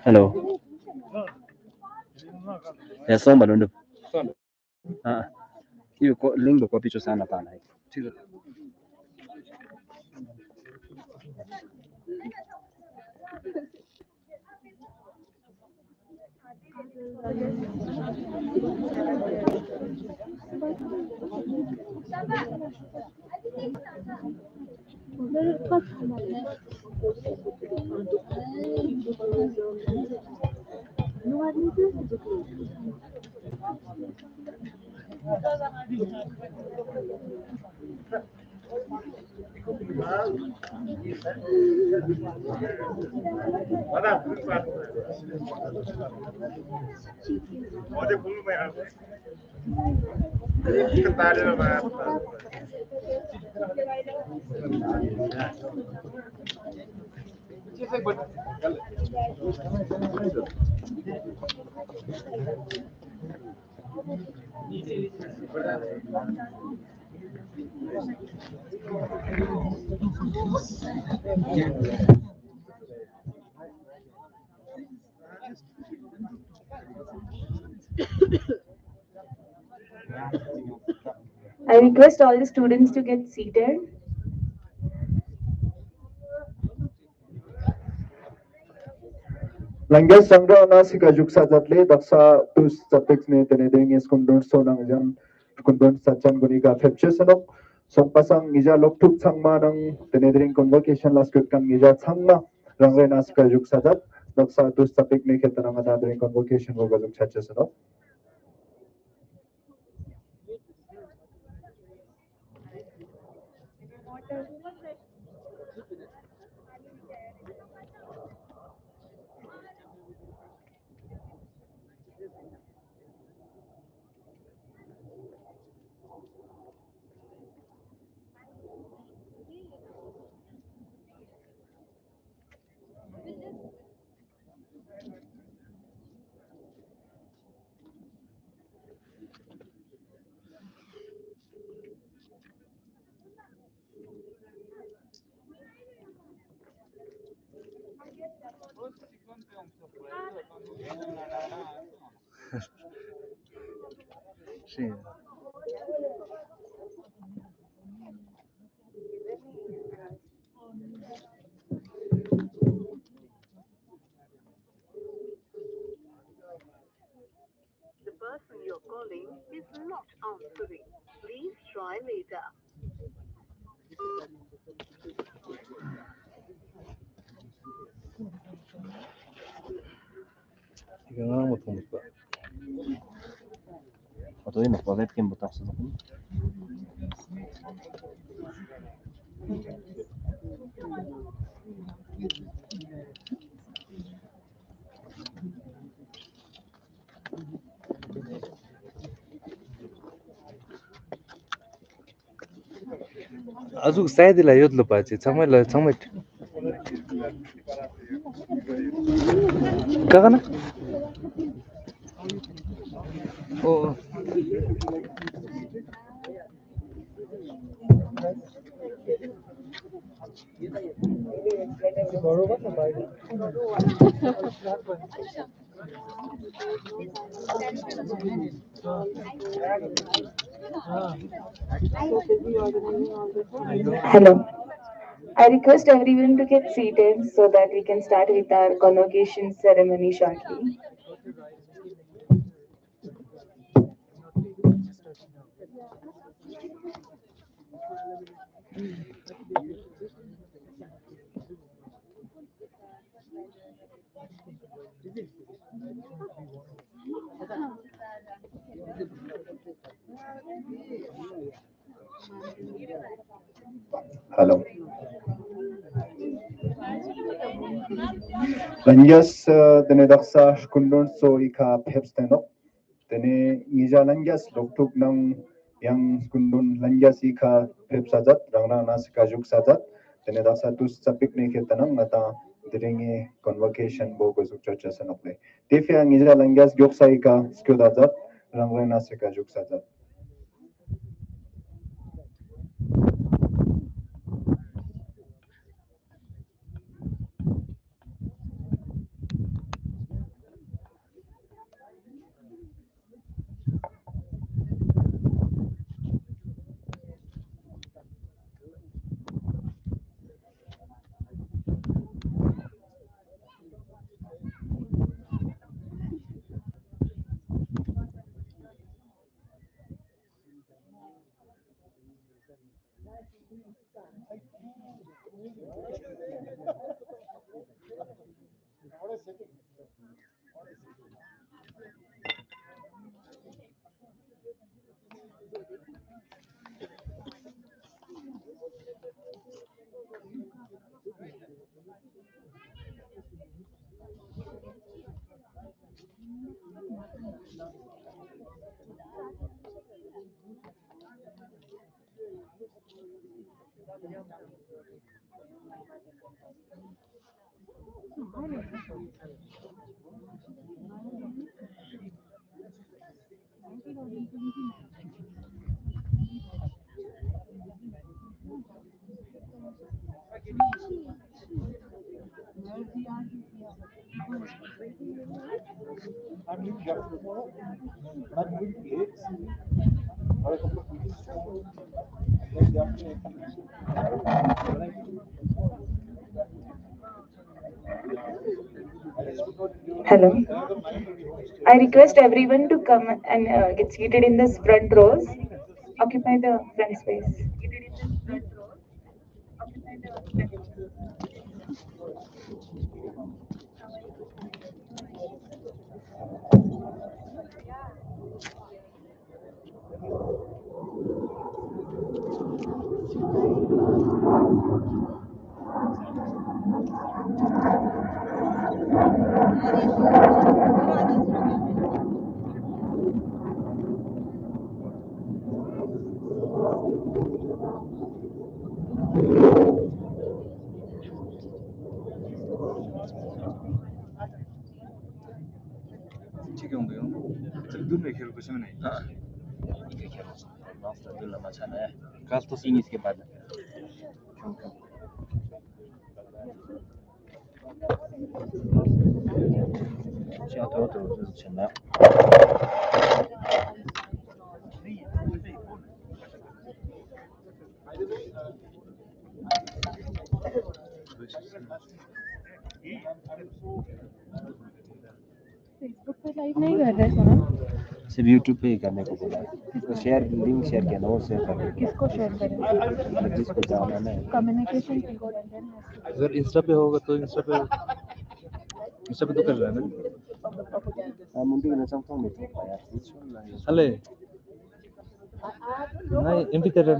Hello. Ya soma ndo. Ah. Hiyo link kwa picha sana pana. I request all the students to get seated. Language sangda nasika juksa jatle daksa tus sapexne teneding is kundun sonang jan kundun sachan gunika fepchesanok song pasang ija loktuk changma nang teneding convocation last kan ija changma rangre nasika juksa jat daksa tus sapexne khetanang adadring convocation go gajuk chachesanok. Sí. The person you're calling is not answering. Please try later. 이거 하는 것도 못 봐. 어떻게 못 봐? 웹캠 못 봤어. 아주 사이드라 여들로 봐지. 정말 가가나? 어. Hello. I request everyone to get seated so that we can start with our convocation ceremony shortly. Hello. Language tene daksa kundun so ika pepsteno tene ija language loktuk nang yang kundun language ika pepsajat rangrang nasika juksajat tene daksa tus sapik ne ketanang nata diringi convocation bo go sukcha chasanokle defia ija language gyoksa ika skudajat Rangre Nasika Juksazat. Hello. I request everyone to come and get seated in this front rows. Occupy the front space. 지금 दूर में खेल कुछ नहीं हाँ ठीक है master दूर लम्बा चला है कल तो इंग्लिश के बाद क्या तो चलना फेसबुक पे लाइव नहीं कर रहे सोनम सिर्फ यूट्यूब पे ही करने को बोला है तो शेयर लिंक शेयर किया ना वो शेयर कर देंगे किसको शेयर करें जिसको जाना है कम्युनिकेशन अगर इंस्टा पे होगा तो इंस्टा पे तो कर रहा है ना मुंडी ना चंपा में तो पाया अले नहीं एमपी तेरे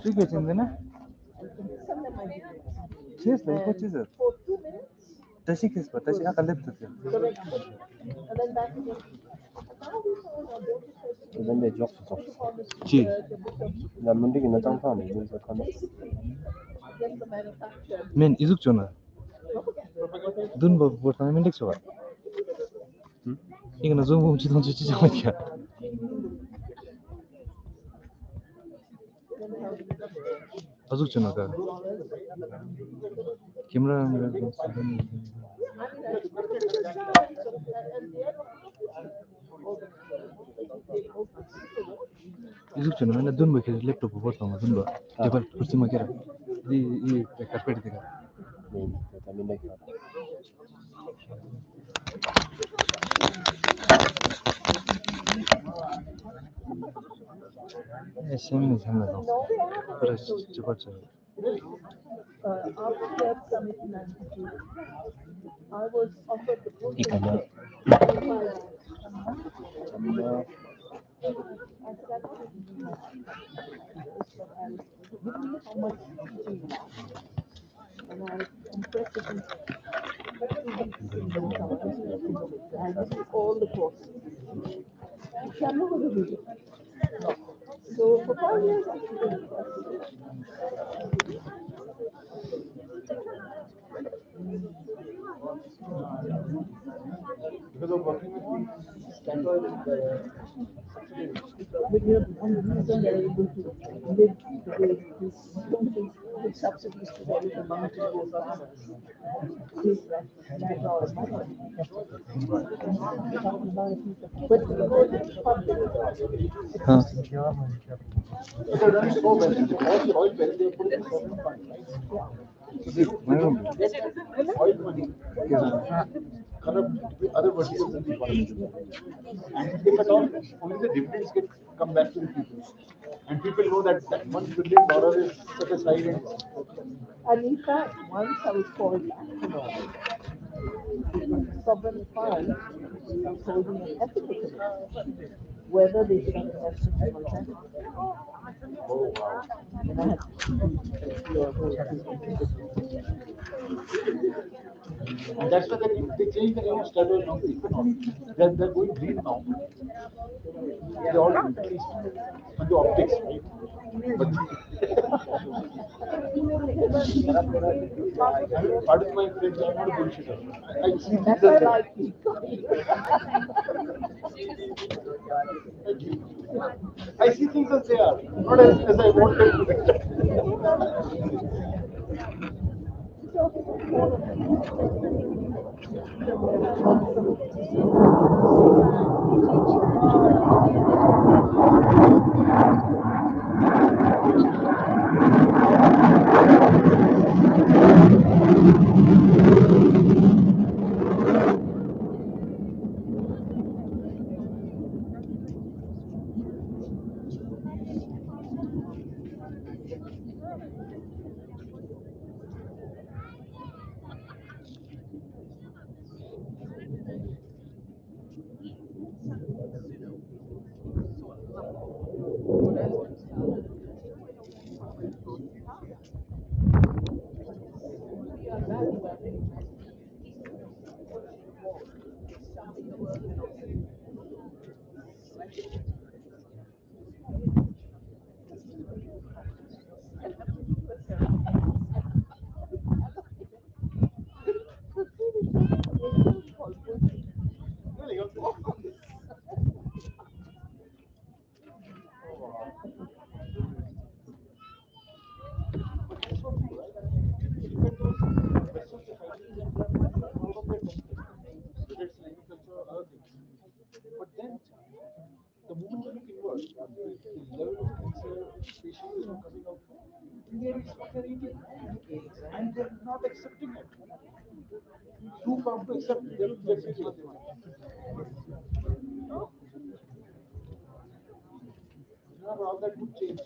ठीक है चिंदे ना चीज नहीं कुछ चीज तशी किस पर तशी अकल लेते थे बंदे जोक्स जी ना मुंडी ना चंपा में जो खाना Men izuk chona. Dun ba bortana men dekso ba. Igna zoom uchi don uchi jama kya. Azuk chona ka. Camera mera izuk chona men dun ba kya laptop ba bortana dun ba. Table kursi ma kya. Di carpet dekha. También hay ऐसे में नहीं समझ पर चुप चुप इकना all the courses. So for 5 years, Because of working with these statues and But you know, one reason they're able to live the way it is, don't think with subsidies to their little mountain goat farmers is that all the money. We're talking about a piece of, but the public. हाँ but they've done it so well. All the oil well, they put it in a certain fund, right? So they don't get that oil money corrupt the other verticals in the economy. And if at all, only the dividends come back to the people. And people know that that $1 billion is set aside and And in fact, once I was called back from a sovereign fund, I was holding an ethical committee, whether they should invest in Himalayan. And I had and that's why they change the name of status now to ethanol. They're going green now. They all, at least on the optics, right? But pardon my French, I'm not a bullshitter. I see things that's as what I they are. like. Thank you. I see things as they are, not as I want them to be. But then, the moment you look inward, the level of cancer patients who are coming out, it's what they're eating. And they're not accepting it. Too calm to accept they're facing what they want. Now, all that would change.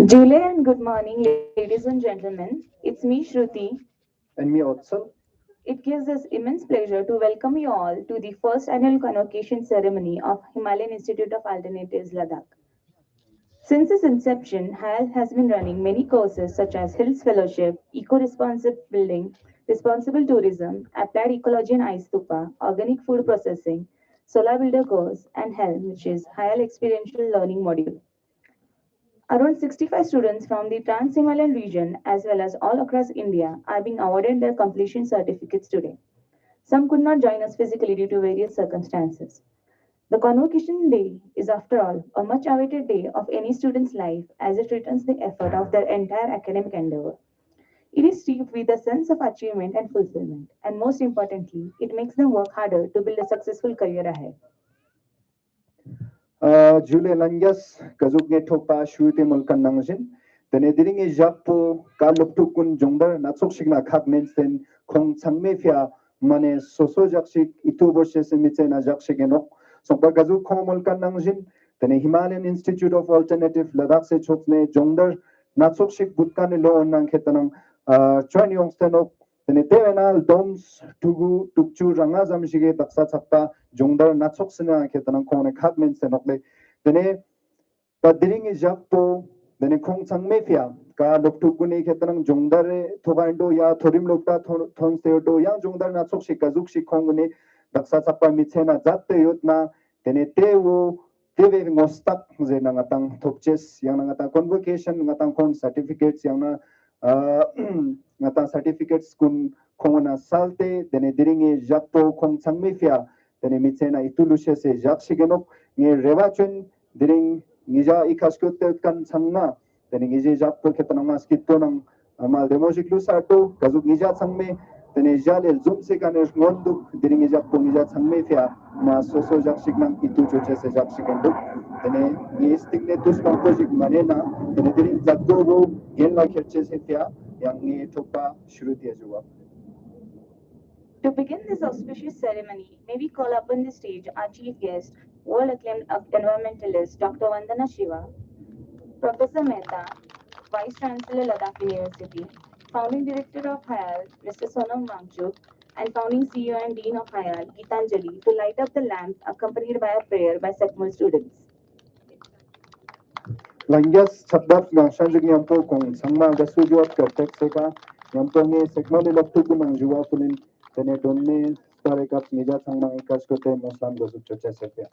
Julie and good morning, ladies and gentlemen. It's me, Shruti. And me also. It gives us immense pleasure to welcome you all to the first annual convocation ceremony of Himalayan Institute of Alternatives, Ladakh. Since its inception, HIAL has been running many courses such as Hills Fellowship, Eco-Responsive Building, Responsible Tourism, Applied Ecology and Ice Stupa, Organic Food Processing, Solar Builder course, and HELM, which is HIAL Experiential Learning Module. Around 65 students from the Trans-Himalayan region as well as all across India are being awarded their completion certificates today. Some could not join us physically due to various circumstances. The convocation day is, after all, a much awaited day of any student's life as it returns the effort of their entire academic endeavor. It is steeped with a sense of achievement and fulfillment, and most importantly, it makes them work harder to build a successful career ahead. Julie Langas, Kazuk Netopa, Shuti Mulkanangin, tene diring e japo ka luktuk kun jongdar natsok shikna khak nensen khong changme fia mane soso jakshik itu borse se michena jakshik enok sokpa gazu khomol kan nangjin tene Himalayan Institute of Alternative Ladakh se chokne jongdar natsok shik butkane lo onnang khetanang chwan yongstenok tene tevenal doms tugu tukchu ranga jamshige daksa chapta jongdar natsok sena khetanang khone khak nensen okle tene pa diring e japo tene khong changme fia ka loktu kuni khetanang jongdare thogaindo ya thorim lokta thon seodo yang jongdar na chok shikazuk shikhonguni daksa chapa michena jatte yotna tene tewo teve ngostak je na ngatang thopches yang na ngatang convocation ngatang kon certificates yang na ngatang certificates kun khongna salte tene diringe jappo khong changme fia tene michena itulushe se jak shigenok nge rewachun diring ngija ikaskyote kan changna tene ngije jappo ketanang mas kittonang amal demojiklu sato kazuk ngija changme tene jale zumse kaner ngonduk diring jappo ngija changme fia ma soso jak shiknang itu choche se jak shikendu tene ngistikne tus project manena tene diring jakko ro genla kherche se fia yang ni thopa shuru dia juwa. To begin this auspicious ceremony, may we call upon the stage our chief guest, world-acclaimed environmentalist Dr. Vandana Shiva, Professor Mehta, Vice Chancellor Ladakh University, Founding Director of HIAL, Mr. Sonam Mangchuk, and Founding CEO and Dean of HIAL, Gitanjali, to light up the lamp accompanied by a prayer by Sekmul students. Langyas sabdap ng sanjig nyampo kung sangma gasujuat kertek seka nyampo nge sekmali loktu kunang juwa kunin tene donne starekap nija sangma ikas kote moslam gosuk choche sekia.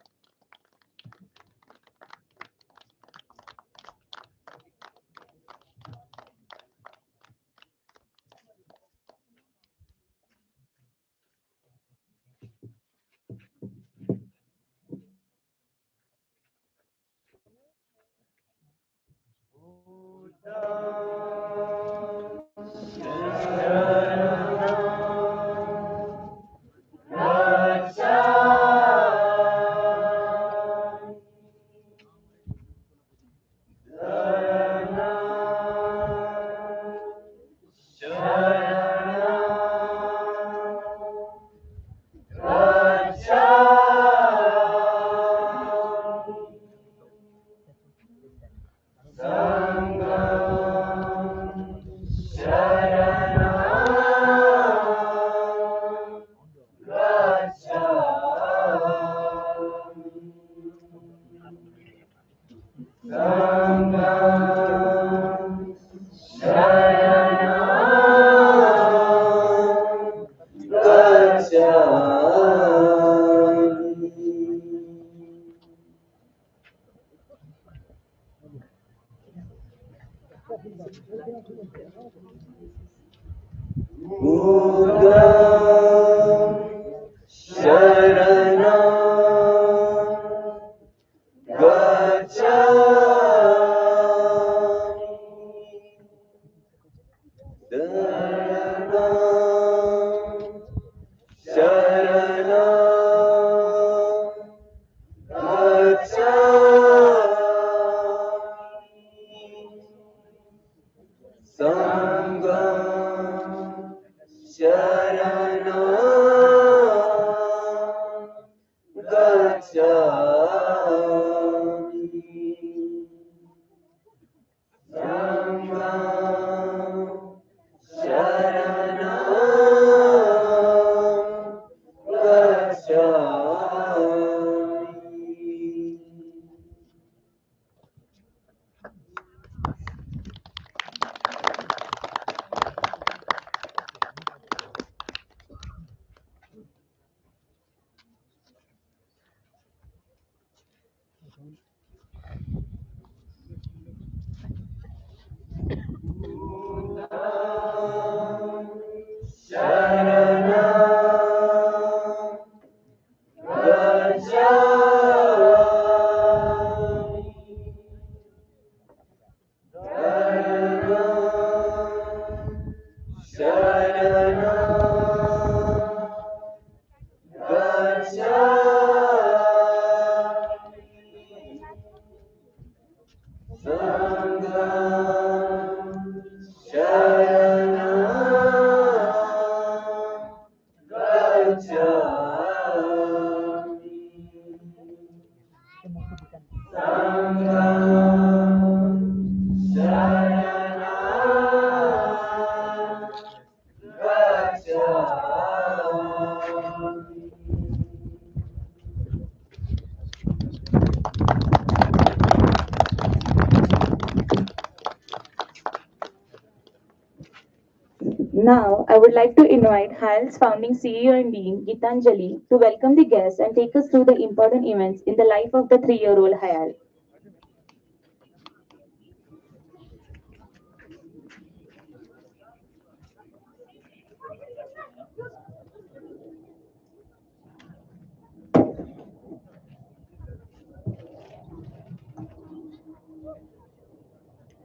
Now, I would like to invite HIAL's founding CEO and Dean, Gitanjali, to welcome the guests and take us through the important events in the life of the 3-year-old HIAL.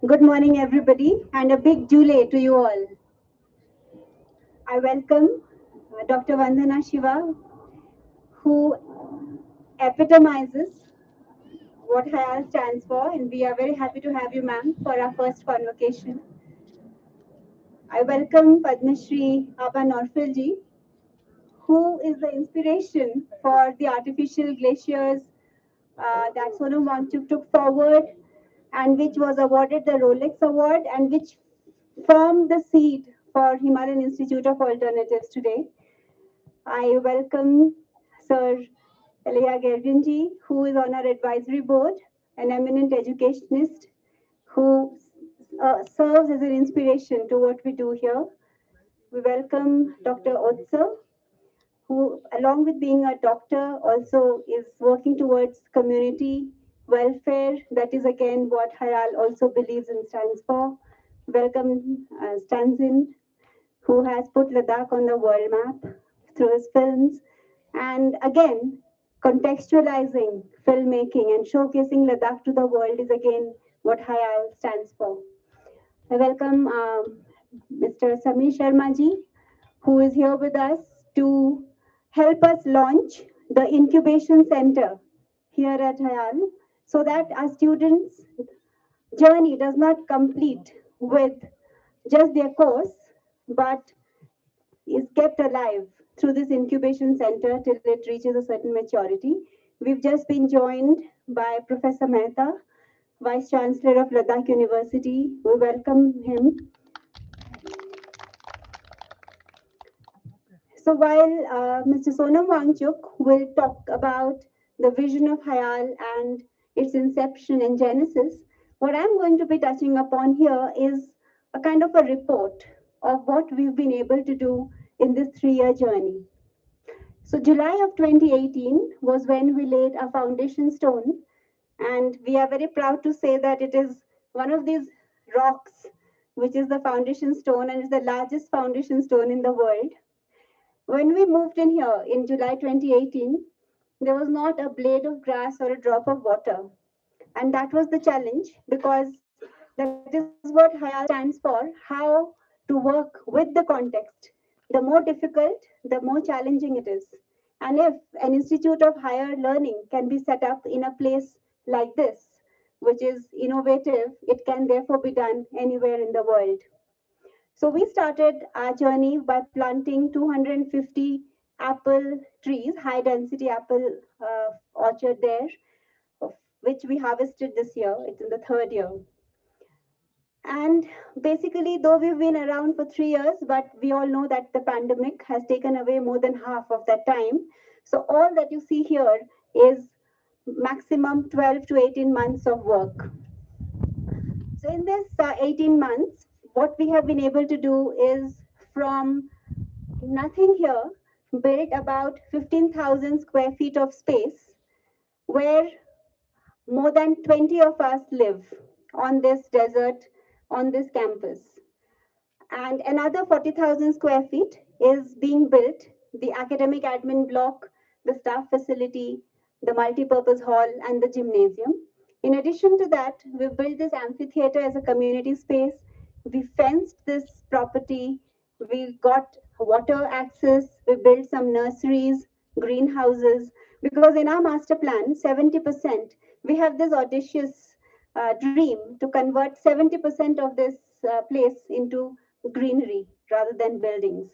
Good morning, everybody, and a big Jule to you all. I welcome Dr. Vandana Shiva, who epitomizes what HIAL stands for, and we are very happy to have you, ma'am, for our first convocation. I welcome Padma Shri Abba Norfilji, who is the inspiration for the artificial glaciers that Sonam Mangchuk took forward and which was awarded the Rolex Award and which formed the seed for Himalayan Institute of Alternatives today. I welcome Sir Elia Gervinji, who is on our advisory board, an eminent educationist who serves as an inspiration to what we do here. We welcome Dr. Otsa, who, along with being a doctor, also is working towards community welfare. That is again what HIAL also believes and stands for. Welcome Stanzin, who has put Ladakh on the world map through his films. And again, contextualizing filmmaking and showcasing Ladakh to the world is again what HIAL stands for. I welcome Mr. Samir Sharmaji, who is here with us to help us launch the incubation center here at HIAL so that our students' journey does not complete with just their course, but is kept alive through this incubation center till it reaches a certain maturity. We've just been joined by Professor Mehta, Vice Chancellor of Ladakh University. We welcome him. So while Mr. Sonam Mangchuk will talk about the vision of HIAL and its inception and genesis, what I'm going to be touching upon here is a kind of a report of what we've been able to do in this 3-year journey. So July of 2018 was when we laid a foundation stone, and we are very proud to say that it is one of these rocks, which is the foundation stone, and is the largest foundation stone in the world. When we moved in here in July 2018, there was not a blade of grass or a drop of water. And that was the challenge because that is what HIAL stands for, how to work with the context. The more difficult, the more challenging it is. And if an institute of higher learning can be set up in a place like this, which is innovative, it can therefore be done anywhere in the world. So we started our journey by planting 250 apple trees, high density apple orchard there, which we harvested this year. It's in the 3rd year. And basically, though we've been around for 3 years, but we all know that the pandemic has taken away more than half of that time. So all that you see here is maximum 12 to 18 months of work. So in this 18 months, what we have been able to do is from nothing here, built about 15,000 square feet of space where more than 20 of us live on this desert, on this campus. And another 40,000 square feet is being built, the academic admin block, the staff facility, the multi-purpose hall, and the gymnasium. In addition to that, we've built this amphitheater as a community space. We fenced this property. We got water access. We built some nurseries, greenhouses, because in our master plan, 70%, we have this audacious dream to convert 70% of this place into greenery rather than buildings.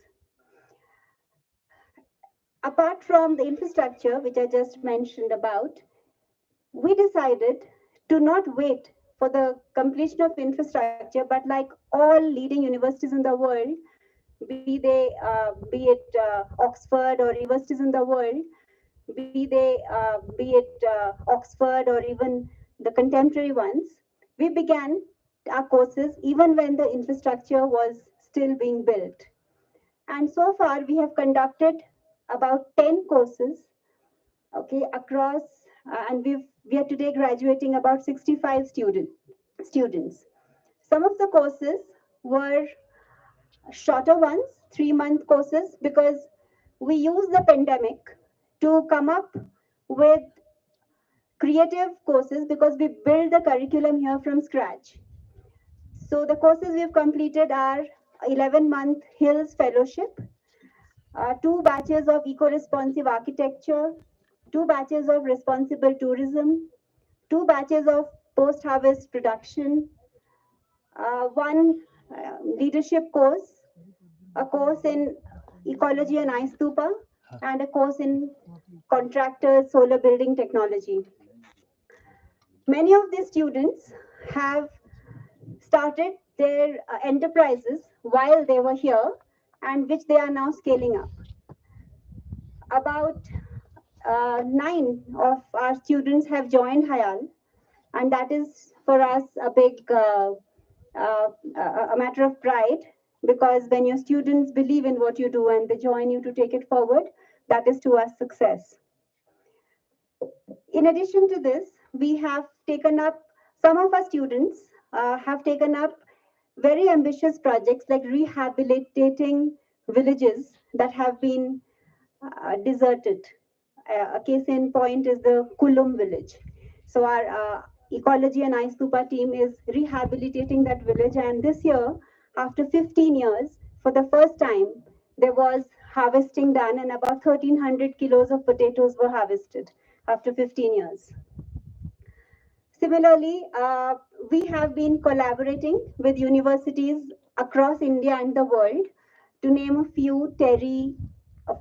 Apart from the infrastructure, which I just mentioned about, we decided to not wait for the completion of infrastructure, but like all leading universities in the world, be it Oxford or universities in the world, be it Oxford or even the contemporary ones, we began our courses even when the infrastructure was still being built. And so far, we have conducted about 10 courses, okay, across, and we are today graduating about 65 students. Some of the courses were shorter ones, 3-month courses, because we used the pandemic to come up with creative courses because we build the curriculum here from scratch. So the courses we've completed are 11-month HILS fellowship, 2 batches of eco-responsive architecture, 2 batches of responsible tourism, 2 batches of post-harvest production, 1 leadership course, a course in ecology and ice stupa, and a course in contractor solar building technology. Many of these students have started their enterprises while they were here, and which they are now scaling up. About 9 of our students have joined HIAL, and that is for us a big a matter of pride, because when your students believe in what you do and they join you to take it forward, that is to us success. In addition to this, we have taken up, some of our students have taken up very ambitious projects like rehabilitating villages that have been deserted. A case in point is the Kulum village. So our ecology and ice stupa team is rehabilitating that village, and this year, after 15 years, for the first time, there was harvesting done, and about 1,300 kilos of potatoes were harvested after 15 years. Similarly, we have been collaborating with universities across India and the world. To name a few, TERI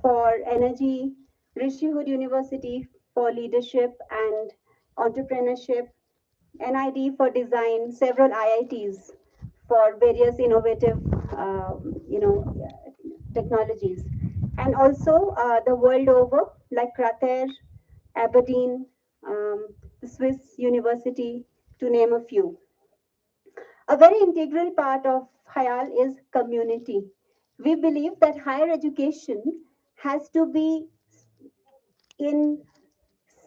for energy, Rishihood University for leadership and entrepreneurship, NID for design, several IITs for various innovative, technologies, and also the world over, like Krater, Aberdeen, the Swiss University, to name a few. A very integral part of HIAL is community. We believe that higher education has to be in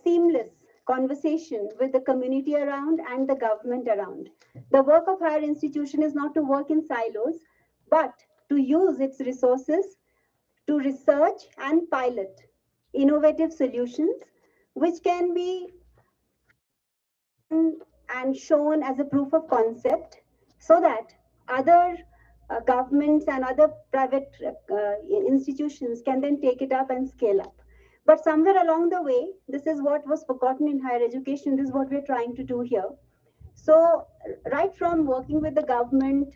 seamless conversation with the community around and the government around. The work of higher institution is not to work in silos, but to use its resources to research and pilot innovative solutions which can be and shown as a proof of concept, so that other governments and other private institutions can then take it up and scale up. But somewhere along the way, this is what was forgotten in higher education. This is what we're trying to do here. So right from working with the government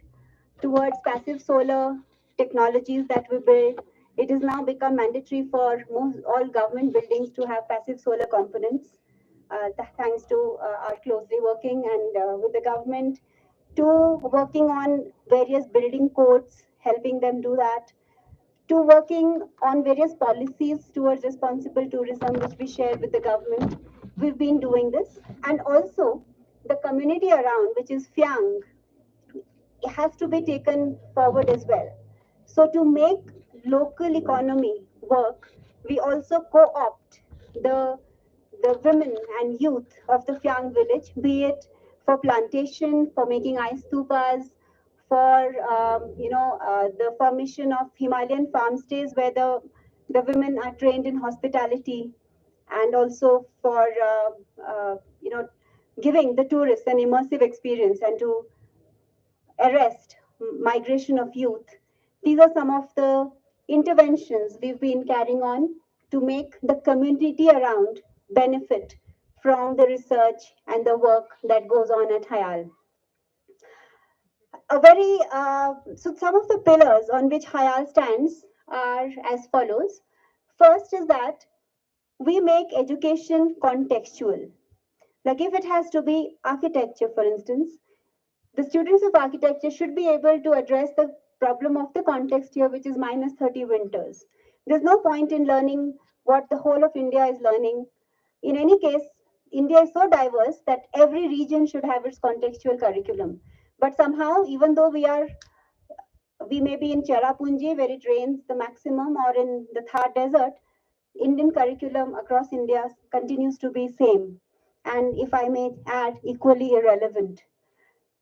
towards passive solar technologies that we build, it has now become mandatory for all government buildings to have passive solar components. Thanks to our closely working and with the government, to working on various building codes, helping them do that, to working on various policies towards responsible tourism, which we share with the government. We've been doing this. And also the community around, which is Fyang, has to be taken forward as well. So to make local economy work, we also co-opt the women and youth of the Fyang village, be it for plantation, for making ice stupas, for the formation of Himalayan farm stays where the women are trained in hospitality, and also for giving the tourists an immersive experience and to arrest migration of youth. These are some of the interventions we've been carrying on to make the community around benefit from the research and the work that goes on at HIAL. So some of the pillars on which HIAL stands are as follows. First is that we make education contextual. Like if it has to be architecture, for instance, the students of architecture should be able to address the problem of the context here, which is -30 winters. There's no point in learning what the whole of India is learning. In any case, India is so diverse that every region should have its contextual curriculum. But somehow, even though we are we may be in Cherrapunji where it rains the maximum, or in the Thar Desert. Indian curriculum across India continues to be same, and if I may add, equally irrelevant.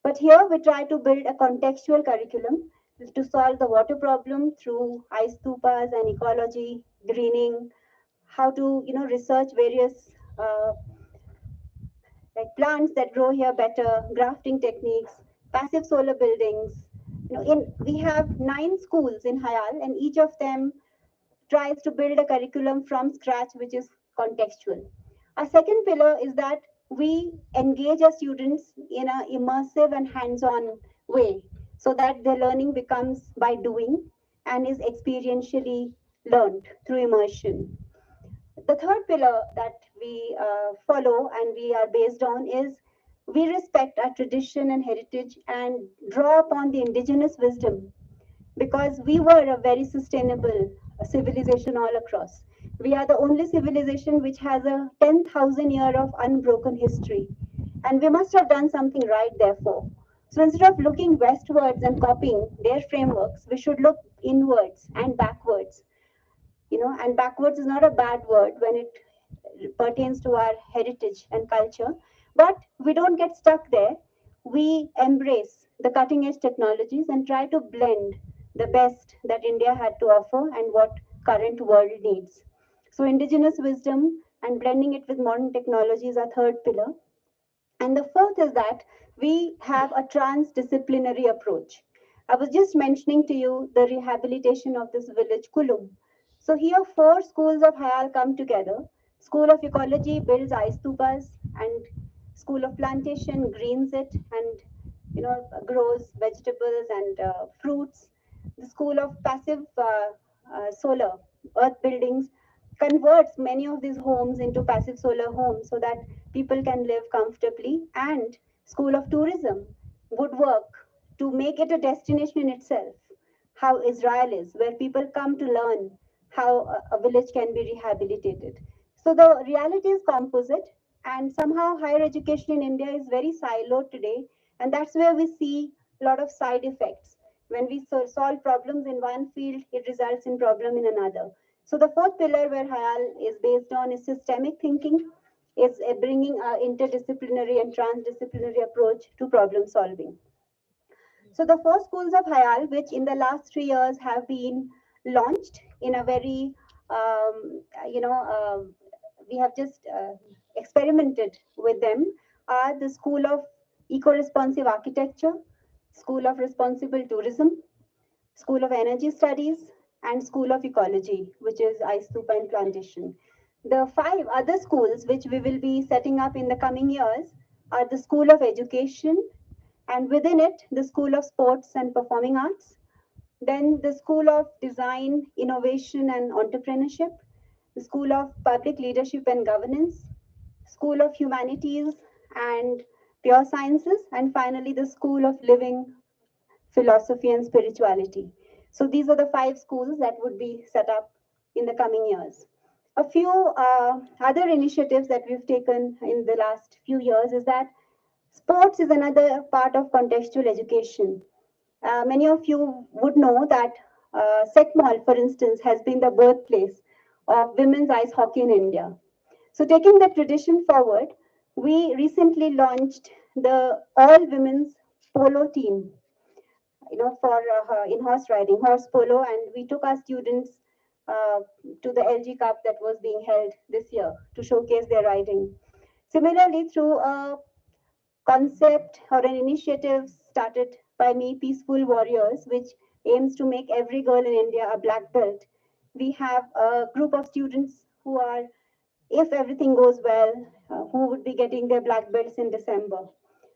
But here we try to build a contextual curriculum to solve the water problem through ice stupas and ecology, greening, how to research various like plants that grow here better, grafting techniques, passive solar buildings. We have 9 schools in HIAL, and each of them tries to build a curriculum from scratch, which is contextual. Our second pillar is that we engage our students in an immersive and hands-on way so that their learning becomes by doing and is experientially learned through immersion. The third pillar that we follow and we are based on is we respect our tradition and heritage and draw upon the indigenous wisdom, because we were a very sustainable civilization all across. We are the only civilization which has a 10,000 year of unbroken history, and we must have done something right, therefore. So instead of looking westwards and copying their frameworks, we should look inwards and backwards. And backwards is not a bad word when it pertains to our heritage and culture, but we don't get stuck there. We embrace the cutting edge technologies and try to blend the best that India had to offer and what current world needs. So indigenous wisdom and blending it with modern technology is our third pillar. And the fourth is that we have a transdisciplinary approach. I was just mentioning to you the rehabilitation of this village, Kulum. So here 4 schools of HIAL come together. School of Ecology builds ice stupas, and School of Plantation greens it and grows vegetables and fruits. The School of Passive Solar Earth Buildings converts many of these homes into passive solar homes so that people can live comfortably. And School of Tourism would work to make it a destination in itself, how Israel is, where people come to learn how a village can be rehabilitated. So the reality is composite, and somehow higher education in India is very siloed today, and that's where we see a lot of side effects. When we solve problems in one field, it results in problem in another. So the fourth pillar where HIAL is based on is systemic thinking, is bringing an interdisciplinary and transdisciplinary approach to problem solving. So the 4 schools of HIAL, which in the last 3 years have been launched in a very, we have just experimented with them, are the School of Eco-Responsive Architecture, School of Responsible Tourism, School of Energy Studies, and School of Ecology, which is ice stupa and plantation. The 5 other schools which we will be setting up in the coming years are the School of Education, and within it, the School of Sports and Performing Arts, then the School of Design, Innovation and Entrepreneurship, the School of Public Leadership and Governance, School of Humanities and Pure Sciences, and finally the School of Living, Philosophy and Spirituality. So these are the 5 schools that would be set up in the coming years. A few other initiatives that we've taken in the last few years is that sports is another part of contextual education. Many of you would know that Sekmol, for instance, has been the birthplace of women's ice hockey in India. So taking that tradition forward, we recently launched the all women's polo team, for in horse riding, horse polo, and we took our students to the LG Cup that was being held this year to showcase their riding. Similarly, through a concept or an initiative started by me, Peaceful Warriors, which aims to make every girl in India a black belt. We have a group of students who are, if everything goes well, who would be getting their black belts in December.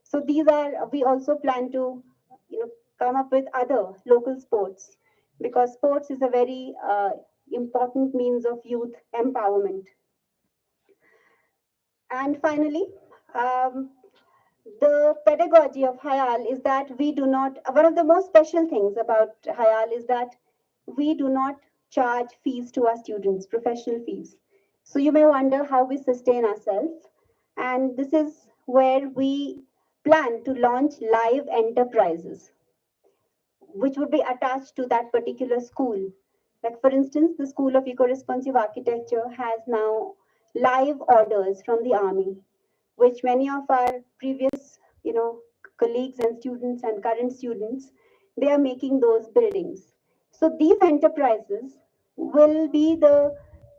So these are, we also plan to, come up with other local sports, because sports is a very important means of youth empowerment. And finally, the pedagogy of HIAL is that we do not, one of the most special things about HIAL is that we do not charge fees to our students, professional fees. So you may wonder how we sustain ourselves. And this is where we plan to launch live enterprises. which would be attached to that particular school. Like for instance, the School of Eco-Responsive Architecture has now live orders from the army, which many of our previous, colleagues and students and current students, they are making those buildings. So these enterprises will be the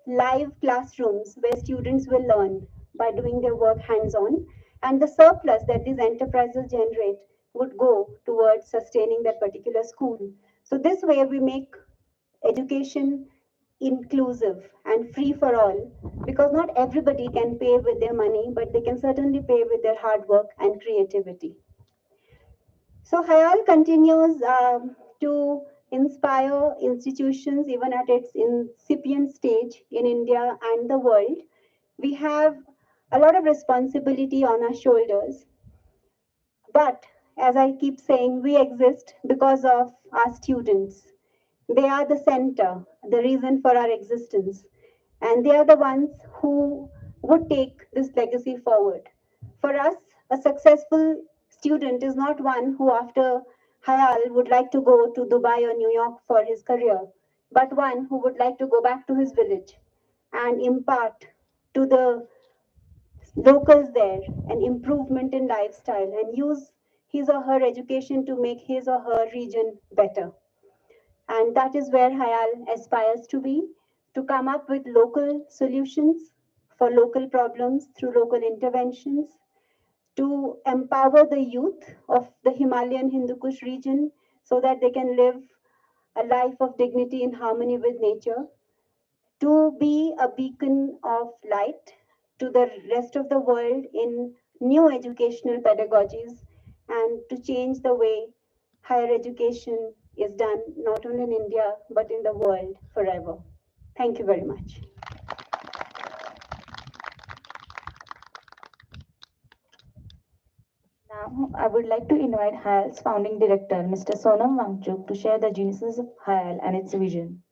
live classrooms where students will learn by doing their work hands-on, and the surplus that these enterprises generate would go towards sustaining that particular school. So this way we make education inclusive and free for all, because not everybody can pay with their money, but they can certainly pay with their hard work and creativity. So HIAL continues to inspire institutions even at its incipient stage in India and the world. We have a lot of responsibility on our shoulders, but as I keep saying, we exist because of our students. They are the center, the reason for our existence. And they are the ones who would take this legacy forward. For us, a successful student is not one who, after HIAL, would like to go to Dubai or New York for his career, but one who would like to go back to his village and impart to the locals there an improvement in lifestyle and use his or her education to make his or her region better. And that is where HIAL aspires to be, to come up with local solutions for local problems through local interventions, to empower the youth of the Himalayan Hindu Kush region so that they can live a life of dignity in harmony with nature, to be a beacon of light to the rest of the world in new educational pedagogies, and to change the way higher education is done not only in India but in the world forever. Thank you very much. Now, I would like to invite HIAL's founding director, Mr. Sonam Mangchuk, to share the genesis of HIAL and its vision.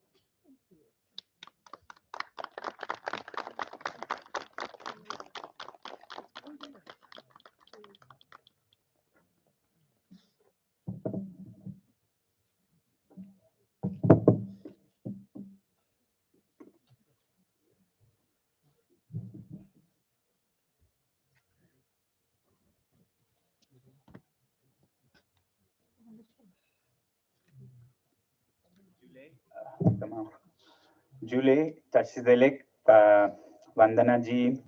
Julie Tashidelik, Vandana Ji,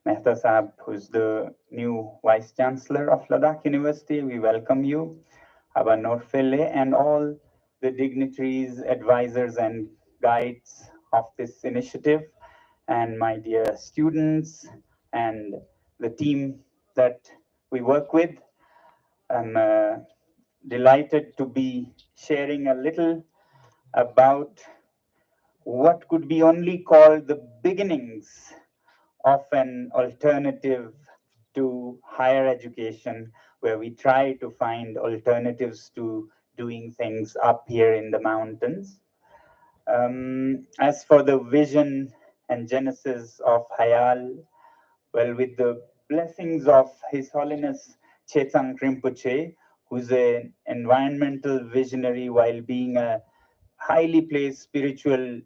Mehta Saab, who's the new Vice Chancellor of Ladakh University, we welcome you. Aba Norfele and all the dignitaries, advisors, and guides of this initiative, and my dear students and the team that we work with. I'm delighted to be sharing a little about what could be only called the beginnings of an alternative to higher education, where we try to find alternatives to doing things up here in the mountains. As for the vision and genesis of HIAL, well, with the blessings of His Holiness Chetsang Rinpoche, who's an environmental visionary while being a highly placed spiritual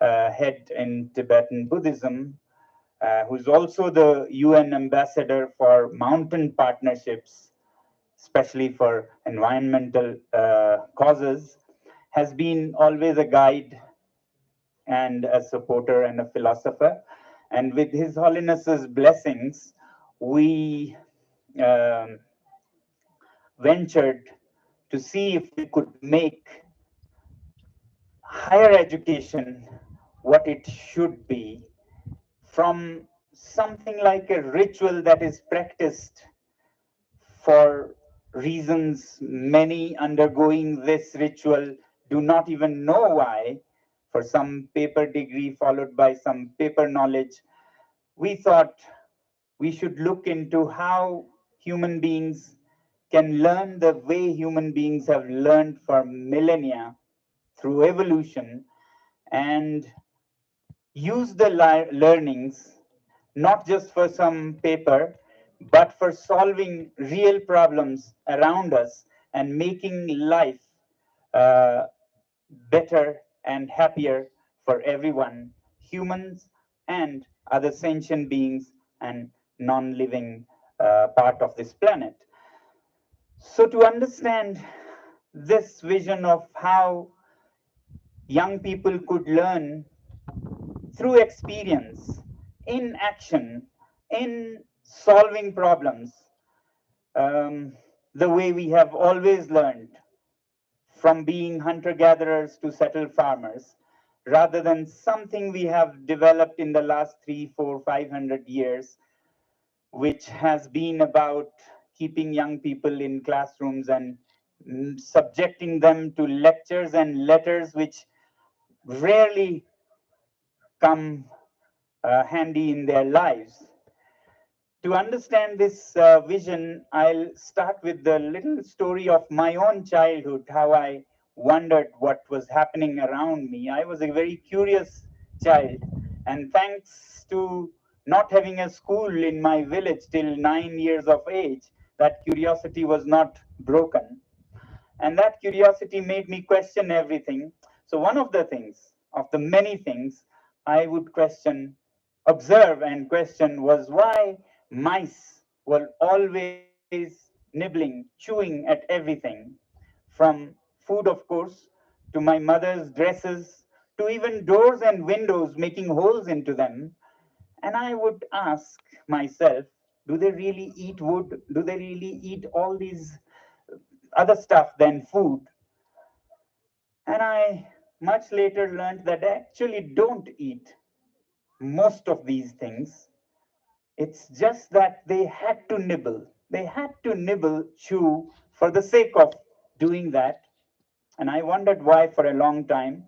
head in Tibetan Buddhism, who's also the UN ambassador for mountain partnerships, especially for environmental causes, has been always a guide and a supporter and a philosopher. And with His Holiness's blessings, we ventured to see if we could make higher education what it should be, from something like a ritual that is practiced for reasons many undergoing this ritual do not even know why, for some paper degree followed by some paper knowledge. We thought we should look into how human beings can learn the way human beings have learned for millennia through evolution, and use the learnings not just for some paper, but for solving real problems around us and making life uh, better and happier for everyone, humans and other sentient beings and non-living part of this planet. So to understand this vision of how young people could learn through experience, in action, in solving problems, the way we have always learned, from being hunter-gatherers to settled farmers, rather than something we have developed in the last 300, 400, 500 years, which has been about keeping young people in classrooms and subjecting them to lectures and letters which rarely come handy in their lives. To understand this vision, I'll start with the little story of my own childhood, how I wondered what was happening around me. I was a very curious child, and thanks to not having a school in my village till 9 years of age, that curiosity was not broken. And that curiosity made me question everything. So one of the things, of the many things I would question, observe and question, was why mice were always nibbling, chewing at everything, from food, of course, to my mother's dresses, to even doors and windows, making holes into them. And I would ask myself, do they really eat wood? Do they really eat all these other stuff than food? And I much later learned that they actually don't eat most of these things. It's just that they had to nibble. They had to nibble, chew for the sake of doing that. And I wondered why for a long time.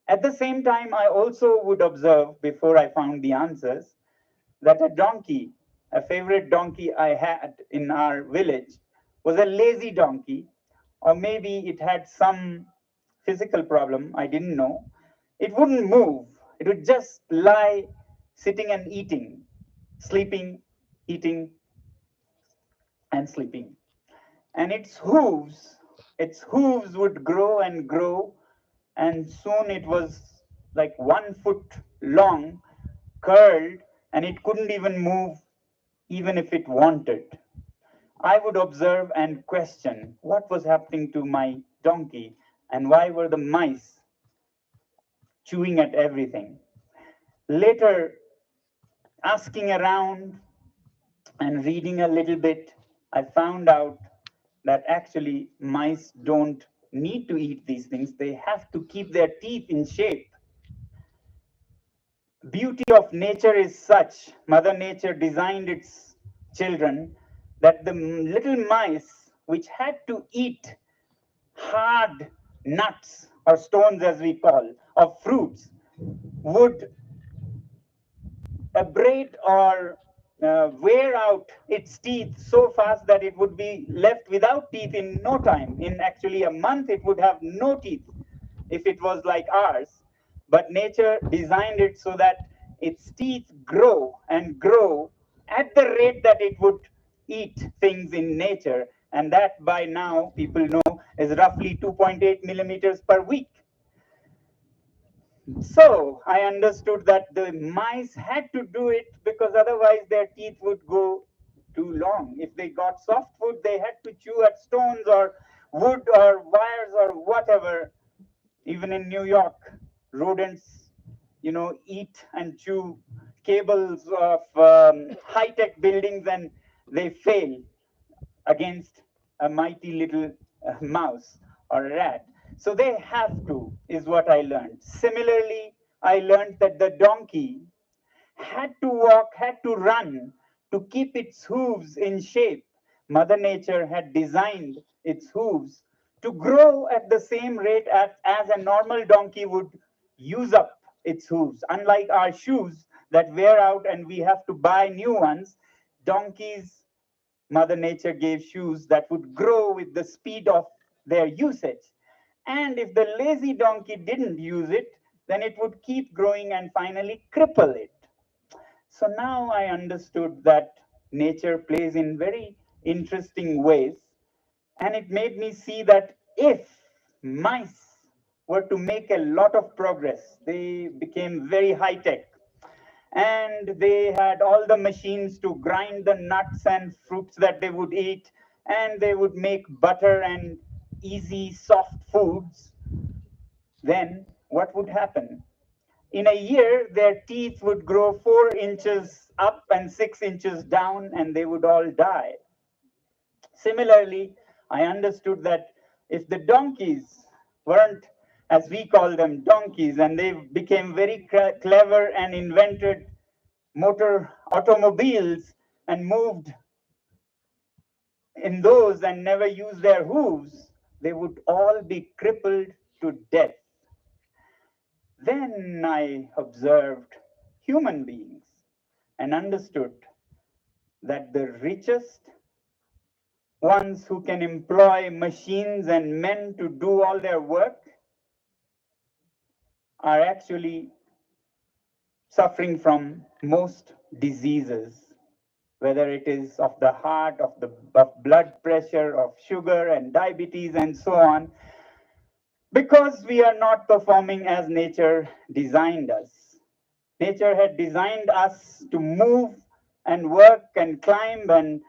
At the same time, I also would observe, before I found the answers, that a donkey, a favorite donkey I had in our village, was a lazy donkey, or maybe it had some physical problem, I didn't know. It wouldn't move, it would just lie sitting and eating, sleeping, eating, and sleeping. And its hooves would grow and grow, and soon it was like 1 foot long, curled, and it couldn't even move even if it wanted. I would observe and question what was happening to my donkey and why were the mice chewing at everything. Later, asking around and reading a little bit, I found out that actually mice don't need to eat these things. They have to keep their teeth in shape. Beauty of nature is such, Mother Nature designed its children, that the little mice which had to eat hard nuts or stones, as we call, of fruits, would abrade or wear out its teeth so fast that it would be left without teeth in no time. In actually a month, it would have no teeth if it was like ours. But nature designed it so that its teeth grow and grow at the rate that it would eat things in nature. And that by now, people know, is roughly 2.8 millimeters per week. So I understood that the mice had to do it because otherwise their teeth would go too long. If they got soft food, they had to chew at stones or wood or wires or whatever. Even in New York, rodents, eat and chew cables of high-tech buildings, and they fail against a mighty little mouse or a rat. So they have to, is what I learned. Similarly, I learned that the donkey had to walk, had to run to keep its hooves in shape. Mother Nature had designed its hooves to grow at the same rate as a normal donkey would use up its hooves. Unlike our shoes that wear out and we have to buy new ones, donkeys, Mother Nature gave shoes that would grow with the speed of their usage. And if the lazy donkey didn't use it, then it would keep growing and finally cripple it. So now I understood that nature plays in very interesting ways. And it made me see that if mice were to make a lot of progress. They became very high tech, and they had all the machines to grind the nuts and fruits that they would eat, and they would make butter and easy soft foods. Then what would happen? In a year, their teeth would grow 4 inches up and 6 inches down, and they would all die. Similarly, I understood that if the donkeys weren't, as we call them, donkeys, and they became very clever and invented motor automobiles and moved in those and never used their hooves, they would all be crippled to death. Then I observed human beings and understood that the richest ones who can employ machines and men to do all their work are actually suffering from most diseases, whether it is of the heart, of blood pressure, of sugar and diabetes and so on, because we are not performing as nature designed us. Nature had designed us to move and work and climb and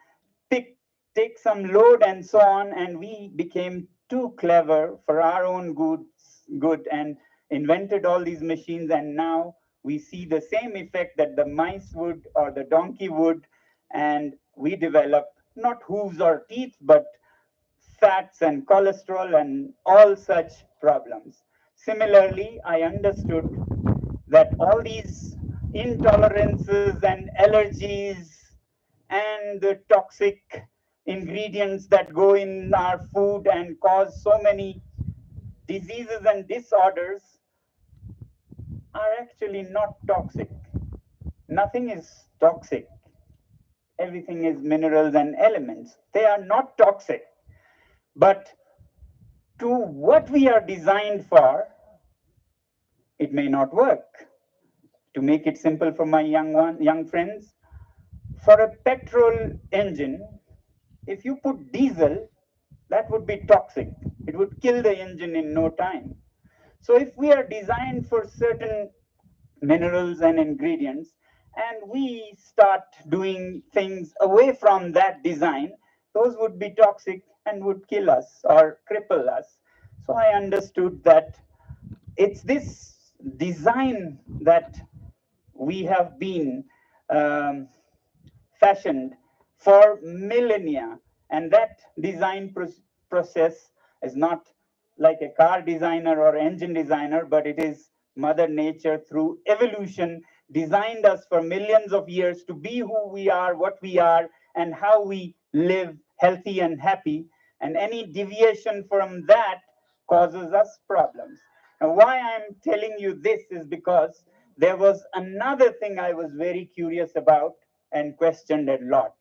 take some load and so on, and we became too clever for our own good and invented all these machines, and now we see the same effect that the mice would or the donkey would, and we develop not hooves or teeth, but fats and cholesterol and all such problems. Similarly, I understood that all these intolerances and allergies and the toxic ingredients that go in our food and cause so many diseases and disorders are actually not toxic. Nothing is toxic. Everything is minerals and elements. They are not toxic. But to what we are designed for, it may not work. To make it simple for my young friends, for a petrol engine, if you put diesel, that would be toxic. It would kill the engine in no time. So if we are designed for certain minerals and ingredients, and we start doing things away from that design, those would be toxic and would kill us or cripple us. So I understood that it's this design that we have been fashioned for millennia, and that design process is not like a car designer or engine designer, but it is Mother Nature through evolution designed us for millions of years to be who we are, what we are, and how we live healthy and happy, and any deviation from that causes us problems. Now, why I'm telling you this is because there was another thing I was very curious about and questioned a lot.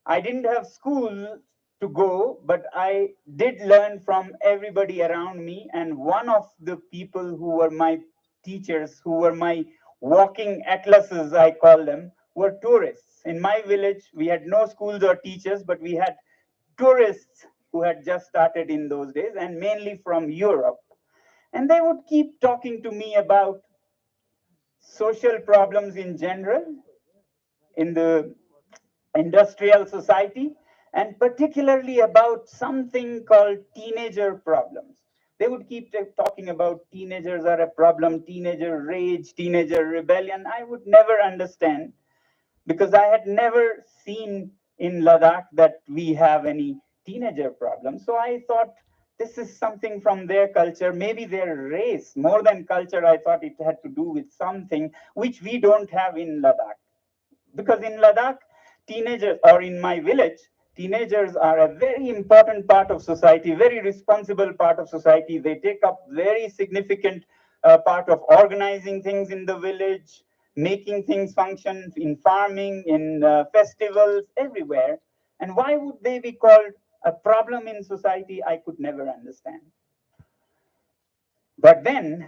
I didn't have school to go, but I did learn from everybody around me. And one of the people who were my teachers, who were my walking atlases, I call them, were tourists. In my village, we had no schools or teachers, but we had tourists who had just started in those days, and mainly from Europe. And they would keep talking to me about social problems in general, in the industrial society, and particularly about something called teenager problems. They would keep talking about teenagers are a problem, teenager rage, teenager rebellion. I would never understand because I had never seen in Ladakh that we have any teenager problems. So I thought this is something from their culture, maybe their race. More than culture, I thought it had to do with something which we don't have in Ladakh. Because in Ladakh, teenagers, or in my village, teenagers are a very important part of society, very responsible part of society. They take up very significant part of organizing things in the village, making things function in farming, in festivals, everywhere. And why would they be called a problem in society? I could never understand. But then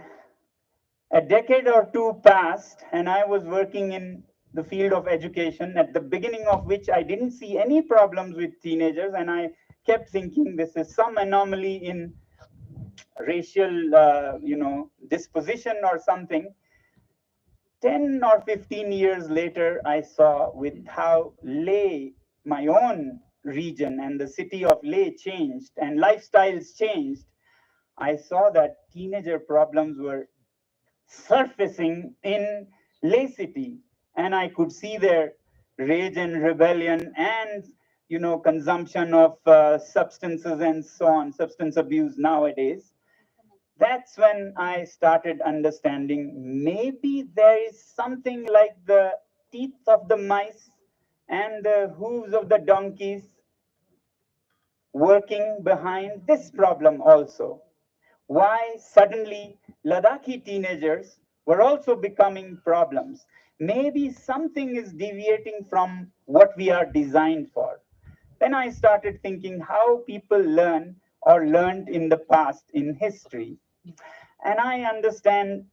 a decade or two passed, and I was working in the field of education, at the beginning of which I didn't see any problems with teenagers, and I kept thinking this is some anomaly in racial, disposition or something. 10 or 15 years later, I saw with how Leh, my own region and the city of Leh changed and lifestyles changed. I saw that teenager problems were surfacing in Leh city, and I could see their rage and rebellion and consumption of substances and so on, substance abuse nowadays. That's when I started understanding maybe there is something like the teeth of the mice and the hooves of the donkeys working behind this problem also. Why suddenly Ladakhi teenagers were also becoming problems. Maybe something is deviating from what we are designed for. Then I started thinking how people learn or learned in the past in history. And I understand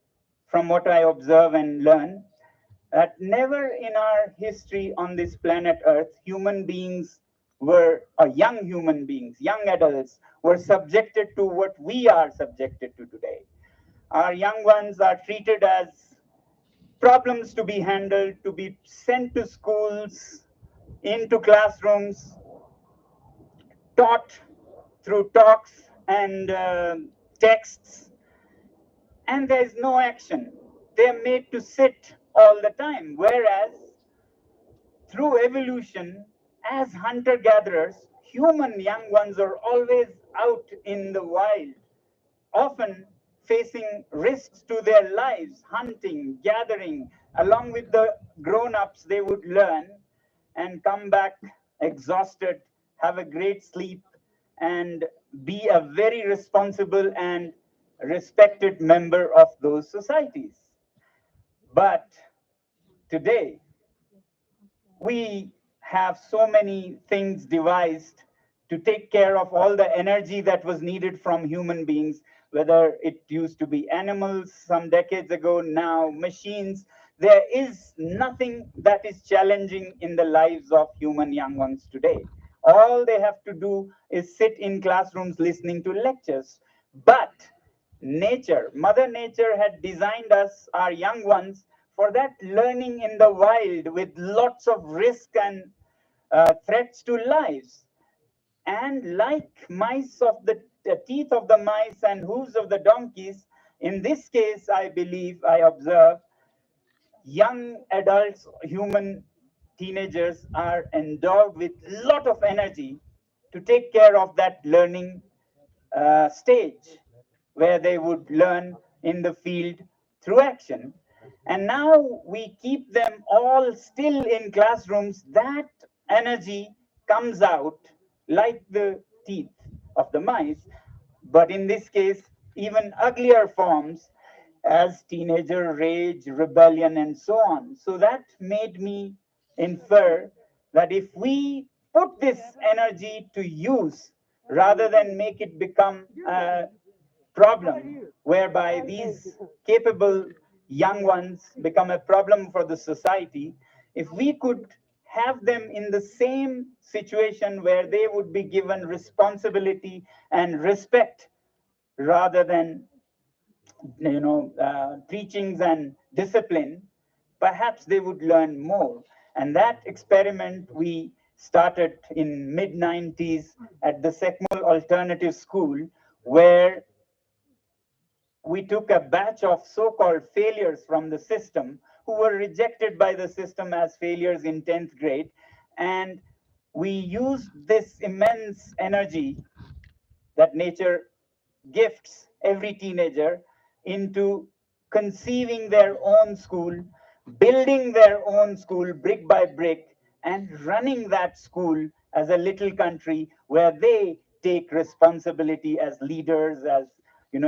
from what I observe and learn that never in our history on this planet Earth, human beings were, or young human beings, young adults, were subjected to what we are subjected to today. Our young ones are treated as problems to be handled, to be sent to schools, into classrooms, taught through talks and texts, and there is no action. They're made to sit all the time, whereas through evolution, as hunter gatherers, human young ones are always out in the wild, often facing risks to their lives, hunting, gathering. Along with the grown ups, they would learn and come back exhausted, have a great sleep, and be a very responsible and respected member of those societies. But today, we have so many things devised to take care of all the energy that was needed from human beings, whether it used to be animals some decades ago, now machines. There is nothing that is challenging in the lives of human young ones today. All they have to do is sit in classrooms listening to lectures. But nature, Mother Nature had designed us, our young ones, for that learning in the wild with lots of risk and threats to lives. And like mice of the teeth of the mice and hooves of the donkeys, in this case, I believe, I observe, young adults, human teenagers are endowed with lot of energy to take care of that learning stage where they would learn in the field through action. And now we keep them all still in classrooms. That energy comes out like the teeth of the mice, but in this case, even uglier forms as teenager rage, rebellion, and so on. So that made me infer that if we put this energy to use rather than make it become a problem whereby these capable young ones become a problem for the society, if we could have them in the same situation where they would be given responsibility and respect rather than teachings and discipline, perhaps they would learn more. And that experiment we started in mid 90s at the Sekmul Alternative School, where we took a batch of so-called failures from the system who were rejected by the system as failures in 10th grade. And we used this immense energy that nature gifts every teenager into conceiving their own school, building their own school brick by brick, and running that school as a little country where they take responsibility as leaders, as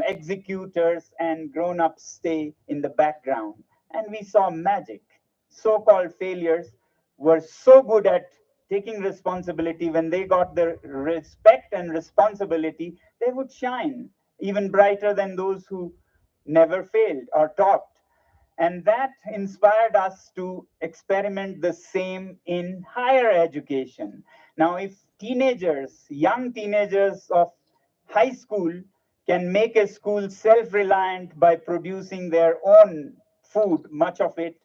executors, and grown-ups stay in the background. And we saw magic. So-called failures were so good at taking responsibility. When they got the respect and responsibility, they would shine even brighter than those who never failed or topped. And that inspired us to experiment the same in higher education. Now, if teenagers, young teenagers of high school can make a school self-reliant by producing their own food, much of it,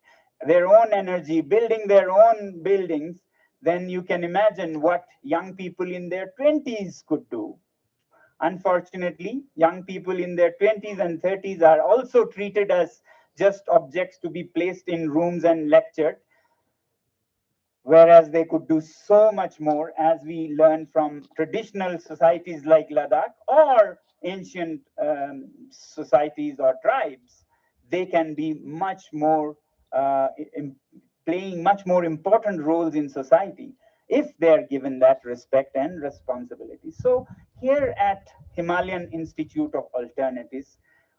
their own energy, building their own buildings, then you can imagine what young people in their 20s could do. Unfortunately, young people in their 20s and 30s are also treated as just objects to be placed in rooms and lectured, whereas they could do so much more, as we learn from traditional societies like Ladakh or ancient societies or tribes. They can be much more, playing much more important roles in society if they're given that respect and responsibility. So here at Himalayan Institute of Alternatives,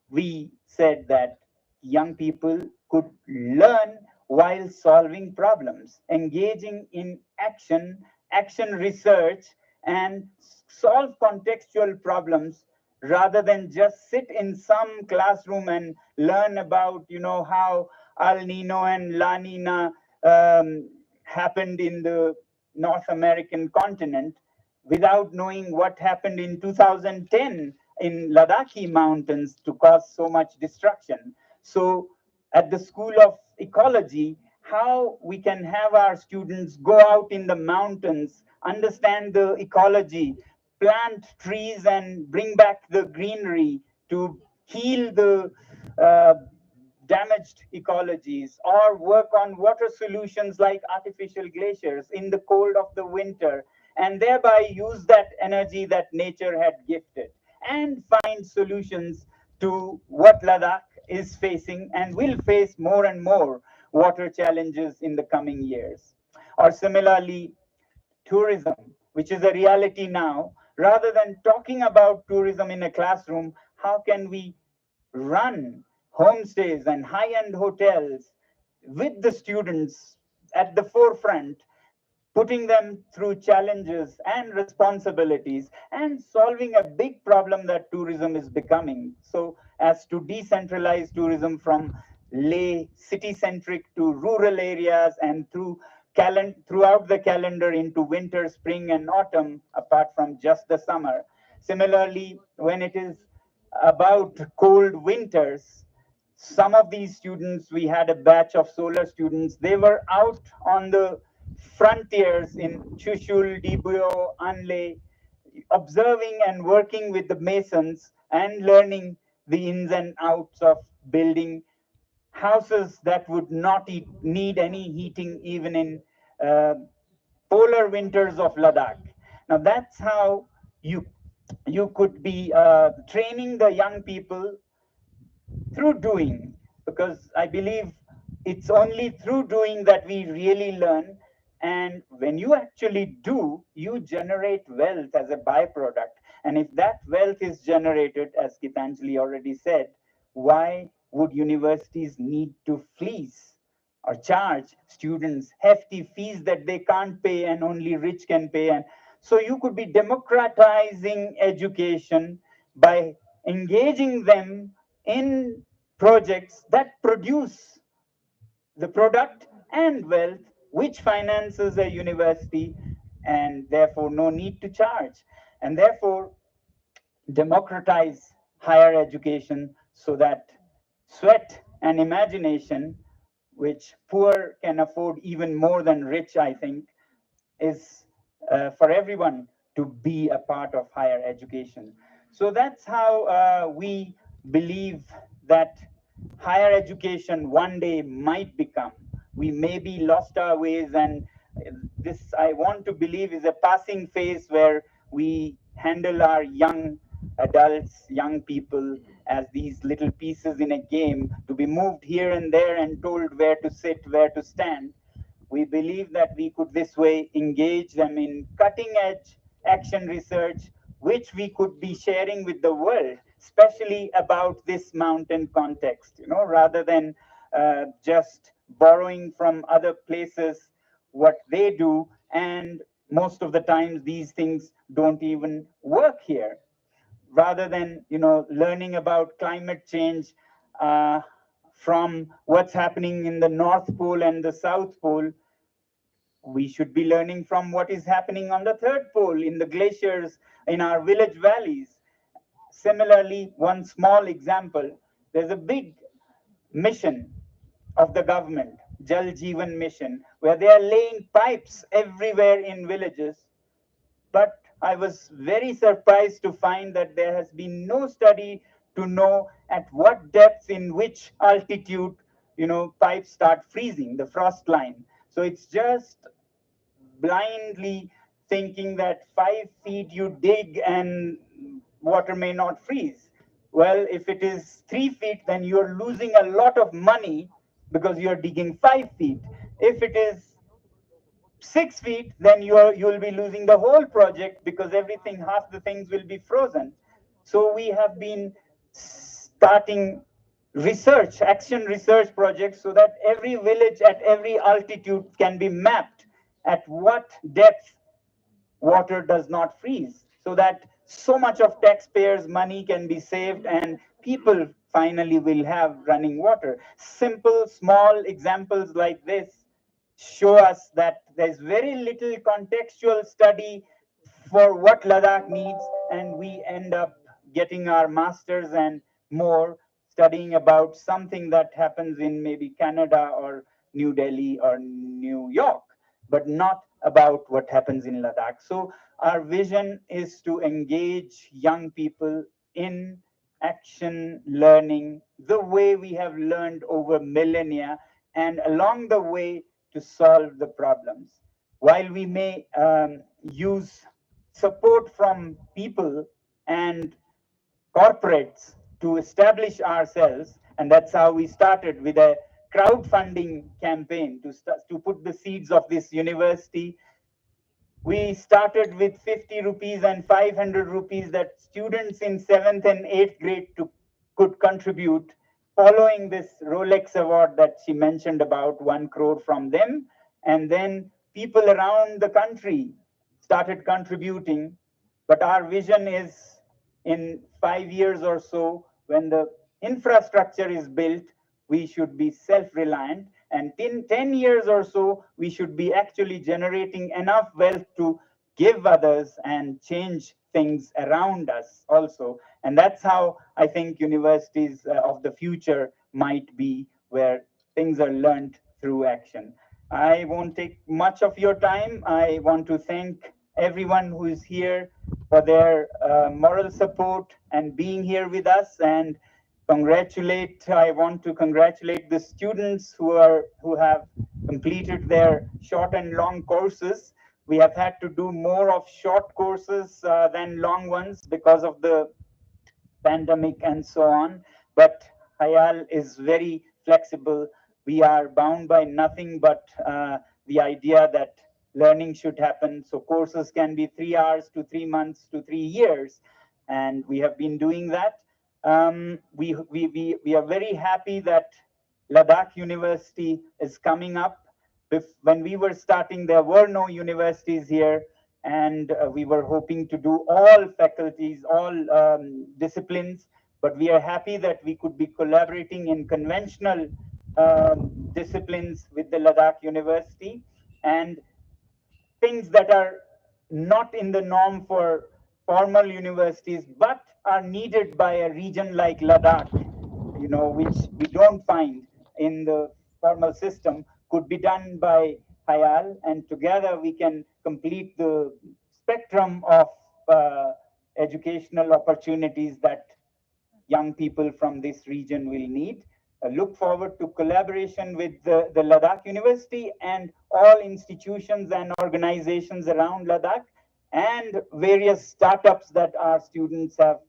we said that young people could learn while solving problems, engaging in action research, and solve contextual problems rather than just sit in some classroom and learn about, how El Nino and La Nina happened in the North American continent without knowing what happened in 2010 in Ladakhi mountains to cause so much destruction. So at the School of Ecology, how we can have our students go out in the mountains, understand the ecology, plant trees and bring back the greenery to heal the damaged ecologies, or work on water solutions like artificial glaciers in the cold of the winter, and thereby use that energy that nature had gifted and find solutions to what Ladakh is facing and will face more and more water challenges in the coming years. Or similarly, tourism, which is a reality now, rather than talking about tourism in a classroom, how can we run homestays and high-end hotels with the students at the forefront, putting them through challenges and responsibilities and solving a big problem that tourism is becoming. So as to decentralize tourism from city-centric to rural areas and throughout the calendar into winter, spring, and autumn, apart from just the summer. Similarly, when it is about cold winters, some of these students, we had a batch of solar students, they were out on the frontiers in Chushul, Dibuyo, Anle, observing and working with the masons and learning the ins and outs of building houses that would not need any heating even in polar winters of Ladakh. Now that's how you could be training the young people through doing, because I believe it's only through doing that we really learn. And when you actually do, you generate wealth as a byproduct. And if that wealth is generated, as Gitanjali already said, why would universities need to fleece or charge students hefty fees that they can't pay and only rich can pay? And so you could be democratizing education by engaging them in projects that produce the product and wealth which finances a university, and therefore no need to charge, and therefore democratize higher education so that sweat and imagination, which poor can afford even more than rich, I think, is for everyone to be a part of higher education. So that's how we believe that higher education one day might become. We may be lost our ways, and this I want to believe is a passing phase where we handle our young adults, young people as these little pieces in a game to be moved here and there and told where to sit, where to stand. We believe that we could this way engage them in cutting edge action research, which we could be sharing with the world, especially about this mountain context, rather than just borrowing from other places what they do. And most of the times these things don't even work here. Rather than, learning about climate change from what's happening in the North Pole and the South Pole, we should be learning from what is happening on the third pole in the glaciers in our village valleys. similarly, one small example, there's a big mission of the government, Jal Jeevan Mission, where they are laying pipes everywhere in villages. But I was very surprised to find that there has been no study to know at what depth, in which altitude, pipes start freezing, the frost line. So it's just blindly thinking that 5 feet you dig and water may not freeze. Well, if it is 3 feet, then you're losing a lot of money because you're digging 5 feet. If it is 6 feet, then you'll be losing the whole project because everything, half the things will be frozen. So we have been starting research, action research projects, so that every village at every altitude can be mapped at what depth water does not freeze, so that so much of taxpayers' money can be saved and people finally will have running water. Simple, small examples like this show us that there's very little contextual study for what Ladakh needs, and we end up getting our masters and more studying about something that happens in maybe Canada or New Delhi or New York, but not about what happens in Ladakh. So our vision is to engage young people in action learning the way we have learned over millennia, and along the way to solve the problems. While we may use support from people and corporates to establish ourselves, and that's how we started with a crowdfunding campaign to put the seeds of this university. We started with 50 rupees and 500 rupees that students in 7th and 8th grade could contribute, following this Rolex award that she mentioned about, 1 crore from them. And then people around the country started contributing. But our vision is, in 5 years or so, when the infrastructure is built, we should be self-reliant, and in 10 years or so, we should be actually generating enough wealth to give others and change things around us also. And that's how I think universities of the future might be, where things are learned through action. I won't take much of your time. I want to thank everyone who is here for their moral support and being here with us, and I want to congratulate the students who have completed their short and long courses. We have had to do more of short courses than long ones because of the pandemic and so on. But HIAL is very flexible. We are bound by nothing but the idea that learning should happen. So courses can be 3 hours to 3 months to 3 years. And we have been doing that. We are very happy that Ladakh University is coming up. When we were starting, there were no universities here, and we were hoping to do all faculties, all disciplines, but we are happy that we could be collaborating in conventional disciplines with the Ladakh University, and things that are not in the norm for formal universities, but are needed by a region like Ladakh, which we don't find in the formal system, could be done by HIAL, and together we can complete the spectrum of educational opportunities that young people from this region will need. Look forward to collaboration with the Ladakh University and all institutions and organizations around Ladakh, and various startups that our students have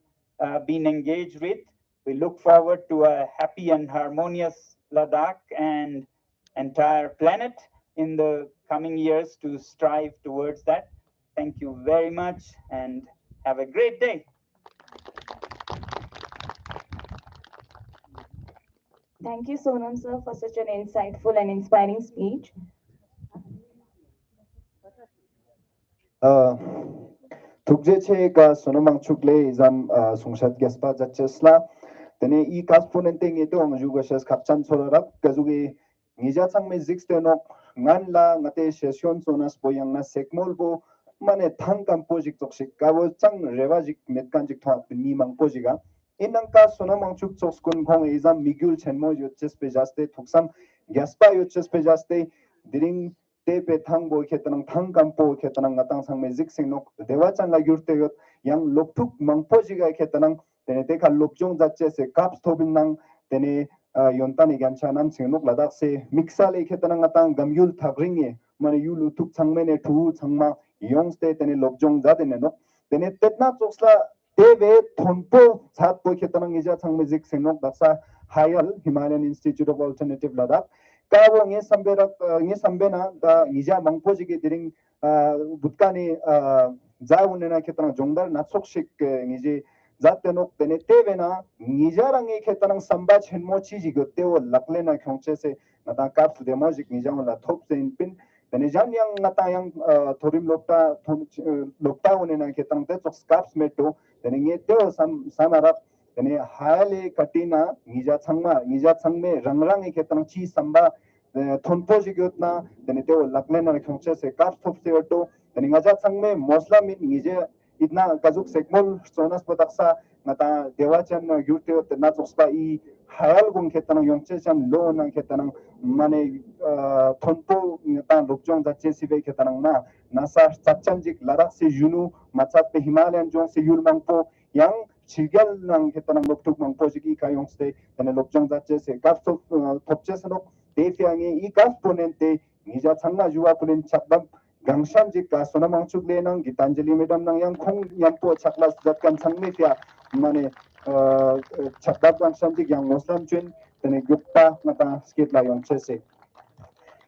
been engaged with. We look forward to a happy and harmonious Ladakh and entire planet in the coming years to strive towards that. Thank you very much and have a great day. Thank you, Sonam sir, for such an insightful and inspiring speech. tukjeche Sonam Mangchuk le izam sungshat gespa jachesla tene I kasponenting ito ang jugashes kapchan sorarap kazugi ngija changme zixtenok ngan la ngate session sonas boyang na sekmolbo mane thang kampojik toksik kabo chang revajik metkanjik thwa ni mangpojiga inangka Sonam Mangchuk chokskun khong exam migul chenmo yoches pejaste thuksam gaspa yoches pejaste diring te pe thang bo khetanang thang kampo khetanang ngatang sang magic singnok dewachan la gyurte yot yang lokthuk mangpojiga khetanang tene te khal lokjong jache se kaps thobinang tene yontani ganchanan singnok Ladakh se miksale khetanang ngatang gamyul thagringe mane yulu thuk changmene thu changma yongste tene lokjong jadene no tene tetna choksla teve thonpo chatpo khetanang ija changmejik singnok daksa HIAL Himalayan Institute of Alternative Ladakh kabo nge sambena da ija mangpojigi diring butkani jaunena khetanang jongdar natsoksik ngi जातेनोक तेने तेवेना निजारंगे खेतरंग संबा छेनमो चीजी गते वो लकलेना खंचे से नता काप देमोजिक निजामला थोप से इनपिन तेने जान yang nata yang thorim lokta unena खेतरंग ते स्काप्स मेटो तेने ये ते सामारप तेने हाले कटिना निजा छंगमे रंगरंगे खेतरंग ची संबा थोनपोजी गयोतना तेने ते वो लकलेना खंचे से काप थोप से ओटो तेने ngajat छंगमे मोसला मिन निजे itna kazuk sekmol sonas pataksa nata dewachan yurte na tsospa I hayal gung khetanang yongche chan lo nang khetanang mane thonpo nata lokjong jache sibe khetanang na nasa chachanjik Ladakh se yunu machat pe Himalayan jong se yul mangpo yang chigal nang khetanang loktuk mangpo jiki ka yongste tane lokjong jache se kapso thopche sanok defyange I kasponente nija changma juwa pulen chakdam Gangshamjik ka Sonam Mangchuk le nang Gitanjali madam nang yang khong yampo chaklas jatkan changme fya mane chakdab gangshamjik yang Muslim chun tene gupta mata skit la yong chese.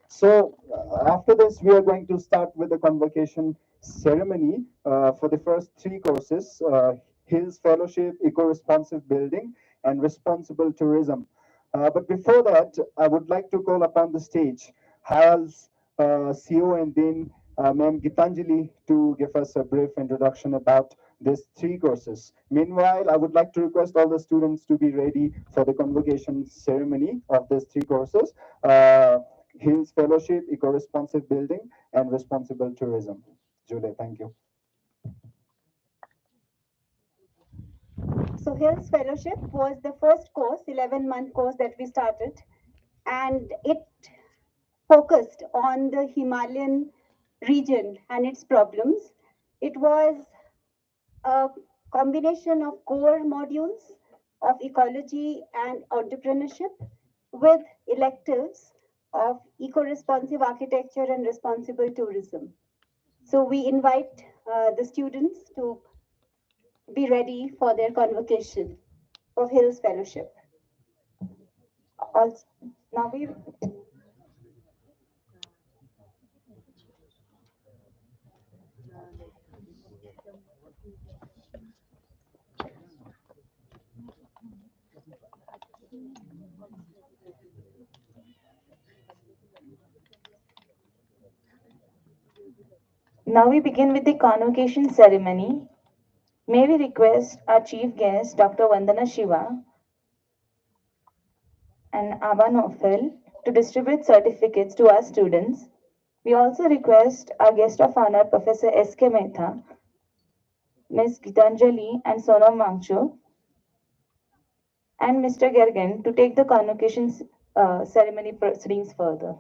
So after this we are going to start with the convocation ceremony for the first three courses HILS Fellowship, Eco-Responsive Building and Responsible Tourism. But before that I would like to call upon the stage HIAL's CEO and Dean Ma'am Gitanjali to give us a brief introduction about these three courses. Meanwhile, I would like to request all the students to be ready for the convocation ceremony of these three courses, HILS Fellowship, Eco-Responsive Building, and Responsible Tourism. Julie, thank you. So HILS Fellowship was the first course, 11-month course that we started, and it focused on the Himalayan region and its problems. It was a combination of core modules of ecology and entrepreneurship with electives of eco-responsive architecture and responsible tourism. So we invite the students to be ready for their convocation of HILS Fellowship. Also, now we Now we begin with the convocation ceremony. May we request our chief guest, Dr. Vandana Shiva and Aba Nofel, to distribute certificates to our students. We also request our guest of honor, Professor S.K. Mehta, Ms. Gitanjali and Sonam Mangchuk, and Mr. Gergen to take the convocation ceremony proceedings further.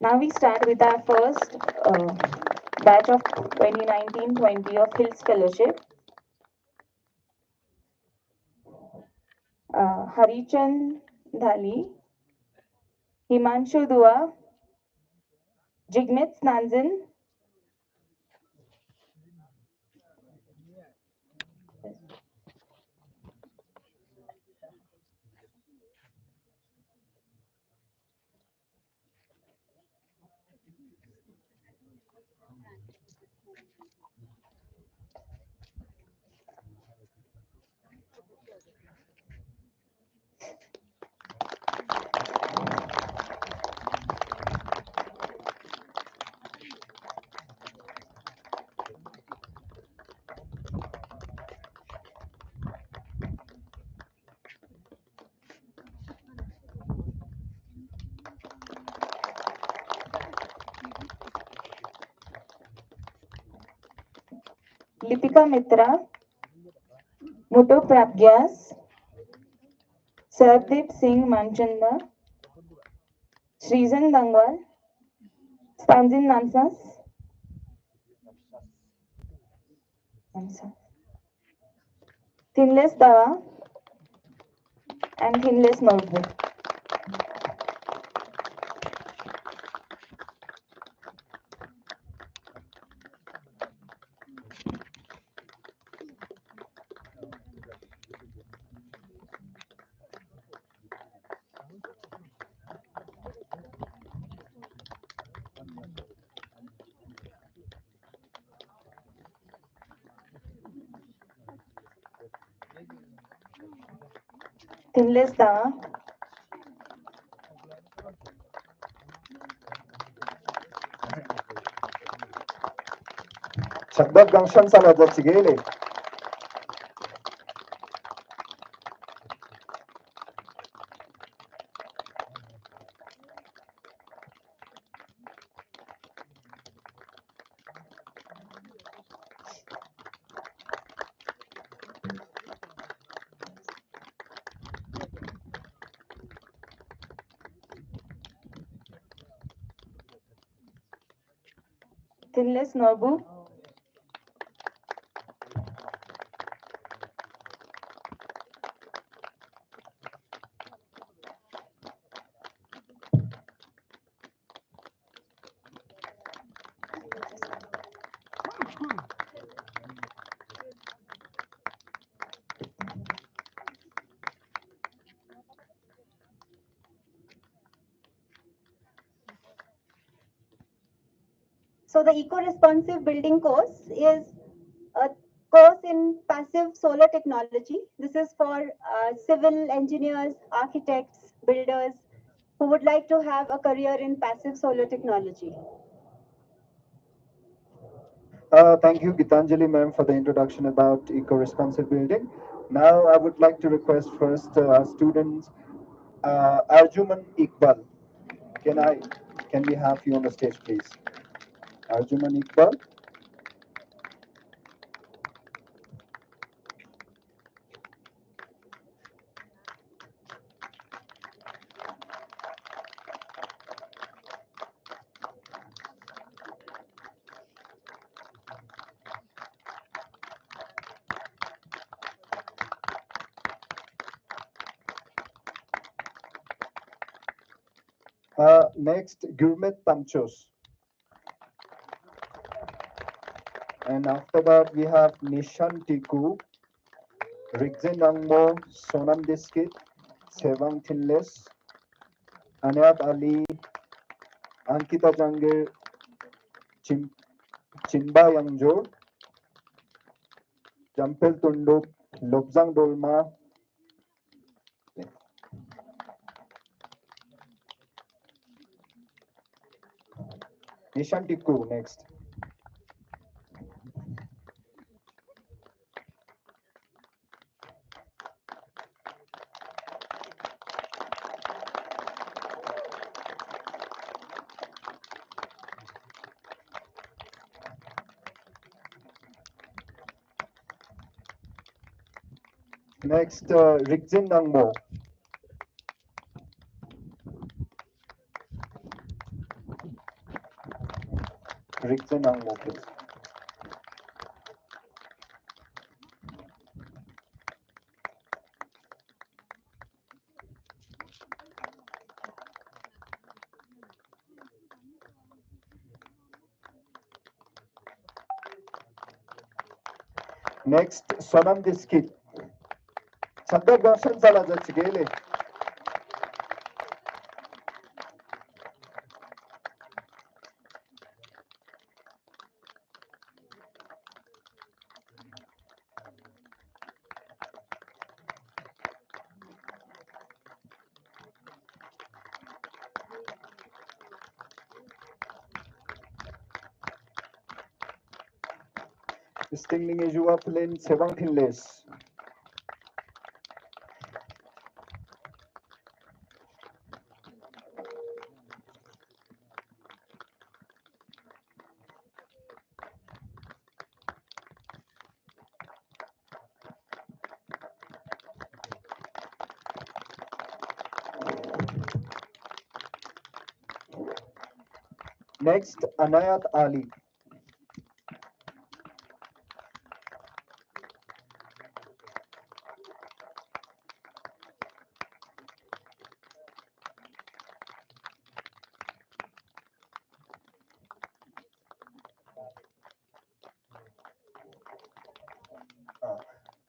Now we start with our first batch of 2019-20 of HILS Fellowship. Harichand Dhali, Himanshu Dua, Jigmit Nanzan, Lipika Mitra, Muto Prabhyas, Sardeep Singh Manchanda, Srijan Dangwal, Spanjin Nansas, Thinless Dawa, and Thinless Notebook. Thinless Dawa, Chakdab gangshan sala jachigele. Thinless Norbu, So the eco-responsive building course is a course in passive solar technology. This is for civil engineers, architects, builders who would like to have a career in passive solar technology. Thank you, Gitanjali ma'am, for the introduction about eco-responsive building. Now, I would like to request first students Arjuman Iqbal. Can we have you on the stage, please? Arjuman Iqbal. Next, Gurmeet Tamchos. And after that, we have Nishan Tiku, Rigzen Angmo, Sonam Diskit, Sevang Thinless, Anayat Ali, Ankita Jangir, Chinba Yangjo, Jampel Tunduk, Lobzang Dolma, Nishan Tiku next. Next, Rigzen Nangmo. Rigzen Nangmo, please. Next, Sonam Diskit. Chandar Garshan Sala Jachigele. Stingling Ejua Plane Sevang Thinless. Next, Anayat Ali.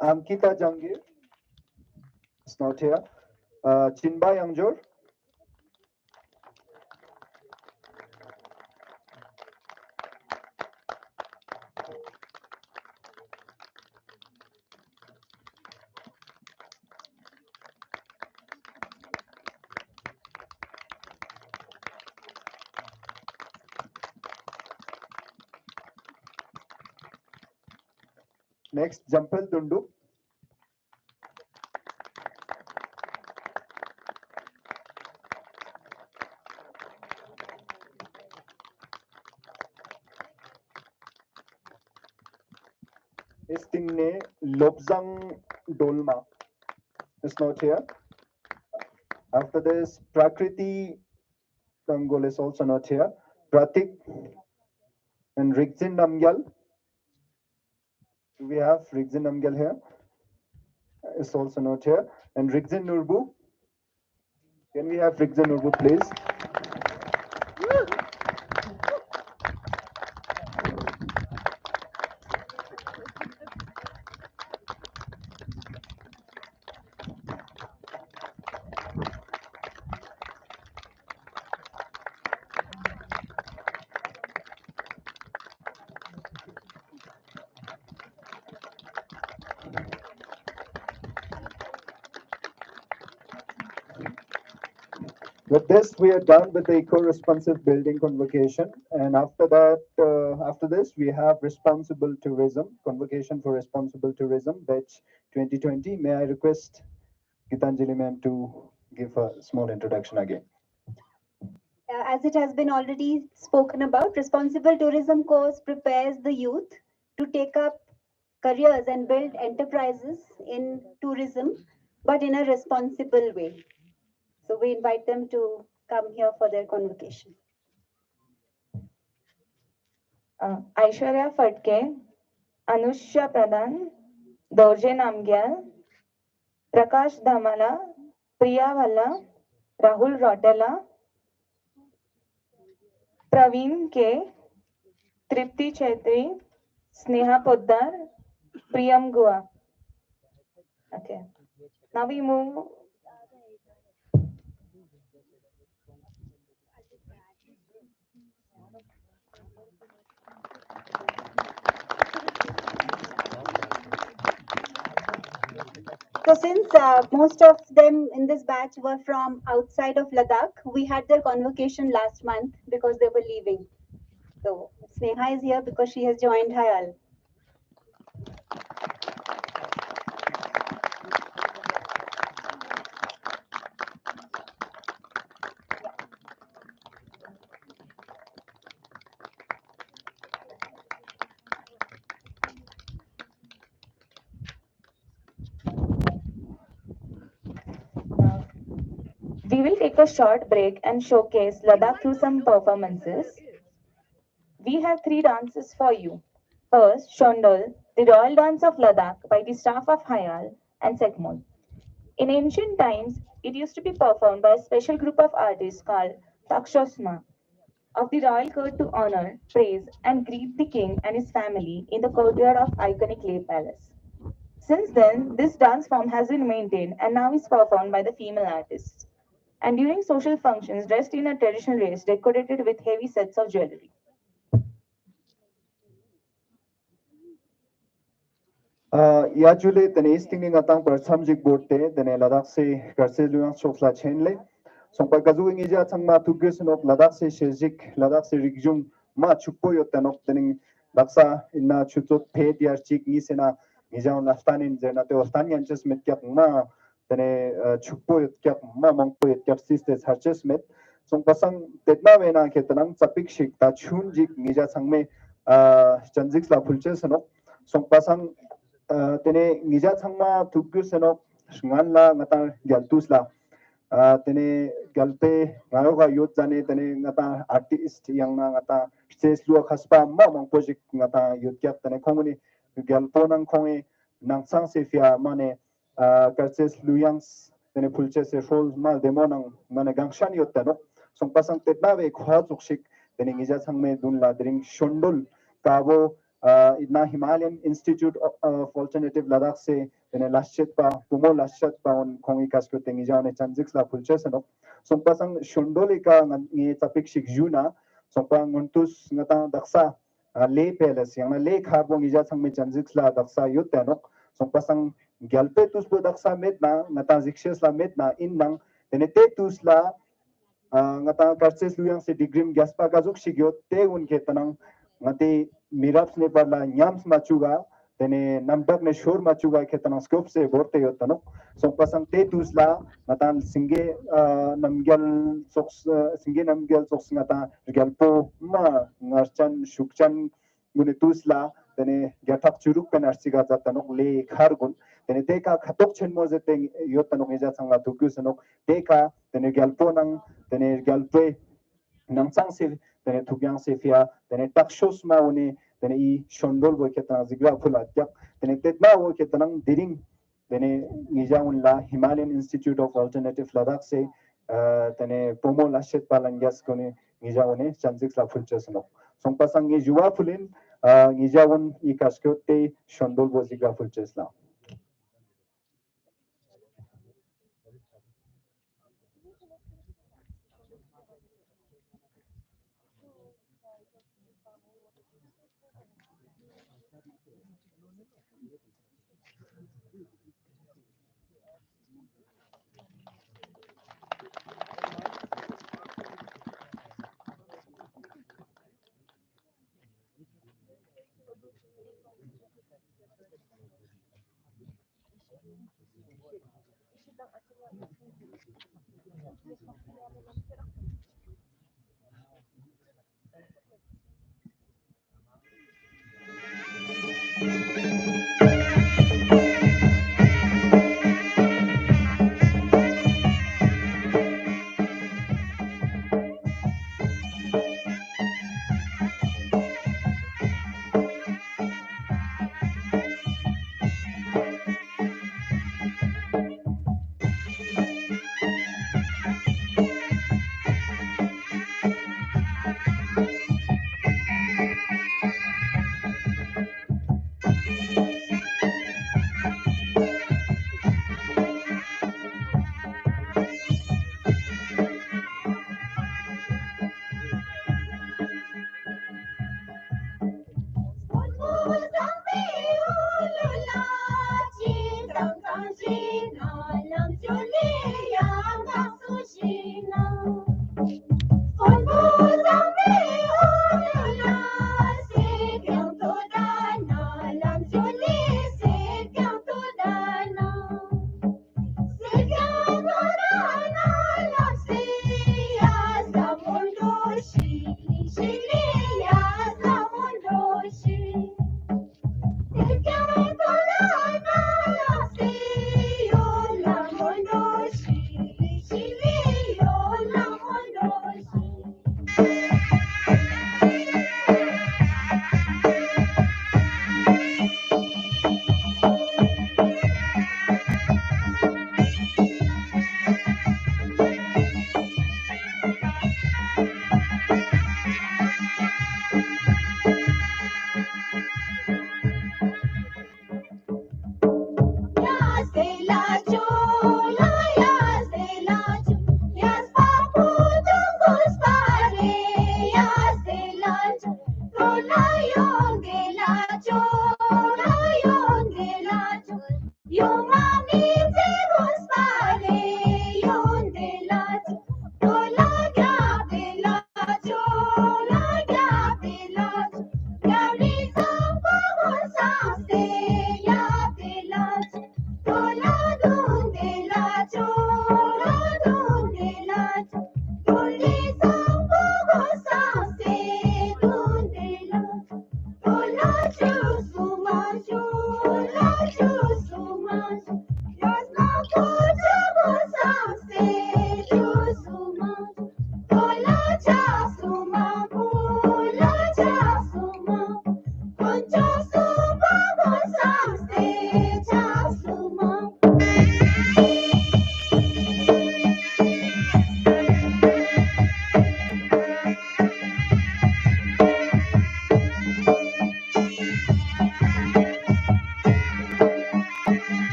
Ankita Jangir is not here. Chinba Yangjor. Next, Jampal Dundu. Istingne Lobzang Dolma is not here. After this, Prakriti Tangol is also not here. Pratik and Rigzin Namgyal. We have Rigzin Namgyal here. Is also not here. And Rigzin Nurbu. Can we have Rigzin Nurbu, please? With this, we are done with the eco-responsive building convocation, and after that, after this, we have responsible tourism convocation for responsible tourism, batch 2020. May I request Gitanjali ma'am to give a small introduction again. As it has been already spoken about, responsible tourism course prepares the youth to take up careers and build enterprises in tourism, but in a responsible way. So we invite them to come here for their convocation. Aishwarya Fatke, Anushya Pradhan, Dorje Namgyal, Prakash Dhamala, Priya Valla, Rahul Rotela, Praveen K, Tripti Chaitri, Sneha Poddar, Priyam Gua. Okay. Now we move. So since most of them in this batch were from outside of Ladakh, we had their convocation last month because they were leaving. So Sneha is here because she has joined HIAL. We will take a short break and showcase Ladakh through some performances. We have 3 dances for you. First, Shondol, the royal dance of Ladakh by the staff of HIAL and Sekmol. In ancient times, it used to be performed by a special group of artists called Takshosma of the royal court to honor, praise, and greet the king and his family in the courtyard of iconic Clay Palace. Since then, this dance form has been maintained and now is performed by the female artists. And during social functions, dressed in a traditional dress decorated with heavy sets of jewelry. Yajule tene istinging atang per samjik bote tene Ladakh se karse luang chokla chenle. Songpa gazu ingija changma tugyusenok Ladakh se shejik Ladakh se rigjum ma chukpo yotanok tene daksa inna chutot phe diar chik ni sena ngijaw naftanin jena te ostani anches met kyak ma tene chukpo yot kyak ma mongpo yot kyak sistes harches met songpa sang tetna vena ketanang chapik shik ta chunjik ngija changme chanjik la phulche senok songpa sang tene ngija changma tukyu senok shngan la ngata gyaltus la tene galpe ngayo ga yot jane tene ngata artist yang na ngata stage lu khaspa mang project ngata yot kyak tene khongni galpo nang khongi nang sang se fia mane karches luyang tene pulche se fol mal demo nang mane gangshan yot tano song pasang tetna ve khwa chukshik tene ngija sangme dun ladring shondol kabo idna Himalayan Institute of Alternative Ladakh se tene lashchet pa pumo lashchet pa on kongi kasko tengi jane chanjix la pulche seno sompa sang shondolika ngi tapik shik juna sompa nguntus ngata daksa le peles yang le khabo ngija sang me chanjix la daksa yutano sompa sang gyalpe tus bo daksa met na ngata zixes la met na innang tene te tus la ngata karches luyang se digrim gaspa gazuk shigyo te unke tanang ngati miraps ne parla nyams machuga tene namdak ne shor machuga ketana scope se borte yotano so pasang te tusla ngatan singe namgyal soks singe namgyal soks ngata gyalpo ma ngarchan shukchan gune tusla tene gatak churuk pen arsiga jatano le khargun tene te ka khatok chen mo jete yotano ngeja sanga tukyusano te ka tene gyalpo nang tene gyalpe nang sang se tene thugyang se fia tene takshos ma une tene I shondol bo ketana zigla phula tyak tene tetna wo ketanang diring tene ngijaun la Himalayan Institute of Alternative Ladakh se tene pomo lashet palangyas kone ngijaune chanjix la phulchesno songpasang ngi juwa phulin ngijaun I kaskote shondol bo zigla phulchesla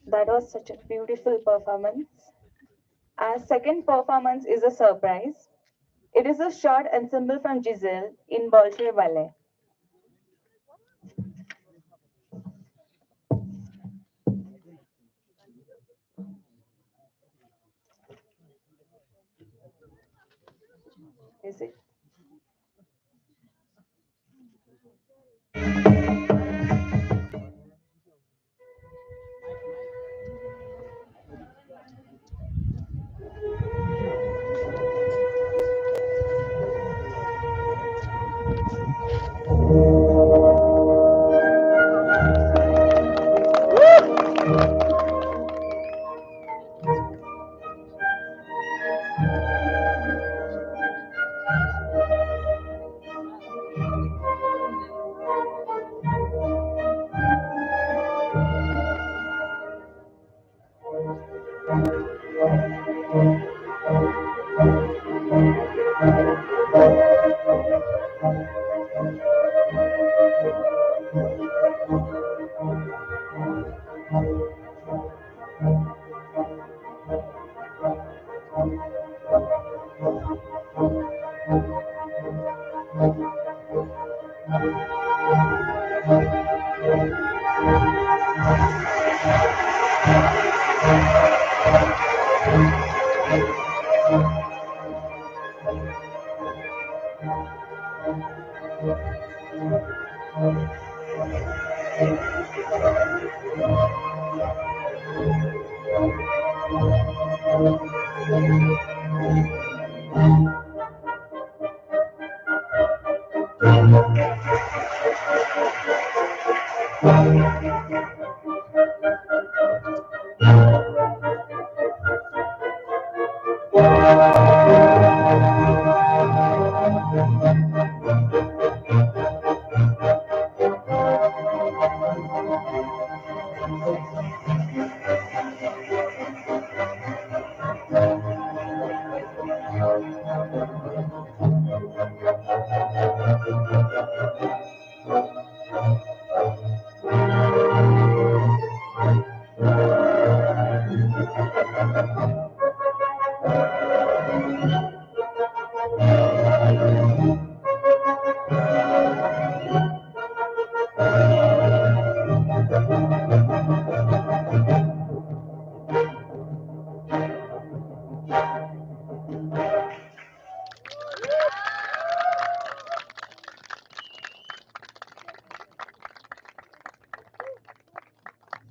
That was such a beautiful performance. Our second performance is a surprise. It is a short ensemble from Giselle in Bolshoi Ballet. Is it?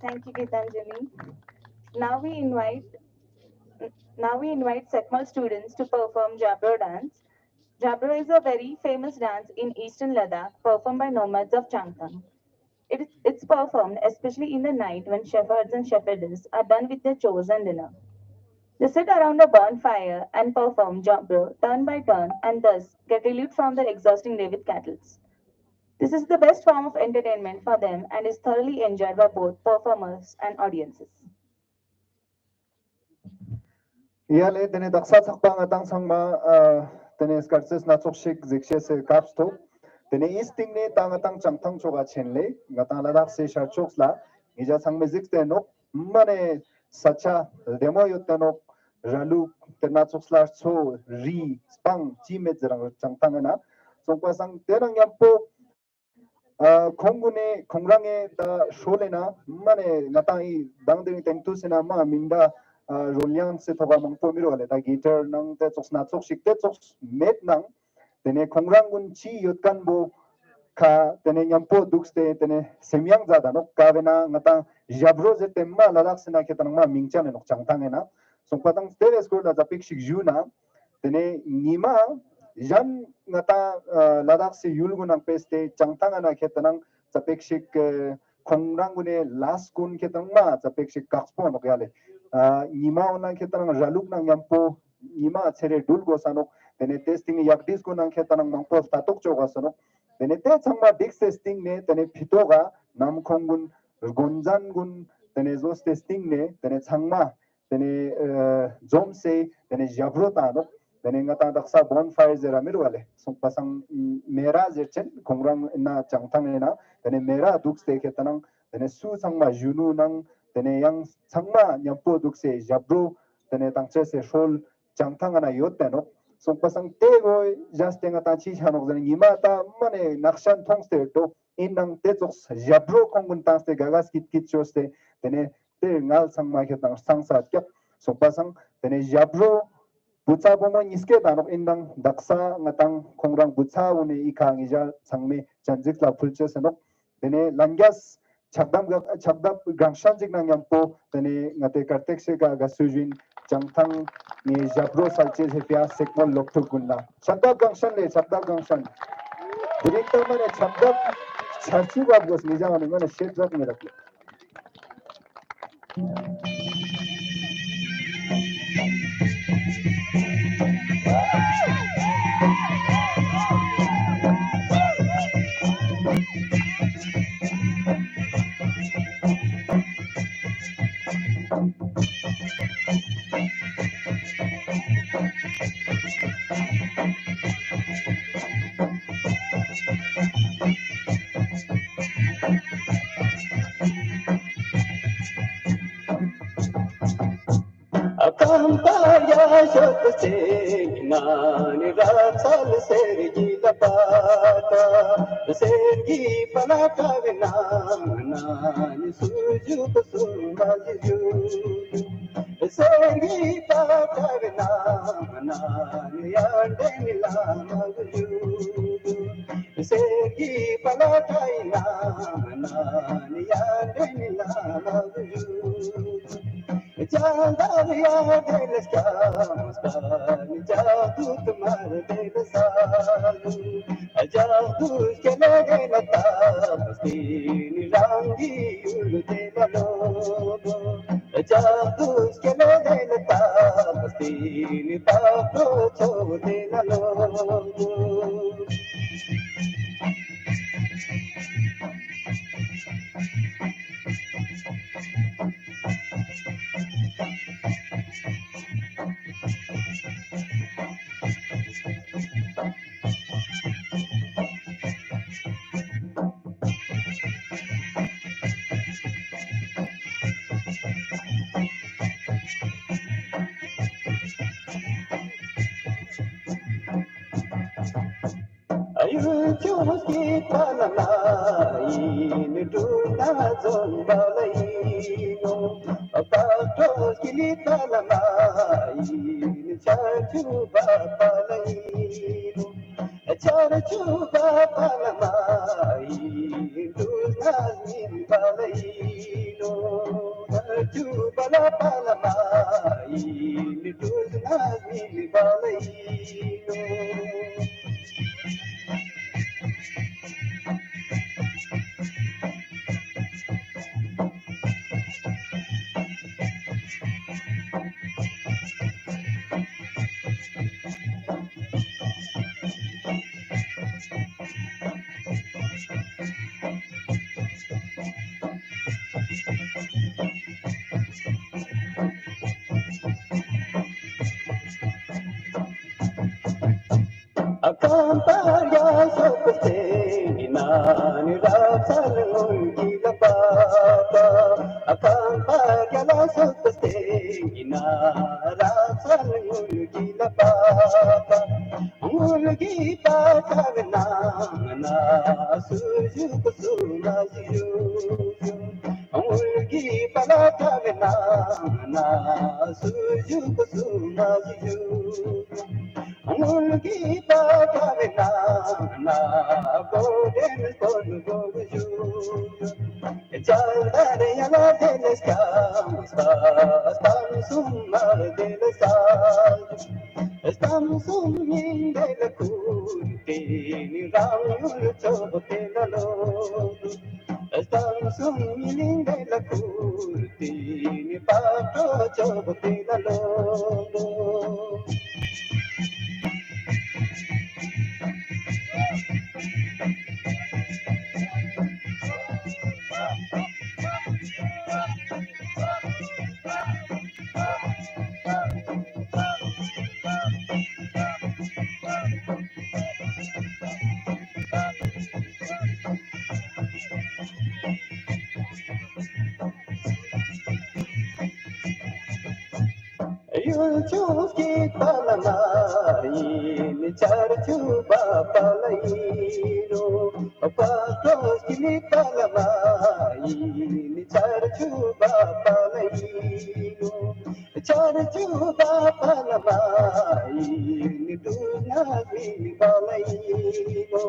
Thank you, Gitanjali. Now we invite Sekmal students to perform Jabro dance. Jabro is a very famous dance in eastern Ladakh performed by nomads of Changtang. It's performed especially in the night when shepherds and shepherdesses are done with their chosen dinner. They sit around a bonfire and perform Jabro turn by turn and thus get relief from their exhausting day with cattle. This is the best form of entertainment for them and is thoroughly enjoyed by both performers and audiences. Iale tene daksa sakpang atang sangma tene skarses na chokshik zikses kapsto tene isting ne tang atang changthang choga chenle ngata Ladakh se shar choksla ija sangme zik te nok mane sacha demo yut te nok ralu ternatsok slash so ri spang chimet jarang changtangana songpasang terang yampo konggune kongrangge da sholena mane natai dangdeng tentu sena ma minda rolyang se thoba mangpo miro gale da guitar nang te choksna chok sikte chok met nang tene kongrangun chi yotkan bo ka tene nyampo dukste tene semyang jada nok kavena ngata jabro je temma ladak sena ketang ma mingchan nok changtangena songpatang teres ko da japik shikjuna tene nima jan ngata ladak se yulgunang peste changtangana ketang japik shik kongrangune las kun ketang ma japik shik kakspo nok yale nima ona ketang jaluk nang nyampo nima chere dul go sanok tene testing yak dis ko nang ketang mangpo statok choga sanok tene te changma dix testing ne tene phitoga nam khongun gonjan gun tene jos testing ne tene changma tene jomse tene jabrota no tene ngata daksa bonfire zera mirwale songpasang mera jerchen kongrang na changthang na tene mera dukste ketanang tene su changma junu nang tene yang changma nyampo dukse jabro tene tangche se shol changthang na yotte no songpasang tego just ngata chi chanok zani imata mane nakshan thongste to inang te chok jabro kongun tangste gagas kit kit choste tene te ngal sangma ketang sangsa kyak songpasang tene jabro bucha bomo niske danok indang daksa ngatang kongrang bucha uni ikang ija sangme janjik la pulche senok tene langyas chakdap gangshan jik nang yampo tene ngate kartek se ga gasujin changthang ni jabro salche se pya sekmol lokthuk gunna chakdap gangshan direkta mane chakdap charchu gab gos nija mane shet jat me rakle Akampaya shot se nani ratsal sergi lapata sergi palata vina nani suju sumaju sergi palata vina nani yande lamaju sergi palata ina nani yande lamaju Jandariya delska muskan jadu tumar delsalu jadu kele delta mastini rangi ul delalo jadu kele delta mastini tapro cho delalo Ayuki palana in duna zombalino apato kilitala in charchu papalaino charchu papalama in duna zimbalaino charchu papalama in duna zimbalaino Akampaya sopste inani rapsal ungi lapata Akampaya sopste inani ki patavna na surju kusumajiyo amulki patavna na surju kusumajiyo amulki patavna na golden golden chandare yana delsa summa delsa estamos unindo la curte ni raul chote la lo estamos unindo la curte ni pato chote la lo Yulchuki palamari ni charchu bapalairo patos ki palamari ni charchu bapalairo charchu bapalamari ni tuna ki balairo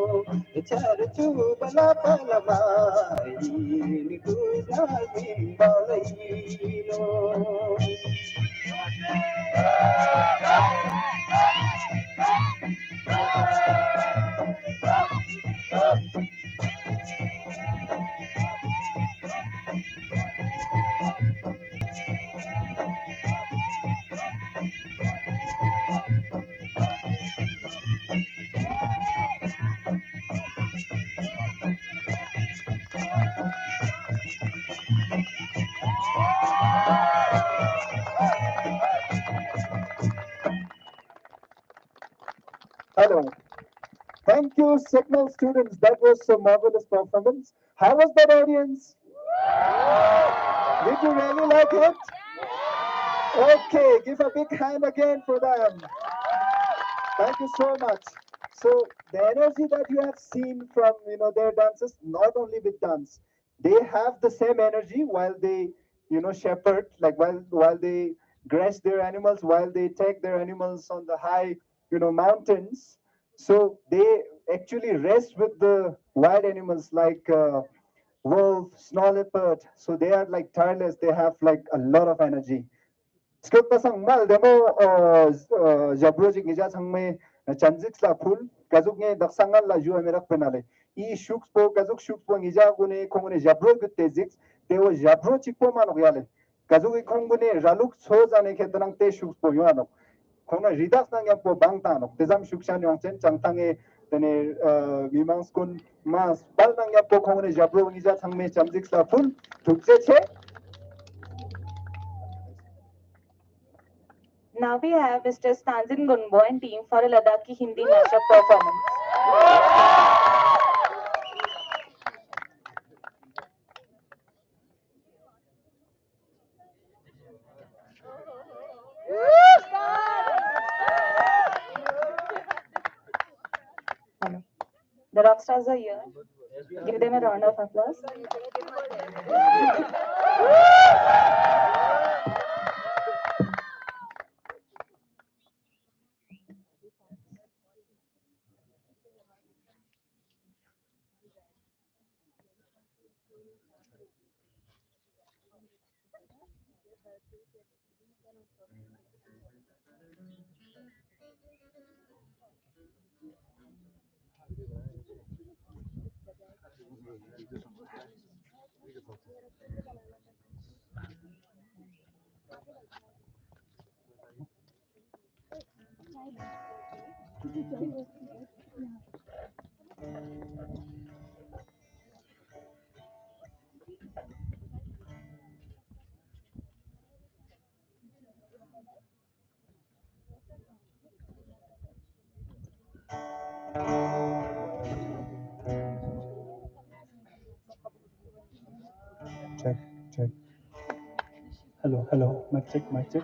charchu balapalamari ni tuna ki balairo Hello. Thank you, Signal students. That was a marvelous performance. How was that, audience? Did you really like it? Okay, give a big hand again for them. Thank you so much. So the energy that you have seen from their dances, not only with dance, they have the same energy while they shepherd, like while they graze their animals, while they take their animals on the high mountains. So they actually rest with the wild animals like wolf, snow leopard. So they are like tireless. They have like a lot of energy. Skip pasang mal demo jabroji ngija sangme chanjik la phul kazuk nge daksangal la ju amerak penale I shukspo kazuk shukspo ngija gune kongune jabro gute ziks te wo jabro chikpo manok yale kazuk kongune raluk so jane khetanang te shukspo yuanok kongna ridas nang yapo bangtanok tezam shukshan yongchen changtange tene gimangskun mas bal nang yapo kongune jabro ngija sangme chanjik la phul thukje che. Now we have Mr. Stanzin Gunbo and team for a Ladakhi Hindi mashup performance. Hello. The rock stars are here. Give them a round of applause. Check, check. Hello, hello. Mic check, mic check.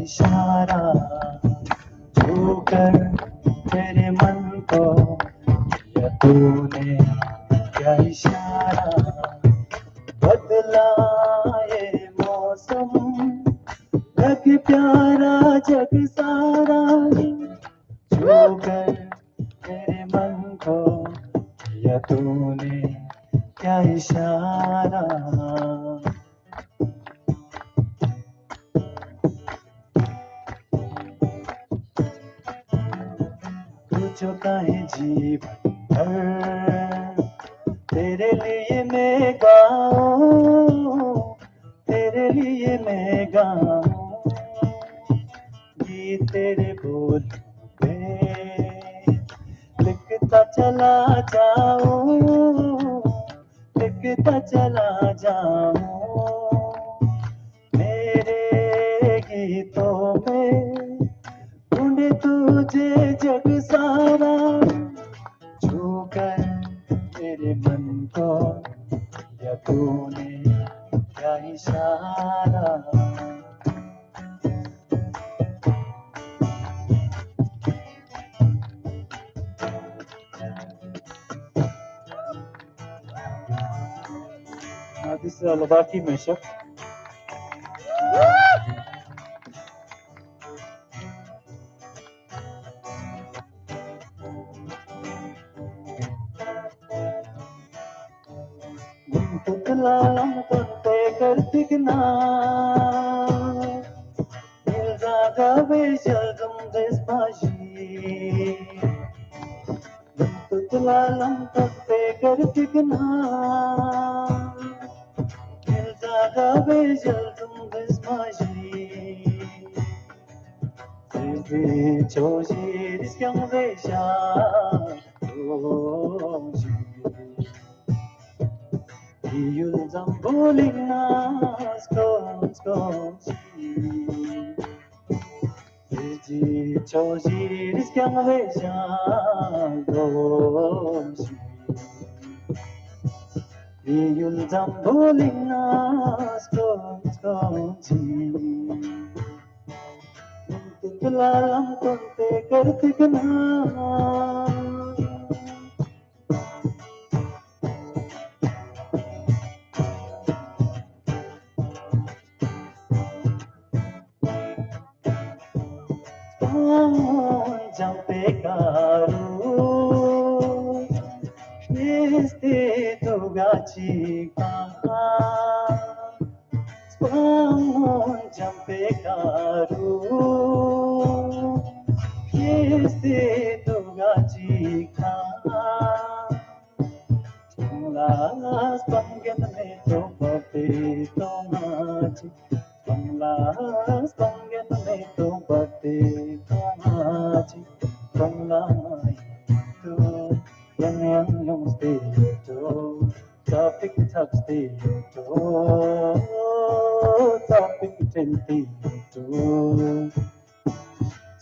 इशारा छूकर तेरे मन को या तूने क्या इशारा बदला ये मौसम लग प्यारा जग सारा छूकर तेरे मन को या तूने क्या इशारा जो कहे जीवन भर तेरे लिए मैं गाऊं तेरे लिए मैं गाऊं गीत तेरे बोल पे लिखता चला जाऊं लिखता चला जाऊं मेरे गीतों में ढूंढे तुझे जग सारा छूकर तेरे मन को या तूने क्या इशारा This is a Ladakhi mashup. Tutlalang tunte kartigna Ilzaga vejaldum despaji Tutlalang tunte kartigna Ilzaga vejaldum despaji Sezi choji diskyang veja Oji You'll tumbling us, go, Siji choji riskyang veja goji. You'll tumbling us, go, Tutlalang tunte kartigna. Jampe karu este tu gachi ka jampe karu este tu gachi ka las pangen me to pate to machi las pangen me to pate to machi Pangai to yang stay to topic touch stay to topic tenti to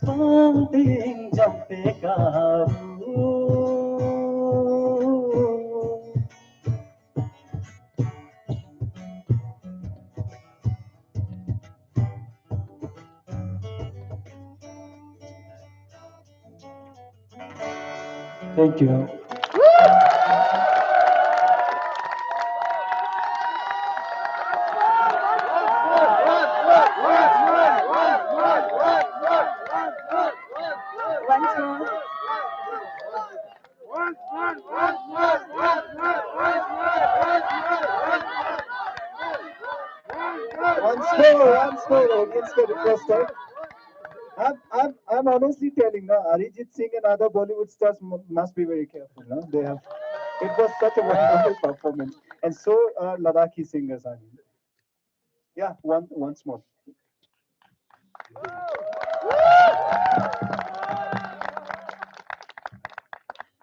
something jampe karu Thank you. Once more against the requester. I'm honestly telling, no, Arijit Singh and other Bollywood stars must be very careful. No? It was such a wonderful performance, and so Ladakhi singers. I mean, Yeah, once more.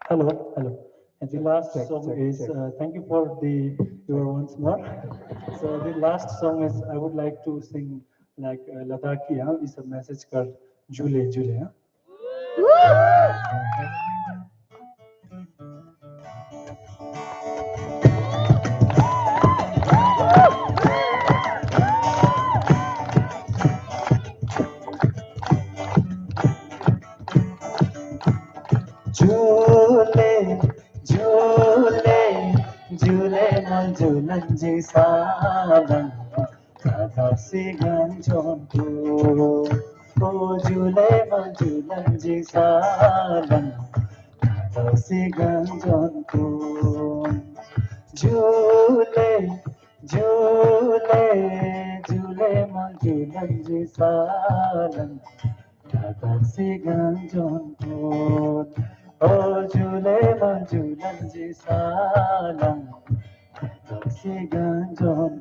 Hello. And the last song is thank you for the your once more. So the last song is I would like to sing like Ladakhi. Is a message called Jule Jule. Jule, Jule, Jule man Julanji salang, Kada sigan chontu. Oh Jule man Julanji salang, Kada sigan chontu. Jule, Jule, Jule man Julanji salang. Sigan John Oh Jule Julanji Salang Sigan John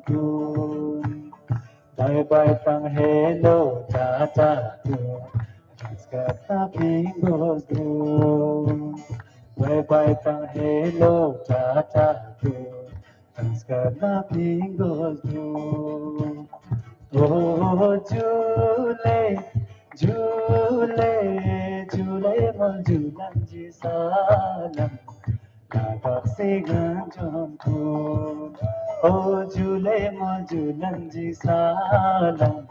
Bye bye from hello tata Skata pingos do Bye bye from hello tata Skata pingos do Oh, Jule, Jule, Jule, mon Julanji salam, Ladakh se ganjampu. Oh, Jule, mon Julanji salam,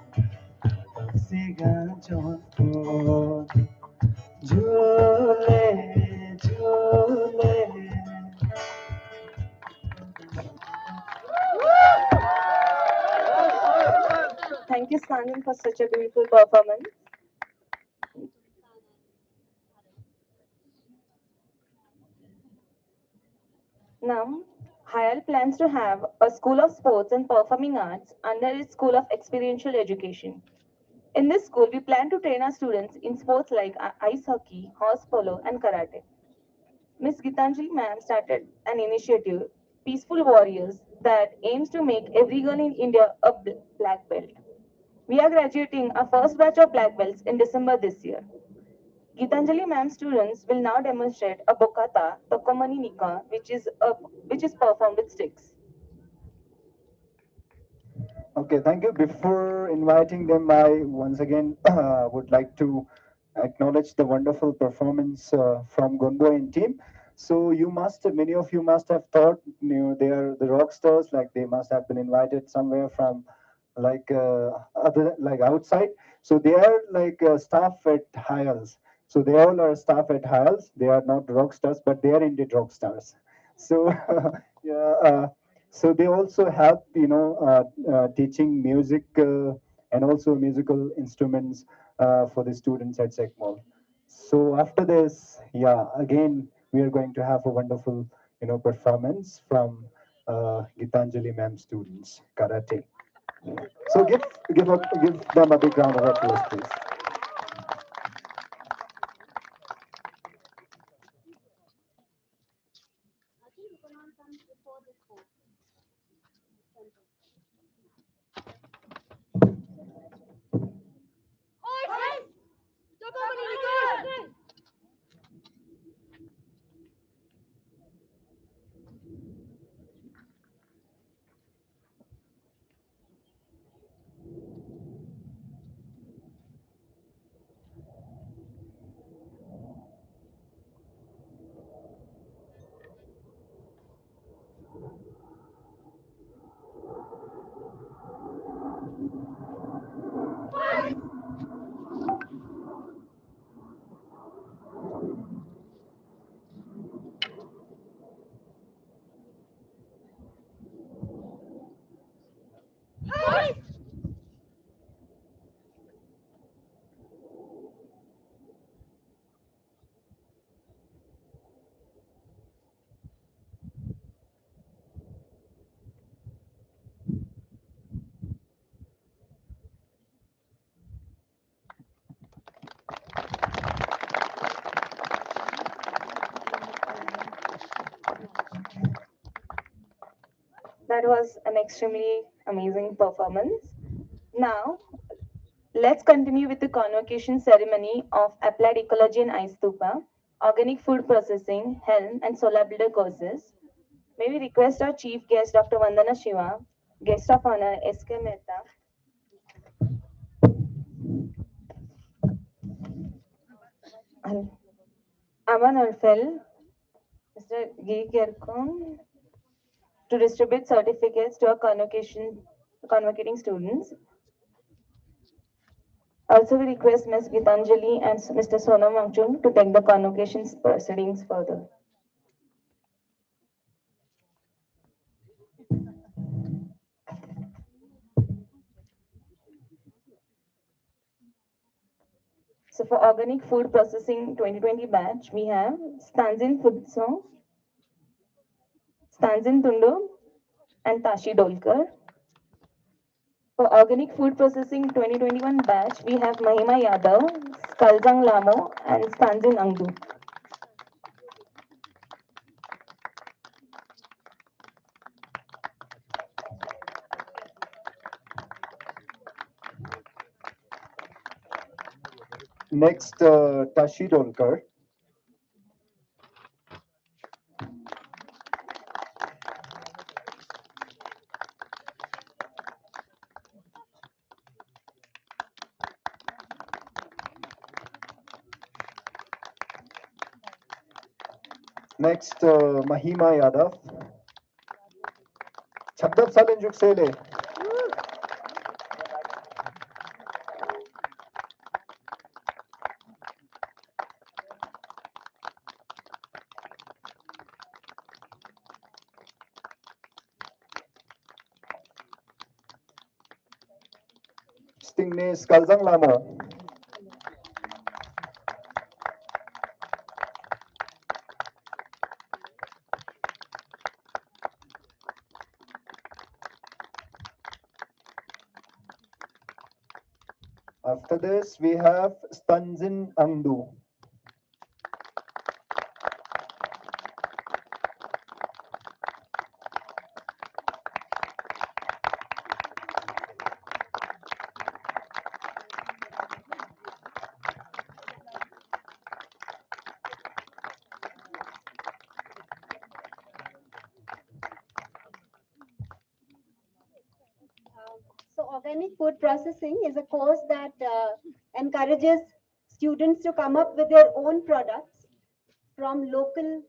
Ladakh se ganjampu. Jule, Jule. Thank you, Sanam, for such a beautiful performance. Now, HIAL plans to have a School of Sports and Performing Arts under its School of Experiential Education. In this school, we plan to train our students in sports like ice hockey, horse polo, and karate. Ms. Gitanjali ma'am started an initiative, Peaceful Warriors, that aims to make every girl in India a black belt. We are graduating our first batch of black belts in December this year. Gitanjali ma'am students will now demonstrate a bokata, tokomani nika, which is performed with sticks. Okay, thank you. Before inviting them, I once again would like to acknowledge the wonderful performance from Gonbo and team. So many of you must have thought, they are the rock stars, like they must have been invited somewhere from like outside. So they are like staff at HIALS. So they all are staff at HIALS. They are not rock stars, but they are indeed rock stars. So yeah. So they also help, teaching music and also musical instruments for the students at SECMOL. So after this, yeah, again we are going to have a wonderful, performance from Gitanjali ma'am students karate. So give them a big round of applause, please. That was an extremely amazing performance. Now, let's continue with the convocation ceremony of Applied Ecology and Istupa, Organic Food Processing, Helm, and Solar Builder courses. May we request our chief guest, Dr. Vandana Shiva, guest of honor, S.K. Mehta, Aman Ulfel, Mr. Giri Kerkon, to distribute certificates to our convocating students. Also, we request Ms. Gitanjali and Mr. Sonam Mangchuk to take the convocation proceedings further. So for Organic Food Processing 2020 batch, we have Stanzin Futsong, Stanzin Tundu, and Tashi Dolkar. For Organic Food Processing 2021 batch, we have Mahima Yadav, Skalzang Lamo, and Stanzin Angdu. Next, Tashi Dolkar. Next, Mahima Yadav. Chabdab Salin Juksele. Stingne Skalzang Lamo. After this, we have Stanzin Angdu. So organic food processing is a course that encourages students to come up with their own products from local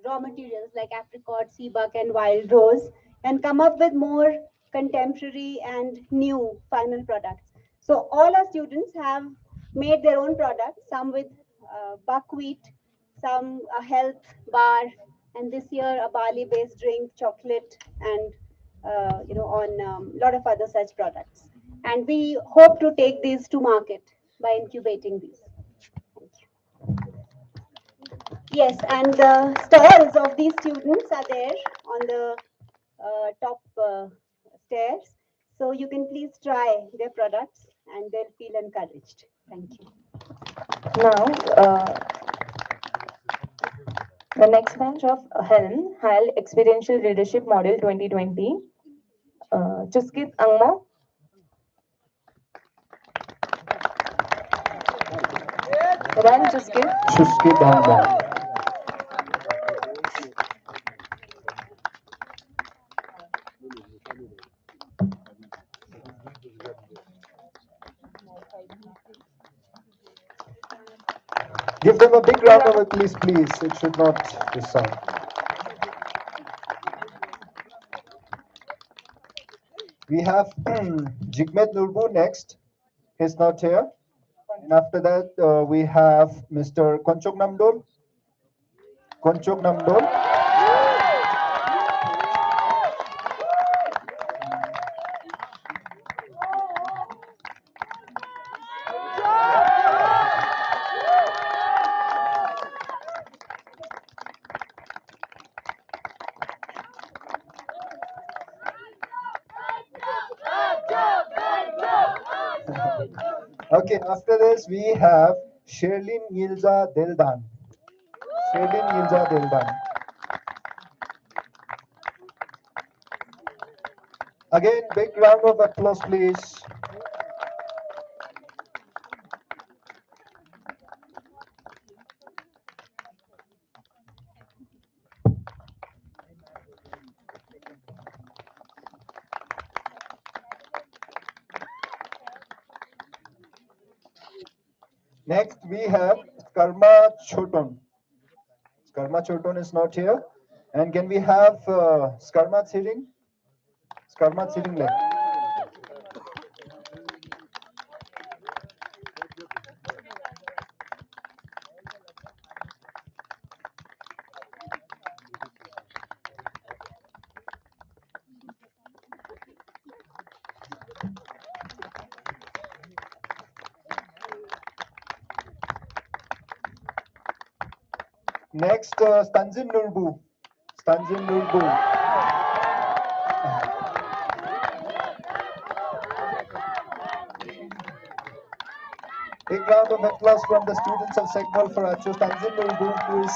raw materials like apricot, sea buck, and wild rose, and come up with more contemporary and new final products. So all our students have made their own products, some with buckwheat, some a health bar, and this year a barley-based drink, chocolate, and on a lot of other such products. And we hope to take these to market by incubating these. Thank you. Yes, and the stalls of these students are there on the top stairs. So you can please try their products and they'll feel encouraged. Thank you. Now, the next batch of Helm, HIAL Experiential Leadership Model 2020. Chuskit Angmo. Run Chuskit. Chuskit Angmo. Give them a big round of applause, please. It should not be sound. We have Jigmet Nurbu next. He's not here. And after that, we have Mr. Konchok Namdol. Konchok Namdol. Okay, after this, we have Sherlin Yilza Deldan. Sherlin Yilza Deldan. Again, big round of applause, please. Next, we have Karma Choton. Karma Choton is not here. And can we have Skarma Tsiring? Skarma Tsiring left. Next, Stanzin Nurbu. Stanzin Nurbu. Big round of applause from the students of Segmol for Acho Stanzin Nurbu, who is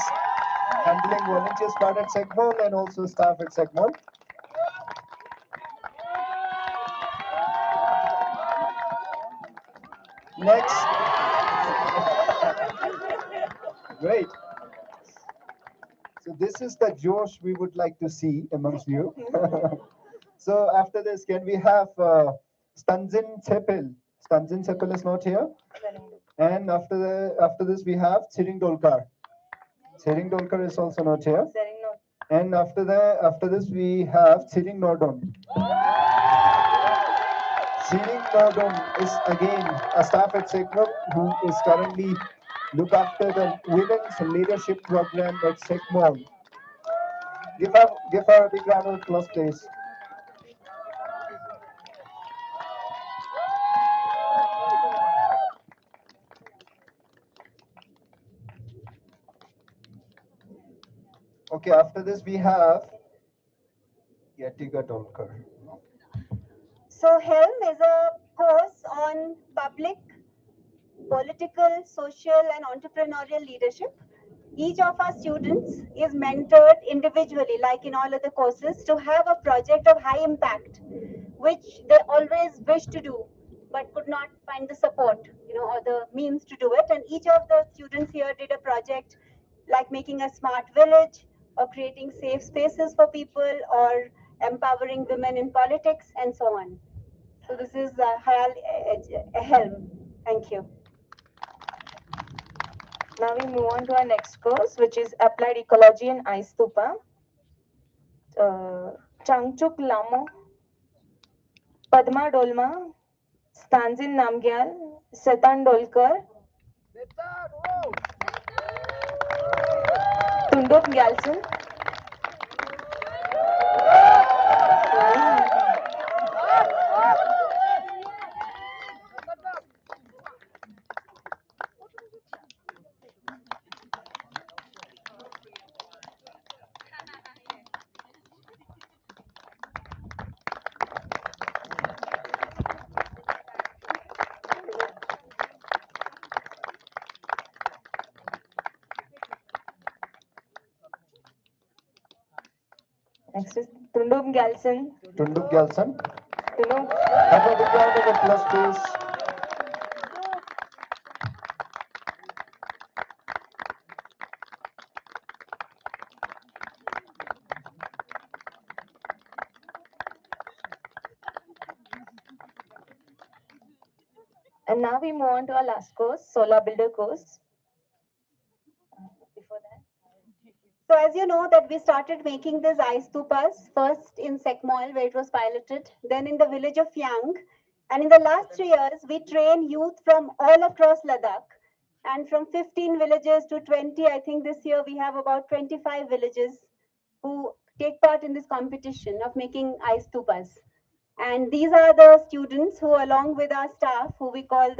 handling volunteers part at Segmol and also staff at Segmol. Next. Great. So this is the Josh we would like to see amongst you. So after this, can we have Stanzin Tsepel? Stanzin Tsepel is not here. And after this, we have Tsiring Dolkar. Tsiring Dolkar is also not here. And after this, we have Tsiring Nordon. Tsiring Nordon is again a staff at Segmol who is currently look after the women's leadership program at Segmol. Give her a big round of applause, please. Okay, after this we have Yatika Dolkar. So HELM is a course on public, political, social and entrepreneurial leadership. Each of our students is mentored individually, like in all other courses, to have a project of high impact, which they always wish to do, but could not find the support, or the means to do it. And each of the students here did a project like making a smart village, or creating safe spaces for people, or empowering women in politics, and so on. So this is HELM. Thank you. Now we move on to our next course, which is Applied Ecology and Ice Stupa. Changchuk Lamo, Padma Dolma, Stanzin Namgyal, Setan Dolkar, Tundop Gyalson, next is Tundop Gyalson. Tunduk Gyalsan. Tundop. Have a big round of applause, please. And now we move on to our last course, Solar Builder course. Before that. So as you know that we started making these ice stupas, first in Sekmoil where it was piloted, then in the village of Yang. And in the last 3 years, we train youth from all across Ladakh. And from 15 villages to 20, I think this year we have about 25 villages who take part in this competition of making ice stupas. And these are the students who, along with our staff, who we call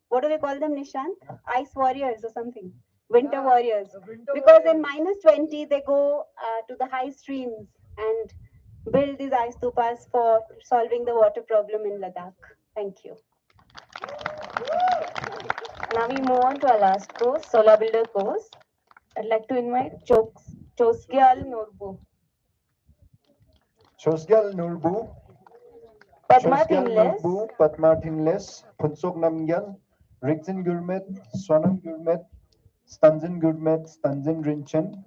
what do we call them, Nishant? Ice warriors or something. Winter warriors. Because in -20, they go to the high streams and build these ice stupas for solving the water problem in Ladakh. Thank you. Now we move on to our last course, Solar Builder course. I'd like to invite Chosgyal Norbu. Chosgyal Nurbu. Padmatinles, Nurbu, Padmatinles, Punsok Namgyal, Rikzin Gurmet, Sonam Gurmet, Stanzin Gurmet, Stanzin Rinchen,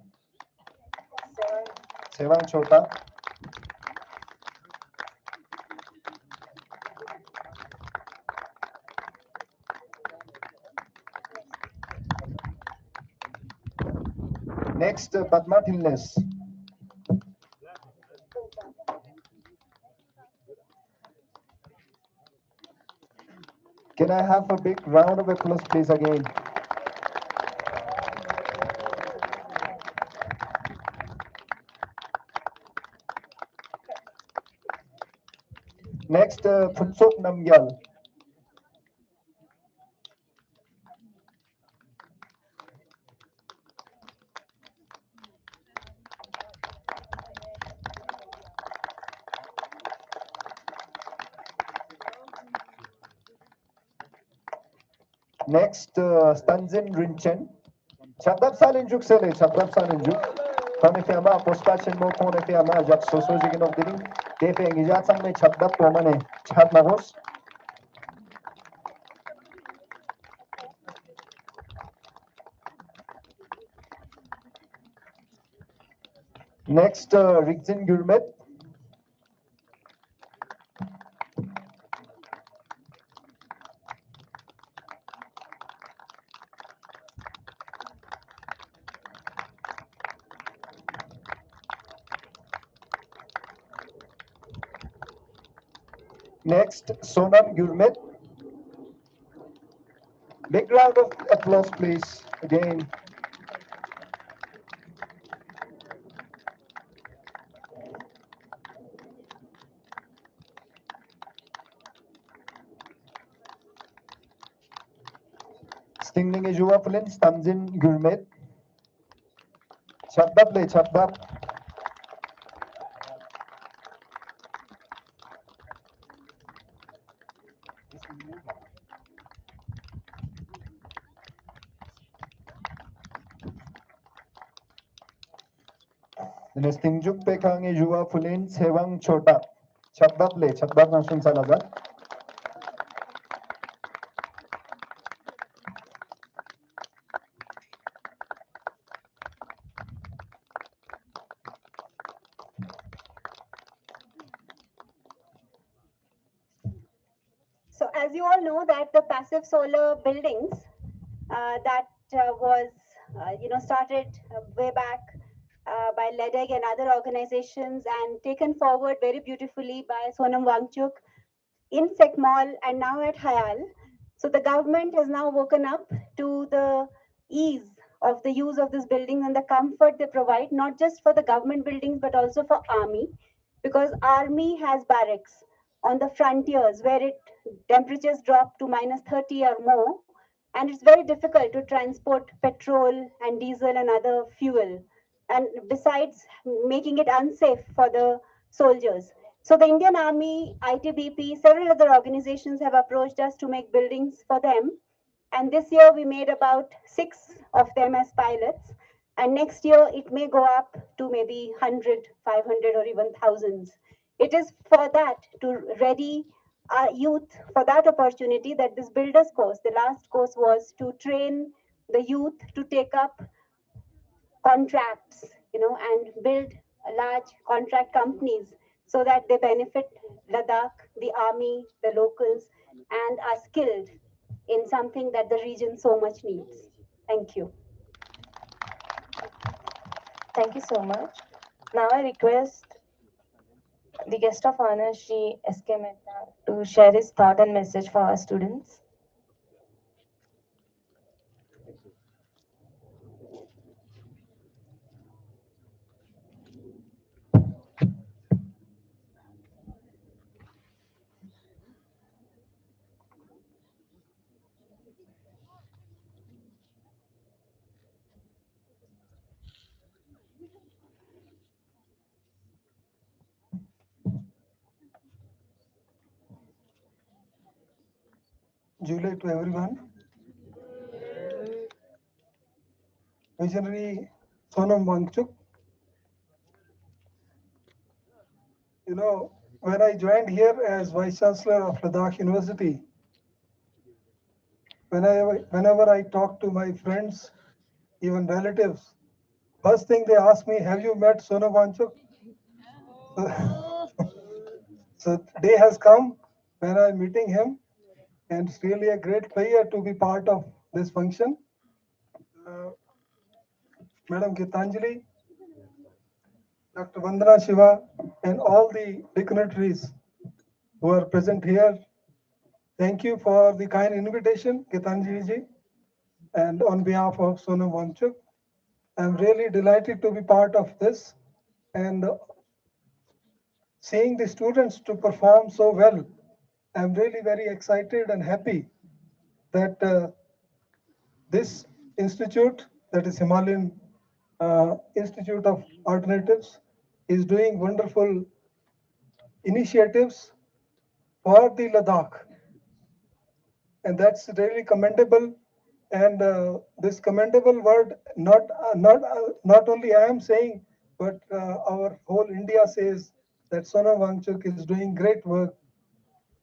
Sevang Chota. Next, Padmatinles. Can I have a big round of applause, please, again? Next, Punsok Namgyal. Next, Stanzin Rinchen. Chabdap Salinjuk Sele, Chabdap Salinjuk. Kone Fiama, Pospachin Mo Kone Fiama, Jab Sosojigin of Ding, Tepe Gijatsang me Chabdap Pomane, Chatnagos. Next, Rigzin Gurmet. Next, Sonam Gurmet. Big round of applause, please, again. Stingling Ejua Pulin, Stanzin Gurmet. Chabdap le, Chabdap. Stingjuk Pekang Ejua Pulin, Sevang Chota. Chabdap le, Chabdap Nasun Salazar. So as you all know that the passive solar buildings that was started way back by Ladakh and other organizations and taken forward very beautifully by Sonam Mangchuk in Sekmol and now at HIAL. So the government has now woken up to the ease of the use of these buildings and the comfort they provide, not just for the government buildings, but also for army, because army has barracks on the frontiers where temperatures drop to -30 or more, and it's very difficult to transport petrol and diesel and other fuel, and besides making it unsafe for the soldiers. So the Indian Army, ITBP, several other organizations have approached us to make buildings for them. And this year we made about 6 of them as pilots. And next year it may go up to maybe 100, 500, or even thousands. It is for that, to ready our youth for that opportunity, that this builders course, the last course was to train the youth to take up contracts, and build large contract companies so that they benefit Ladakh, the army, the locals, and are skilled in something that the region so much needs. Thank you. thank you so much. Now I request the guest of honor, Shri S.K. Mehta, to share his thought and message for our students. July to everyone. Visionary Sonam Mangchuk. when I joined here as Vice Chancellor of Ladakh University, whenever I talk to my friends, even relatives, first thing they ask me, have you met Sonam Mangchuk? So day has come when I'm meeting him, and it's really a great pleasure to be part of this function. Madam Gitanjali, Dr. Vandana Shiva, and all the dignitaries who are present here, thank you for the kind invitation, Gitanjali ji, and on behalf of Sonam Mangchuk. I'm really delighted to be part of this, and seeing the students to perform so well. I'm really very excited and happy that this institute, that is Himalayan Institute of Alternatives, is doing wonderful initiatives for the Ladakh, and that's really commendable. And this commendable word, not only I am saying, but our whole India says that Sonam Mangchuk is doing great work,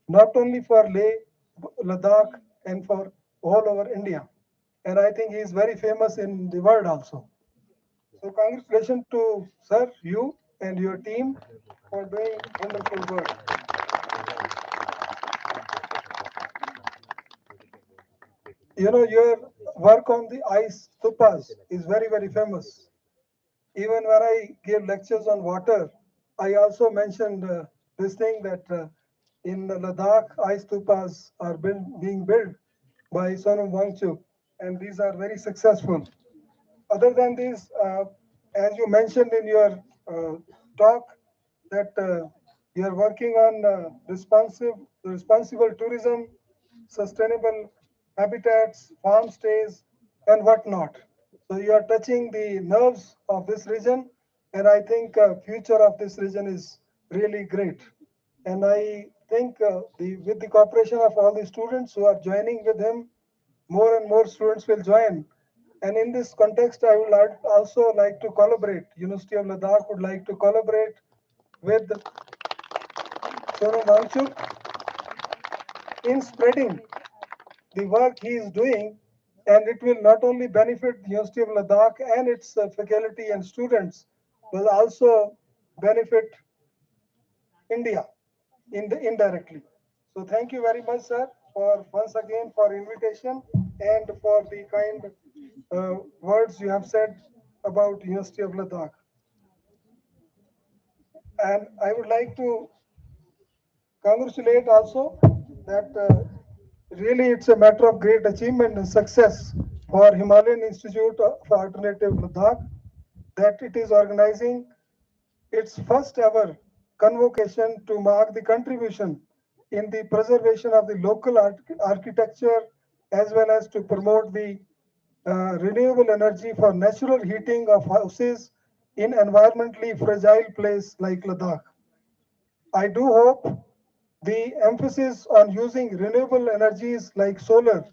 not only for Leh, Ladakh, and for all over India. And I think he is very famous in the world also. So congratulations to sir, you and your team for doing wonderful work. You know, your work on the ice stupas is very, very famous. Even when I gave lectures on water, I also mentioned this thing that in Ladakh, ice stupas are being built by Sonam Wangchuk, and these are very successful. Other than this, as you mentioned in your talk, that you are working on responsible tourism, sustainable habitats, farm stays, and whatnot. So you are touching the nerves of this region, and I think future of this region is really great. And I think with the cooperation of all the students who are joining with him, more and more students will join. And in this context, I would also like to collaborate. University of Ladakh would like to collaborate with Sonam Mangchuk in spreading the work he is doing, and it will not only benefit the University of Ladakh and its faculty and students, but also benefit India indirectly. So thank you very much, sir, for once again for invitation and for the kind words you have said about University of Ladakh. And I would like to congratulate also that really it's a matter of great achievement and success for Himalayan Institute for Alternative Ladakh that it is organizing its first ever convocation to mark the contribution in the preservation of the local architecture as well as to promote the renewable energy for natural heating of houses in environmentally fragile place like Ladakh. I do hope the emphasis on using renewable energies like solar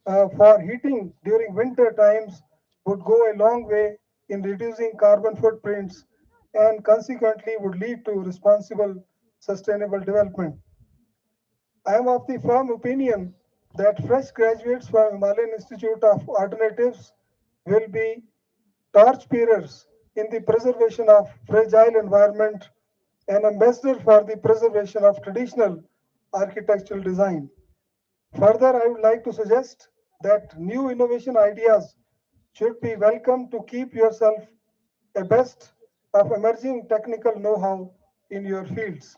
for heating during winter times would go a long way in reducing carbon footprints and consequently would lead to responsible sustainable development. I am of the firm opinion that fresh graduates from Himalayan Institute of Alternatives will be torchbearers in the preservation of fragile environment and ambassador for the preservation of traditional architectural design. Further, I would like to suggest that new innovation ideas should be welcome to keep yourself abreast of emerging technical know-how in your fields.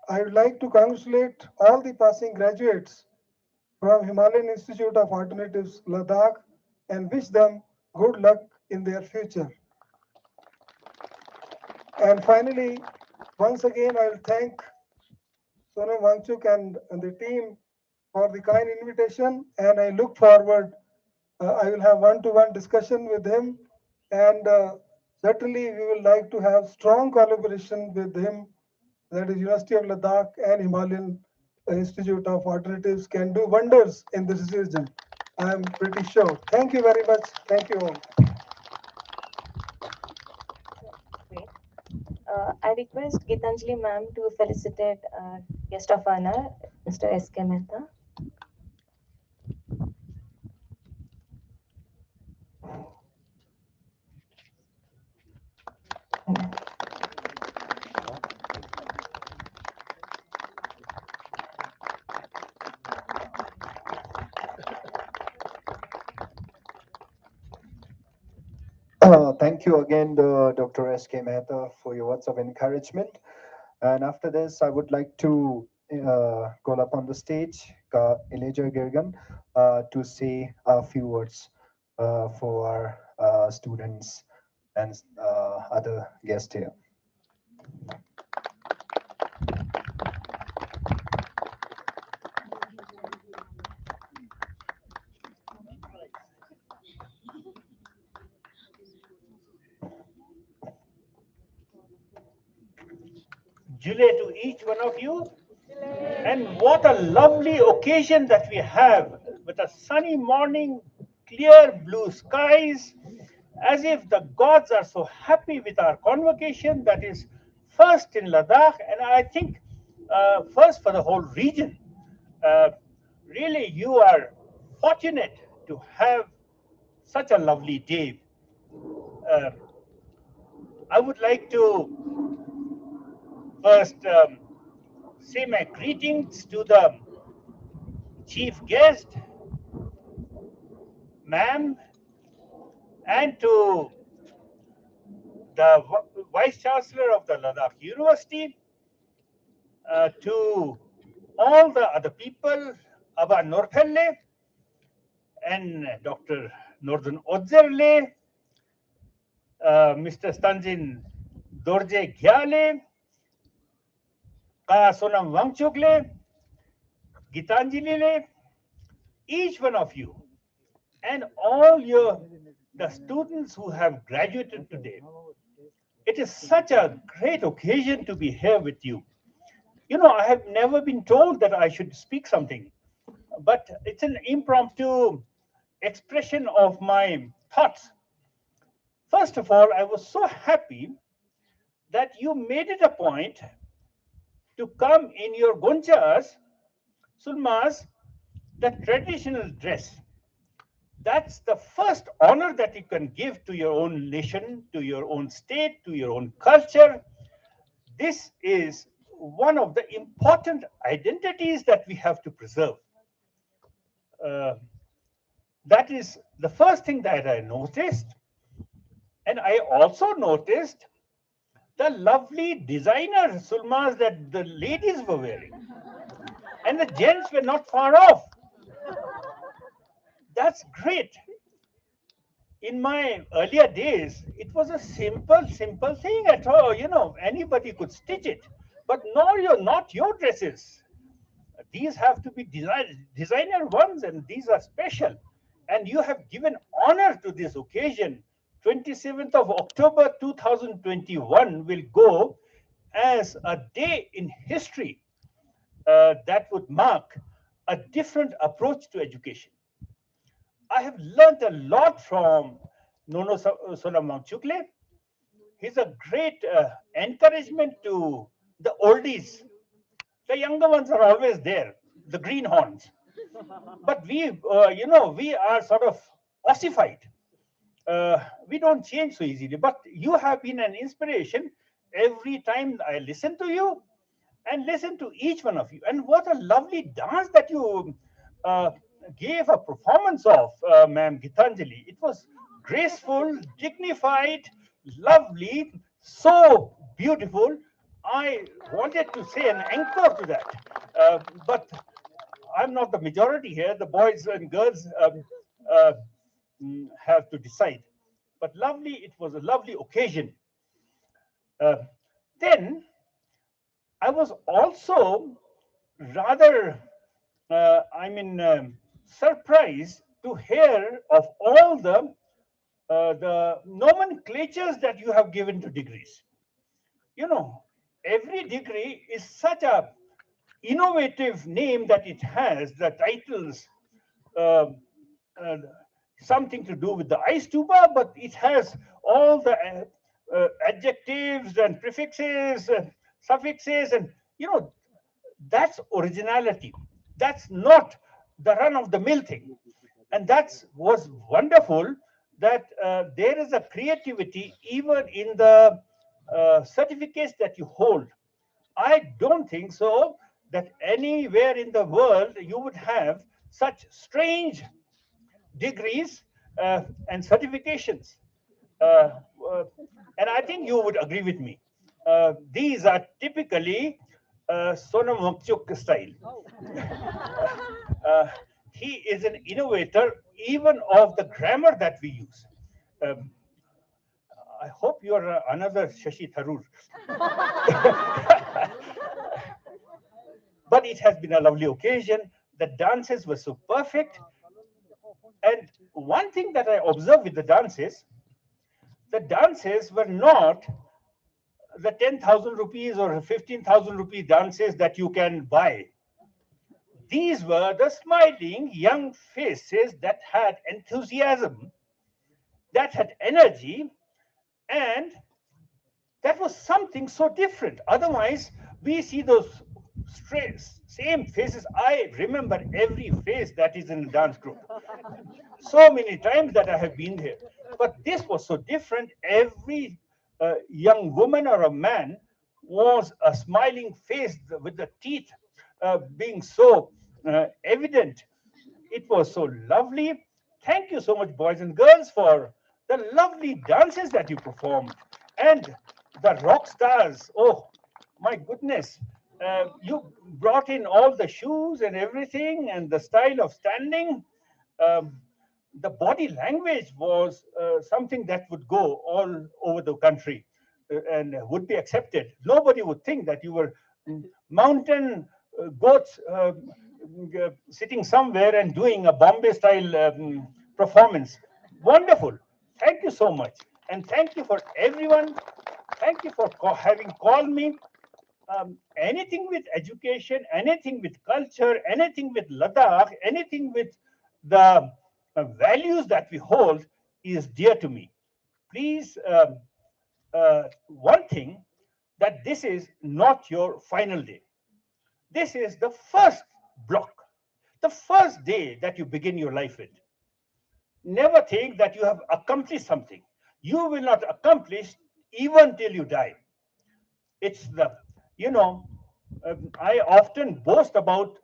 I would like to congratulate all the passing graduates from Himalayan Institute of Alternatives, Ladakh, and wish them good luck in their future. And finally, once again, I will thank Sonam Mangchuk and the team for the kind invitation, and I look forward. I will have one-to-one discussion with him, and certainly we will like to have strong collaboration with him. That is University of Ladakh and Himalayan Institute of Alternatives can do wonders in this region. I am pretty sure. Thank you very much. Thank you all. Great. I request Gitanjali ma'am to felicitate our guest of honor, Mr. S.K. Mehta. Thank you again, Dr. S.K. Mehta, for your words of encouragement. And after this, I would like to call up on the stage Elijah Girgan to say a few words for our students and other guests here. July to each one of you. And what a lovely occasion that we have with a sunny morning, clear blue skies, as if the gods are so happy with our convocation that is first in Ladakh, and I think first for the whole region. Really, you are fortunate to have such a lovely day. I would like to first say my greetings to the chief guest, ma'am, and to the Vice Chancellor of the Ladakh University, to all the other people, Aba Norpelle and Dr. Northern Odzerle, Mr. Stanjin Dorje Ghyale, Ka Sonam Mangchuk, Gitanjali, each one of you, and all the students who have graduated today. It is such a great occasion to be here with you. You know, I have never been told that I should speak something, but it's an impromptu expression of my thoughts. First of all, I was so happy that you made it a point to come in your gonchas, sulmas, the traditional dress. That's the first honor that you can give to your own nation, to your own state, to your own culture. This is one of the important identities that we have to preserve. That is the first thing that I noticed. And I also noticed the lovely designer sulmas that the ladies were wearing. And the gents were not far off. That's great. In my earlier days, it was a simple thing at all. You know, anybody could stitch it. But no, not your dresses. These have to be designer ones, and these are special. And you have given honor to this occasion. 27th of October 2021 will go as a day in history that would mark a different approach to education. I have learned a lot from Nono Sonam Mangchuk. He's a great encouragement to the oldies. The younger ones are always there, the greenhorns. But we, we are sort of ossified. We don't change so easily. But you have been an inspiration every time I listen to you and listen to each one of you. And what a lovely dance that you gave a performance of, Ma'am Gitanjali. It was graceful, dignified, lovely, so beautiful. I wanted to say an encore to that, but I'm not the majority here. The boys and girls have to decide. But lovely, it was a lovely occasion. Then I was also rather, surprised to hear of all the nomenclatures that you have given to degrees. You know, every degree is such a innovative name that it has. The titles, uh, uh, something to do with the ice tuba, but it has all the adjectives and prefixes and suffixes, and that's originality. That's not the run-of-the-mill thing. And that was wonderful that there is a creativity even in the certificates that you hold. I don't think so that anywhere in the world you would have such strange degrees and certifications. Uh, uh, and I think you would agree with me. These are typically Sonam Mangchuk style. He is an innovator even of the grammar that we use. Um, I hope you are another Shashi Tharoor. But it has been a lovely occasion. The dances were so perfect. And one thing that I observed with the dances were not the 10,000 rupees or 15,000 rupee dances that you can buy. These were the smiling young faces that had enthusiasm, that had energy, and that was something so different. Otherwise, we see those same faces. I remember every face that is in the dance group. So many times that I have been there. But this was so different. Every young woman or a man was a smiling face with the teeth being so evident. It was so lovely. Thank you so much, boys and girls, for the lovely dances that you performed. And the rock stars, oh my goodness. You brought in all the shoes and everything and the style of standing. Um, the body language was something that would go all over the country and would be accepted. Nobody would think that you were mountain goats sitting somewhere and doing a Bombay style performance. Wonderful. Thank you so much. And thank you for everyone. Thank you for having called me. Anything with education, anything with culture, anything with Ladakh, anything with the values that we hold is dear to me. Please, one thing, that this is not your final day. This is the first block, the first day that you begin your life with. Never think that you have accomplished something. You will not accomplish even till you die. It's I often boast about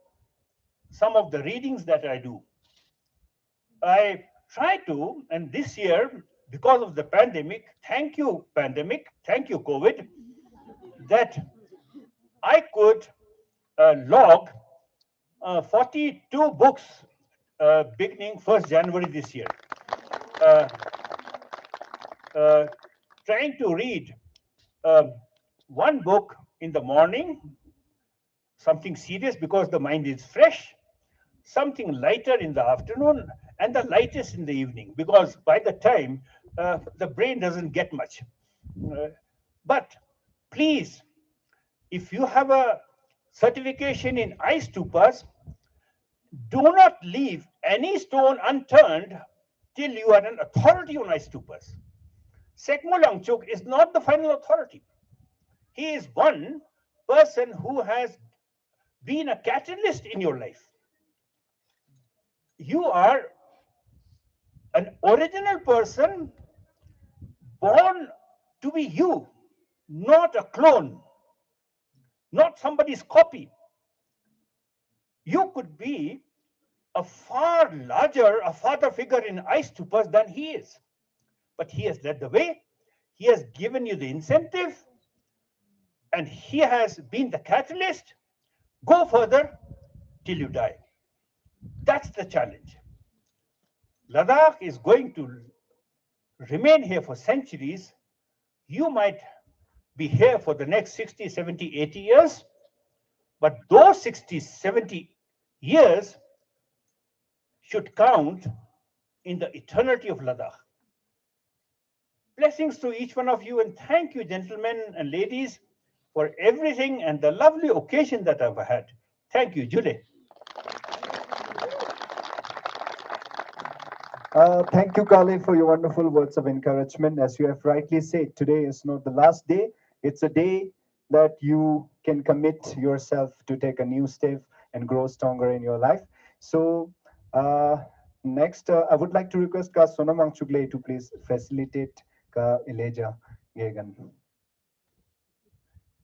some of the readings that I do. I try to, and this year, because of the pandemic, thank you, pandemic, thank you, COVID, that I could log 42 books beginning 1st January this year. Trying to read one book in the morning, something serious because the mind is fresh, something lighter in the afternoon, and the lightest in the evening, because by the time the brain doesn't get much. But please, if you have a certification in ice stupas, do not leave any stone unturned till you are an authority on ice stupas. Sonam Mangchuk is not the final authority. He is one person who has been a catalyst in your life. You are an original person born to be you, not a clone, not somebody's copy. You could be a far larger, a father figure in ice stupas than he is. But he has led the way. He has given you the incentive, and he has been the catalyst. Go further till you die. That's the challenge. Ladakh is going to remain here for centuries. You might be here for the next 60, 70, 80 years, but those 60, 70 years should count in the eternity of Ladakh. Blessings to each one of you, and thank you, gentlemen and ladies, for everything and the lovely occasion that I've had. Thank you, Julie. Thank you, Kale, for your wonderful words of encouragement. As you have rightly said, today is not the last day. It's a day that you can commit yourself to take a new step and grow stronger in your life. So, next, I would like to request Ka Sonam Mangchuk to please facilitate Ka Eleja Gegan.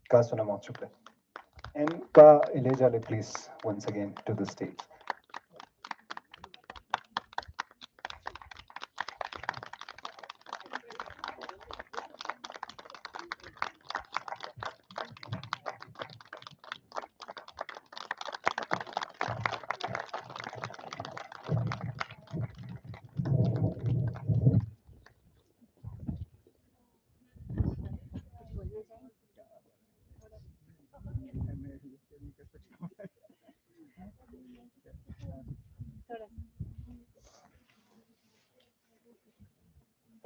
Ka Sonam Mangchuk and Ka Eleja, please, once again to the stage.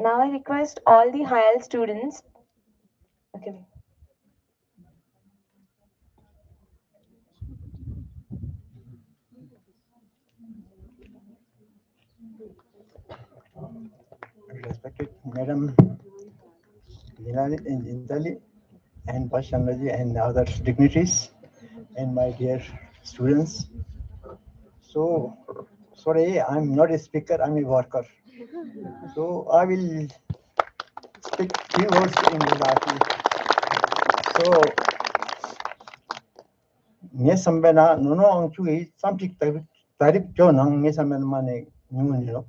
Now I request all the HIAL students. Okay. Respected Madam Intali and Pashangaji and other dignitaries and my dear students. So, sorry, I'm not a speaker, I'm a worker. So, I will speak few words in Ladakhi. So, nghe sambe na nono ang chui samtik tarip jo nang nghe sambe mane nyun lo.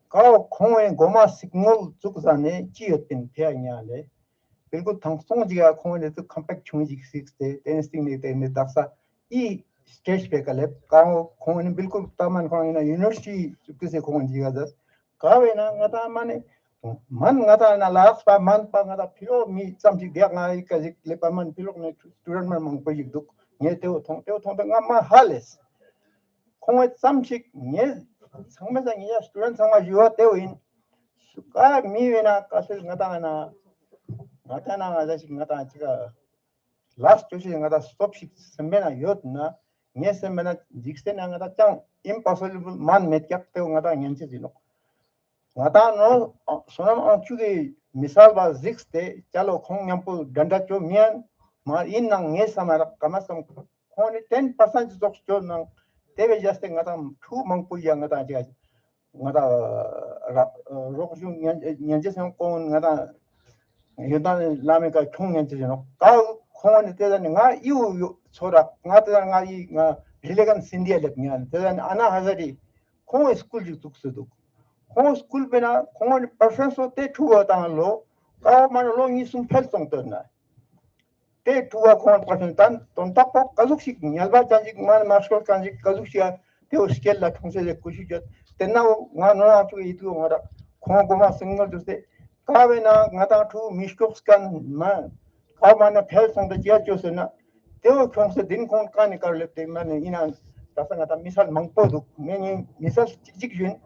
Ka khong goma signal chukzane chi yotin phya nya le. बिल्कुल थंगसों जिगा खोने तो compact छुई जिक six थे टेनिस्टिंग ने ते ने दक्सा ई stage पे कले काओ खोने बिल्कुल तमन खोने ना यूनिवर्सिटी किसे खोने जिगा दस कावे ना ngata माने मन ngata ना लास्ट पा मन पा ngata फिरो मी समझी दिया ngai का जिक ले पा मन फिरो ने स्टूडेंट मन मंग पे जिक दुक ने ते थों गा मा हालेस खोने समझी ने 상매장 이야 스튜던트 상마 유아 때오인 까 미웨나 까슬 ngata na ngata na nga 자식 ngata 지가 last 조시 ngata stop식 선배나 요트나 nye 선배나 직세나 ngata 짱 impossible man metyak te ngata nyenche jino ngata no sonam angchuge misal ba zixte chalo khong nyampu danda cho mian ma innang nye samara kamasam khone 10% jok cho nang tebe jaste ngata thu mangpu ya ngata jiga ngata rokju nyenche sam kon ngata 요단 라메가 총연체죠. 가 공원에 대단히 가 이유 소라 나한테 가 릴레간 신디엘레 그냥 대단 아나 하자리 공원 스쿨 죽숙도 공원 스쿨 베나 공원 퍼센서 때 투어 당로 가만로 이숨 팔송 떠나 때 투어 공원 퍼센탄 돈 딱꼭 가족식 얄바 잔직 만 마스콜 간직 가족시야 때 스켈라 통세제 구시죠. 때나고 나노나 쪽에 이두 거라 공원 고마 생걸 주세 가베나 ngata thu mistoks kan ma ka mana phel song da chia cho sena teo khong se din khong ka ni kar le te man ina ta sa ngata misal mangpo du me misal chik jin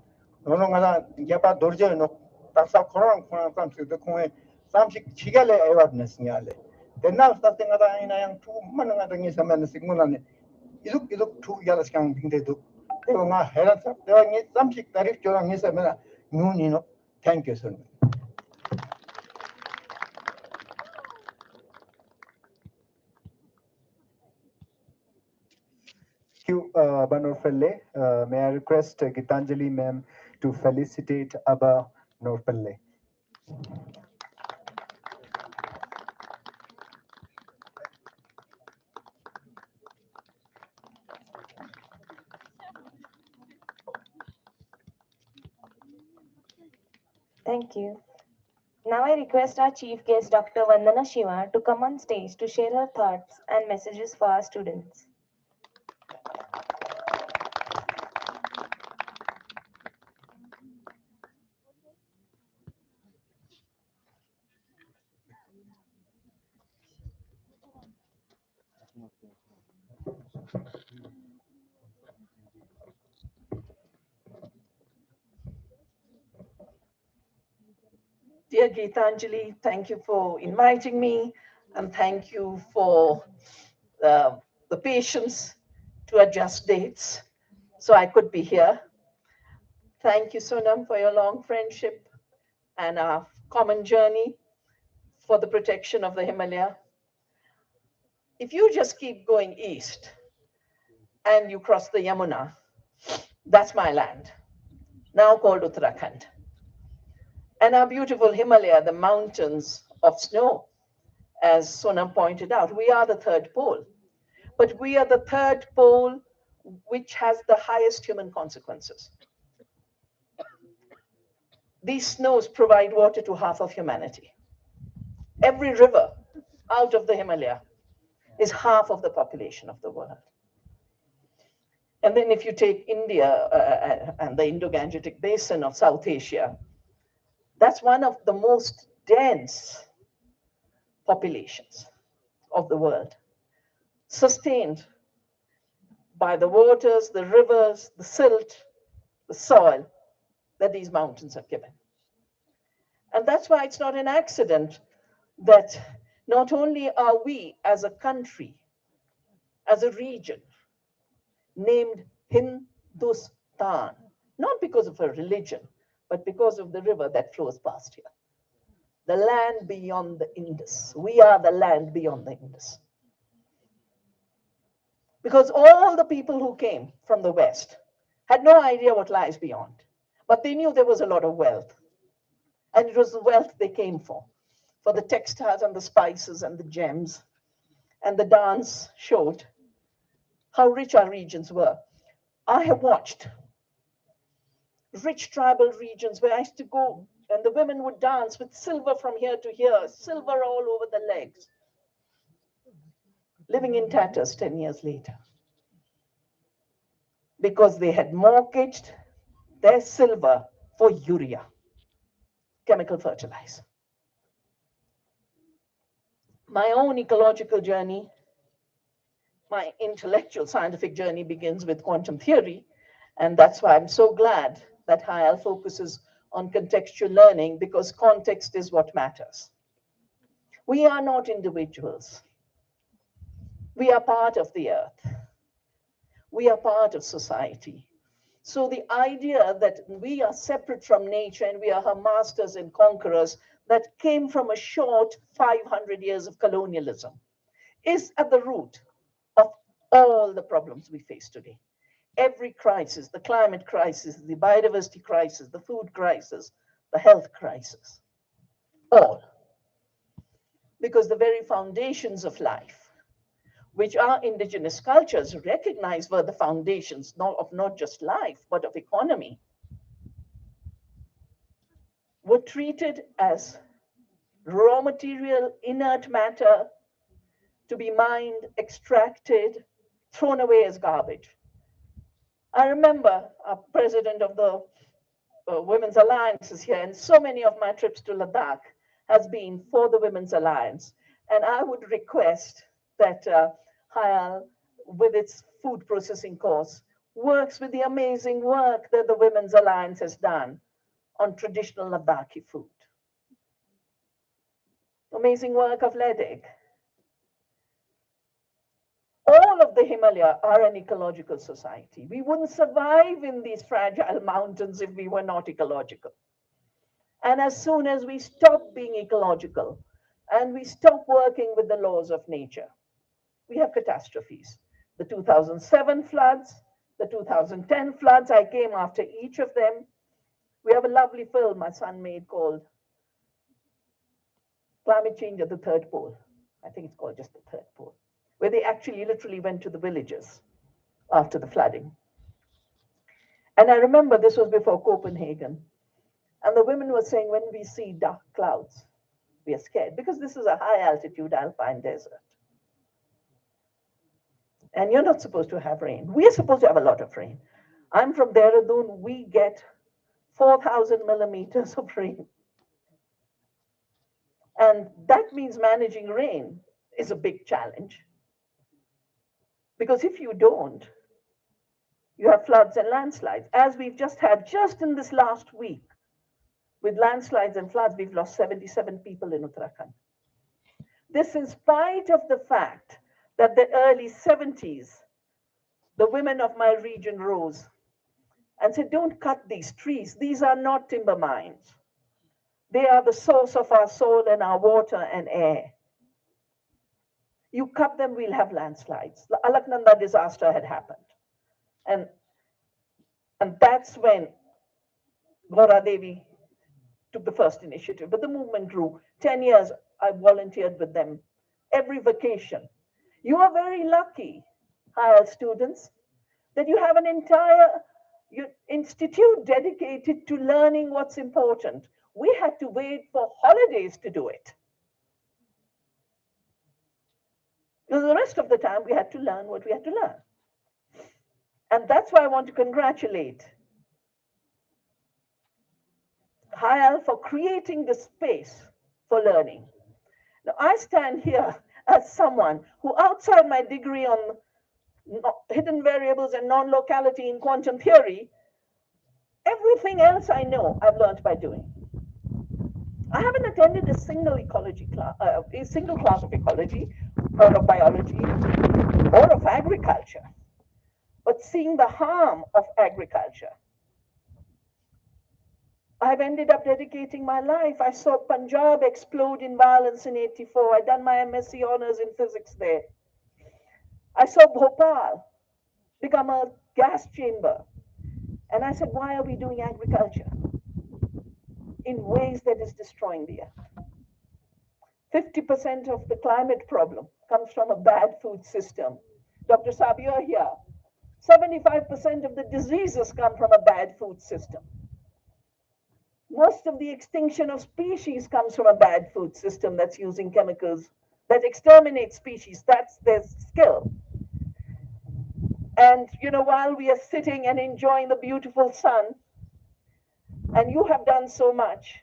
no ngata yapa dorje no ta sa khorang khorang kam se de khong sam sik chigale awareness nyale de na sta te ngata ina yang thu man ngata ngi sa man sik mon ne iduk thu yala skang ding de du teo nga heran sa teo ngi sam sik tarif cho ngi sa mena nu ni no thank you sir. Thank you, Banorpelle. May I request Gitanjali ma'am to felicitate Abba Norpelle. Thank you. Now I request our chief guest, Dr. Vandana Shiva, to come on stage to share her thoughts and messages for our students. Dear Geetanjali, thank you for inviting me and thank you for the patience to adjust dates so I could be here. Thank you, Sonam, for your long friendship and our common journey for the protection of the Himalaya. If you just keep going east and you cross the Yamuna, that's my land, now called Uttarakhand. And our beautiful Himalaya, the mountains of snow, as Sonam pointed out, we are the third pole. But we are the third pole which has the highest human consequences. These snows provide water to half of humanity. Every river out of the Himalaya is half of the population of the world. And then if you take India and the Indo-Gangetic basin of South Asia, that's one of the most dense populations of the world, sustained by the waters, the rivers, the silt, the soil that these mountains have given. And that's why it's not an accident that not only are we as a country, as a region, named Hindustan, not because of a religion, but because of the river that flows past here. The land beyond the Indus. We are the land beyond the Indus. Because all the people who came from the West had no idea what lies beyond, but they knew there was a lot of wealth. And it was the wealth they came for the textiles and the spices and the gems. And the dance showed how rich our regions were. I have watched rich tribal regions where I used to go and the women would dance with silver from here to here, silver all over the legs, living in tatters 10 years later. Because they had mortgaged their silver for urea, chemical fertilizer. My own ecological journey, my intellectual scientific journey begins with quantum theory, and that's why I'm so glad that HIAL focuses on contextual learning, because context is what matters. We are not individuals. We are part of the earth. We are part of society. So the idea that we are separate from nature and we are her masters and conquerors that came from a short 500 years of colonialism is at the root of all the problems we face today. Every crisis, the climate crisis, the biodiversity crisis, the food crisis, the health crisis, all. Because the very foundations of life, which our indigenous cultures recognize were the foundations of not just life, but of economy, were treated as raw material, inert matter, to be mined, extracted, thrown away as garbage. I remember a president of the Women's Alliance is here, and so many of my trips to Ladakh has been for the Women's Alliance. And I would request that HIAL, with its food processing course, works with the amazing work that the Women's Alliance has done on traditional Ladakhi food. Amazing work of Ladakh. All of the Himalaya are an ecological society. We wouldn't survive in these fragile mountains if we were not ecological. And as soon as we stop being ecological and we stop working with the laws of nature, we have catastrophes. The 2007 floods, the 2010 floods, I came after each of them. We have a lovely film my son made called Climate Change at the Third Pole. I think it's called just the Third Pole, where they actually literally went to the villages after the flooding. And I remember this was before Copenhagen. And the women were saying, when we see dark clouds, we are scared, because this is a high altitude alpine desert. And you're not supposed to have rain. We are supposed to have a lot of rain. I'm from Dehradun, we get 4,000 millimeters of rain. And that means managing rain is a big challenge. Because if you don't, you have floods and landslides, as we've just had just in this last week. With landslides and floods, we've lost 77 people in Uttarakhand. This in spite of the fact that the early 70s, the women of my region rose and said, don't cut these trees. These are not timber mines. They are the source of our soil and our water and air. You cut them, we'll have landslides. The Alaknanda disaster had happened. And that's when Gaura Devi took the first initiative. But the movement grew. 10 years, I volunteered with them every vacation. You are very lucky, HIAL students, that you have an entire institute dedicated to learning what's important. We had to wait for holidays to do it. Because the rest of the time, we had to learn what we had to learn. And that's why I want to congratulate HIAL for creating the space for learning. Now, I stand here as someone who, outside my degree on hidden variables and non-locality in quantum theory, everything else I know, I've learned by doing. I haven't attended a single ecology class, a single class of ecology or of biology or of agriculture, but seeing the harm of agriculture, I've ended up dedicating my life. I saw Punjab explode in violence in '84. I'd done my MSc honors in physics there. I saw Bhopal become a gas chamber. And I said, why are we doing agriculture in ways that is destroying the earth? 50% of the climate problem comes from a bad food system. Dr. Saab, you're here. 75% of the diseases come from a bad food system. Most of the extinction of species comes from a bad food system that's using chemicals that exterminate species. That's their skill. And, you know, while we are sitting and enjoying the beautiful sun, and you have done so much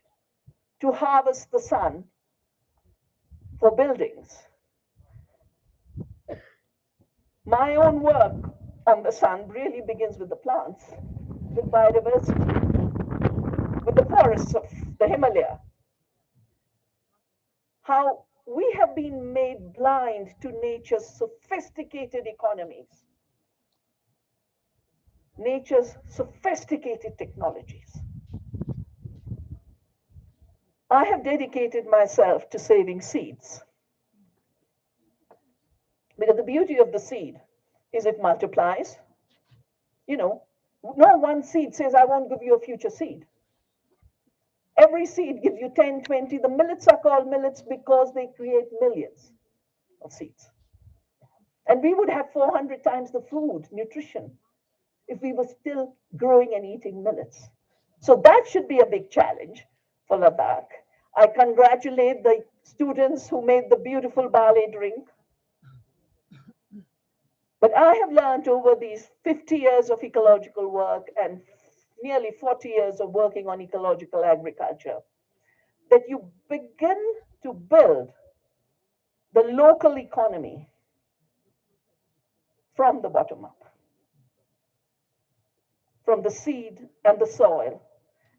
to harvest the sun for buildings, my own work on the sun really begins with the plants, with biodiversity, with the forests of the Himalaya. How we have been made blind to nature's sophisticated economies, nature's sophisticated technologies. I have dedicated myself to saving seeds. Because the beauty of the seed is it multiplies. You know, no one seed says, I won't give you a future seed. Every seed gives you 10, 20. The millets are called millets because they create millions of seeds. And we would have 400 times the food, nutrition, if we were still growing and eating millets. So that should be a big challenge for Ladakh. I congratulate the students who made the beautiful barley drink. But I have learned over these 50 years of ecological work and nearly 40 years of working on ecological agriculture that you begin to build the local economy from the bottom up, from the seed and the soil,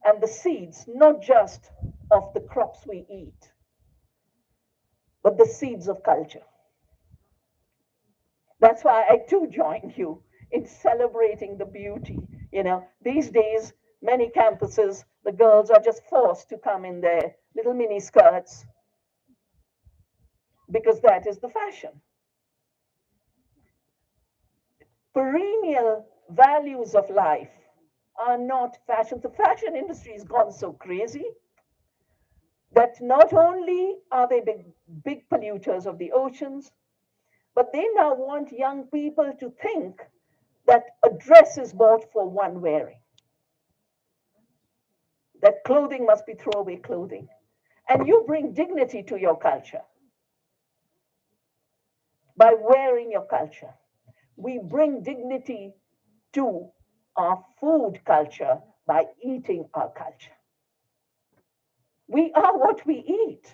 and the seeds, not just of the crops we eat, but the seeds of culture. That's why I too joined you in celebrating the beauty. You know, these days, many campuses, the girls are just forced to come in their little mini skirts because that is the fashion. Perennial values of life are not fashion. The fashion industry has gone so crazy that not only are they big polluters of the oceans, but they now want young people to think that a dress is bought for one wearing, that clothing must be throwaway clothing. And you bring dignity to your culture by wearing your culture. We bring dignity to our food culture by eating our culture. We are what we eat.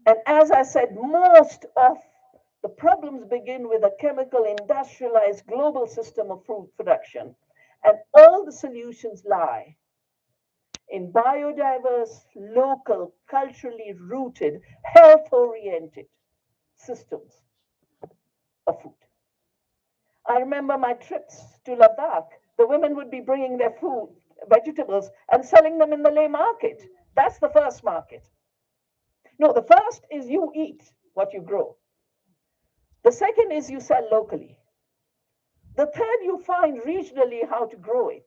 And as I said, most of the problems begin with a chemical, industrialized, global system of food production. And all the solutions lie in biodiverse, local, culturally rooted, health-oriented systems of food. I remember my trips to Ladakh. The women would be bringing their food, vegetables, and selling them in the Leh market. That's the first market. No, the first is you eat what you grow. The second is you sell locally. The third, you find regionally how to grow it.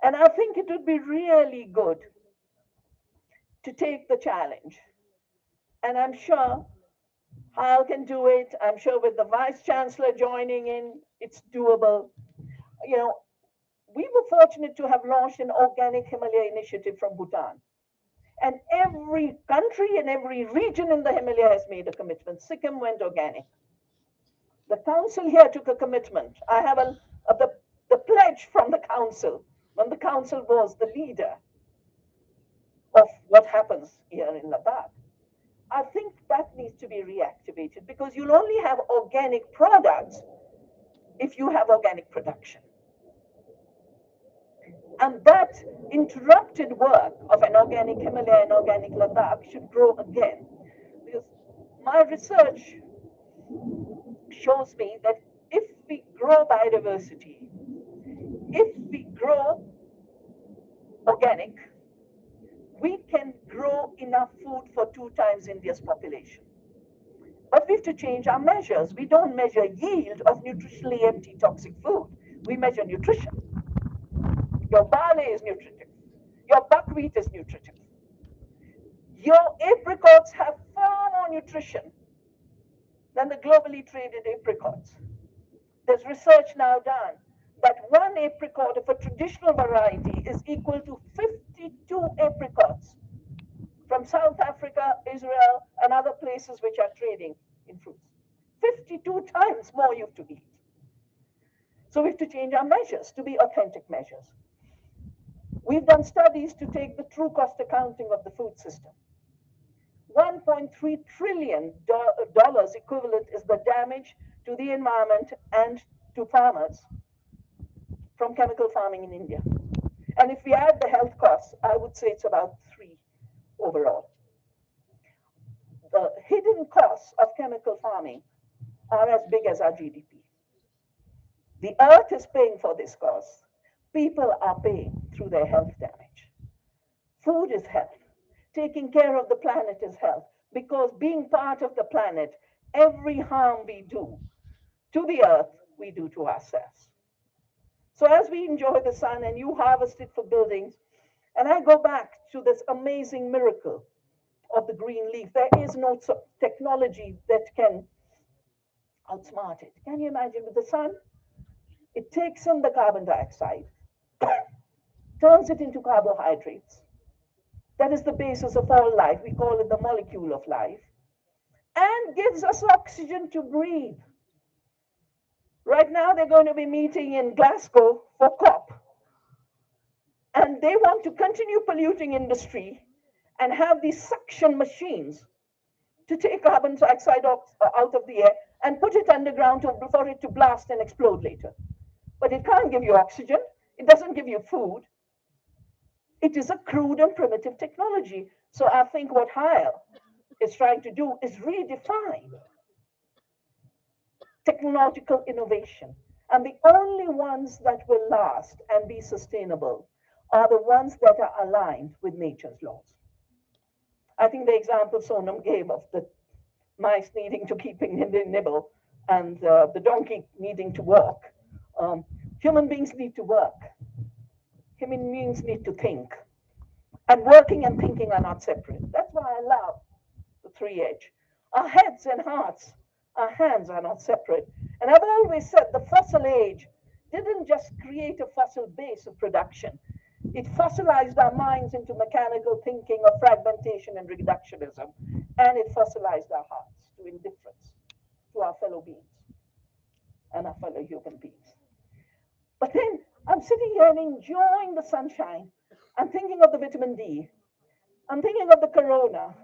And I think it would be really good to take the challenge. And I'm sure HIAL can do it. I'm sure with the Vice Chancellor joining in, it's doable. You know, we were fortunate to have launched an organic Himalaya initiative from Bhutan. And every country and every region in the Himalayas made a commitment. Sikkim went organic. The council here took a commitment. I have the pledge from the council, when the council was the leader of what happens here in Ladakh. I think that needs to be reactivated because you'll only have organic products if you have organic production. And that interrupted work of an organic Himalaya and organic Ladakh should grow again. Because my research shows me that if we grow biodiversity, if we grow organic, we can grow enough food for 2 times India's population. But we have to change our measures. We don't measure yield of nutritionally empty toxic food. We measure nutrition. Your barley is nutritive. Your buckwheat is nutritive. Your apricots have far more nutrition than the globally traded apricots. There's research now done that 1 apricot of a traditional variety is equal to 52 apricots from South Africa, Israel, and other places which are trading in fruits. 52 times more you have to eat. So we have to change our measures to be authentic measures. We've done studies to take the true cost accounting of the food system. $1.3 trillion equivalent is the damage to the environment and to farmers from chemical farming in India. And if we add the health costs, I would say it's about 3 overall. The hidden costs of chemical farming are as big as our GDP. The earth is paying for this cost. People are paying through their health damage. Food is health. Taking care of the planet is health. Because being part of the planet, every harm we do to the earth, we do to ourselves. So as we enjoy the sun and you harvest it for buildings, and I go back to this amazing miracle of the green leaf, there is no technology that can outsmart it. Can you imagine with the sun? It takes in the carbon dioxide, turns it into carbohydrates. That is the basis of all life. We call it the molecule of life. And gives us oxygen to breathe. Right now, they're going to be meeting in Glasgow for COP. And they want to continue polluting industry and have these suction machines to take carbon dioxide out of the air and put it underground for it to blast and explode later. But it can't give you oxygen. It doesn't give you food. It is a crude and primitive technology. So I think what HIAL is trying to do is redefine technological innovation. And the only ones that will last and be sustainable are the ones that are aligned with nature's laws. I think the example Sonam gave of the mice needing to keep nibble and the donkey needing to walk. Human beings need to work. Human beings need to think. And working and thinking are not separate. That's why I love the 3H. Our heads and hearts, our hands are not separate. And I've always said the fossil age didn't just create a fossil base of production. It fossilized our minds into mechanical thinking of fragmentation and reductionism. And it fossilized our hearts to indifference to our fellow beings and our fellow human beings. But then I'm sitting here and enjoying the sunshine. I'm thinking of the vitamin D. I'm thinking of the corona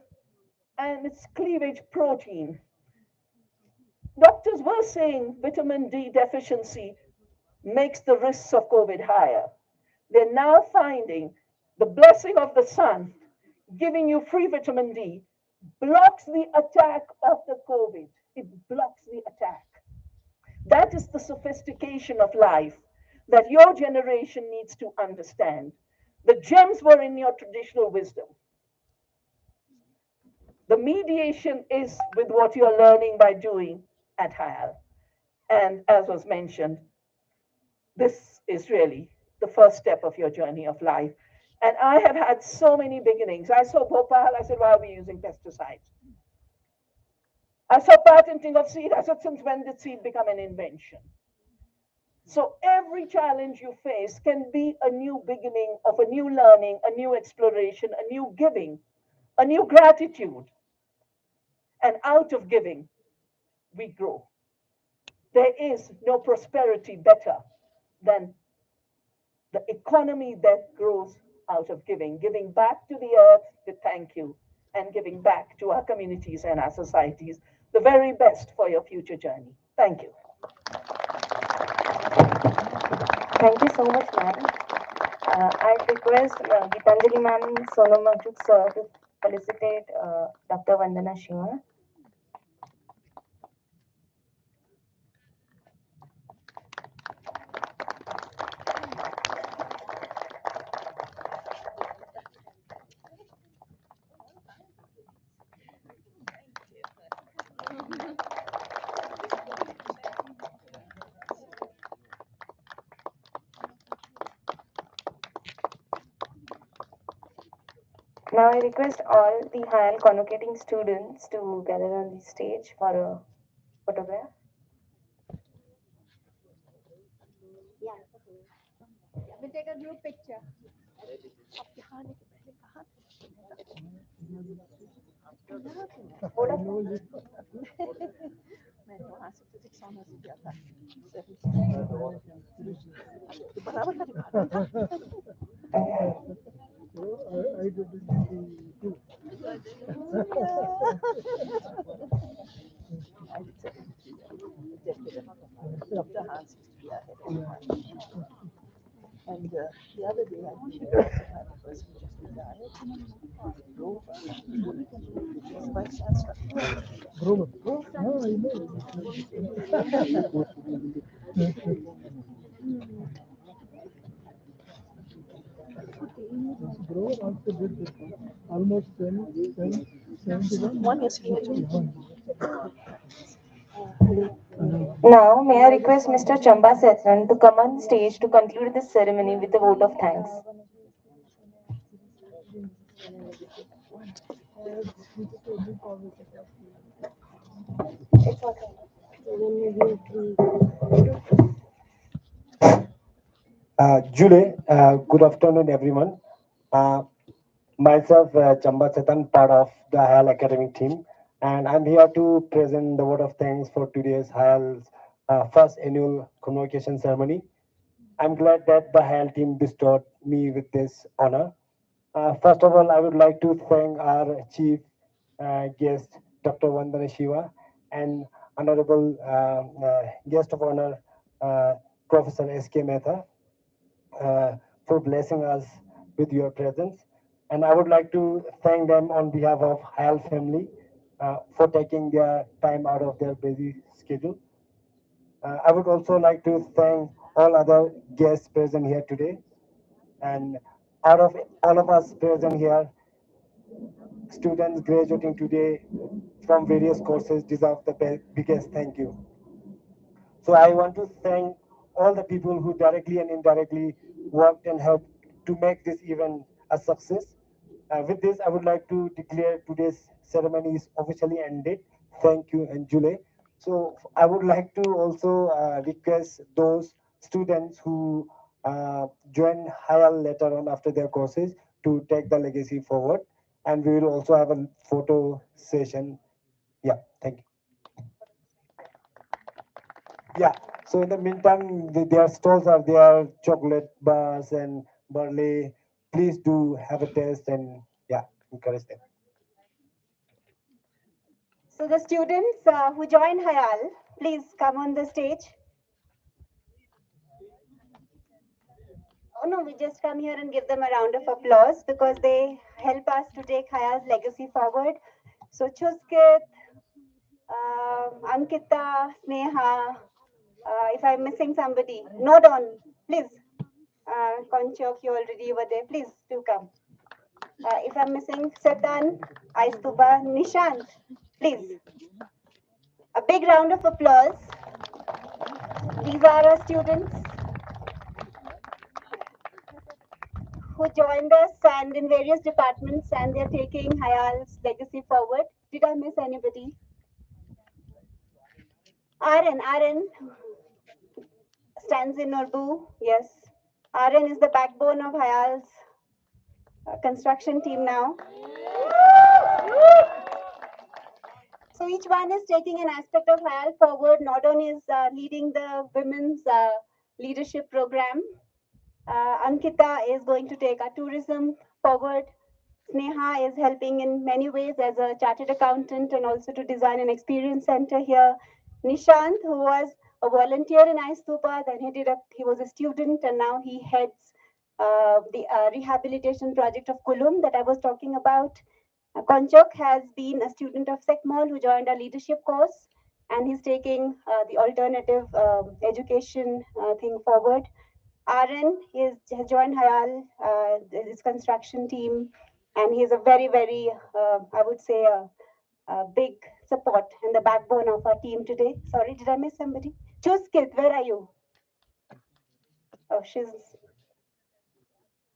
and its cleavage protein. Doctors were saying vitamin D deficiency makes the risks of COVID higher. They're now finding the blessing of the sun, giving you free vitamin D, blocks the attack of the COVID. It blocks the attack. That That is the sophistication of life that your generation needs to understand. The gems were in your traditional wisdom. The mediation is with what you're learning by doing at HIAL. And as was mentioned, this is really the first step of your journey of life. And I have had so many beginnings. I saw Bhopal, I said, why are we using pesticides? I saw patenting of seed. I said, since when did seed become an invention? So every challenge you face can be a new beginning of a new learning, a new exploration, a new giving, a new gratitude. And out of giving, we grow. There is no prosperity better than the economy that grows out of giving back to the earth with thank you, and giving back to our communities and our societies, the very best for your future journey. Thank you. Thank you so much, ma'am. I request Gitanjali ma'am, Sonam Mangchuk sir to felicitate Dr. Vandana Shiva. Now I request all the HIAL convocating students to gather on the stage for a photograph. Yeah. We'll take a group picture. And the other day, I think she also had a person just retired. Vice Chancellor. Almost 1 is here too. Now, may I request Mr. Chamba Sethan to come on stage to conclude this ceremony with a vote of thanks. It's okay. Julie, good afternoon, everyone. Myself, Chamba Chetan, part of the HIAL academic team, and I'm here to present the word of thanks for today's HIAL's first annual convocation ceremony. I'm glad that the HIAL team bestowed me with this honor. First of all, I would like to thank our chief guest, Dr. Vandana Shiva, and honorable guest of honor, Professor S.K. Mehta, for blessing us with your presence. And I would like to thank them on behalf of HIAL family for taking their time out of their busy schedule. I would also like to thank all other guests present here today. And out of all of us present here, students graduating today from various courses deserve the biggest thank you. So I want to thank all the people who directly and indirectly worked and helped to make this event a success. With this, I would like to declare today's ceremony is officially ended. Thank you, and Julie. So I would like to also request those students who join HIAL later on after their courses to take the legacy forward. And we will also have a photo session. Yeah, thank you. Yeah, so in the meantime, their stalls are there, chocolate bars and barley. Please do have a taste and yeah, encourage them. So the students who joined HIAL, please come on the stage. Oh no, we just come here and give them a round of applause because they help us to take HIAL's legacy forward. So Chuskit, Ankita, Sneha, If I'm missing somebody, nod on, please. Konchok, you already were there. Please do come. If I'm missing Setan, Aistupa, Nishant, please. A big round of applause. These are our students who joined us and in various departments, and they're taking HIAL's legacy forward. Did I miss anybody? Aaron stands in Urdu. Yes. Aaron is the backbone of HIAL's construction team now. So each one is taking an aspect of HIAL forward. Nodon is leading the women's leadership program. Ankita is going to take our tourism forward. Sneha is helping in many ways as a chartered accountant and also to design an experience center here. Nishant, who was a volunteer in Aistupa, then he was a student and now he heads the rehabilitation project of Kulum that I was talking about. Konchok has been a student of SECMOL who joined our leadership course and he's taking the alternative education thing forward. Aaron has joined HIAL, his construction team, and he's a very, very, I would say, a big support and the backbone of our team today. Sorry, did I miss somebody? Chuskit, where are you? Oh, she's...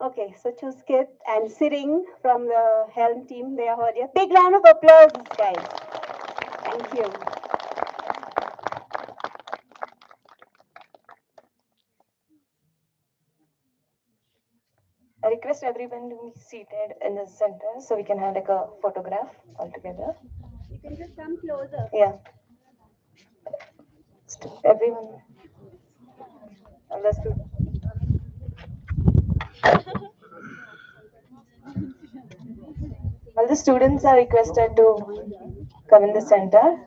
Okay, so Chuskit and Siring from the Helm team, they are here. Big round of applause, guys. Thank you. I request everyone to be seated in the center so we can have like a photograph all together. You can just come closer. Yeah. Everyone. Understood. All the students are requested to come in the center.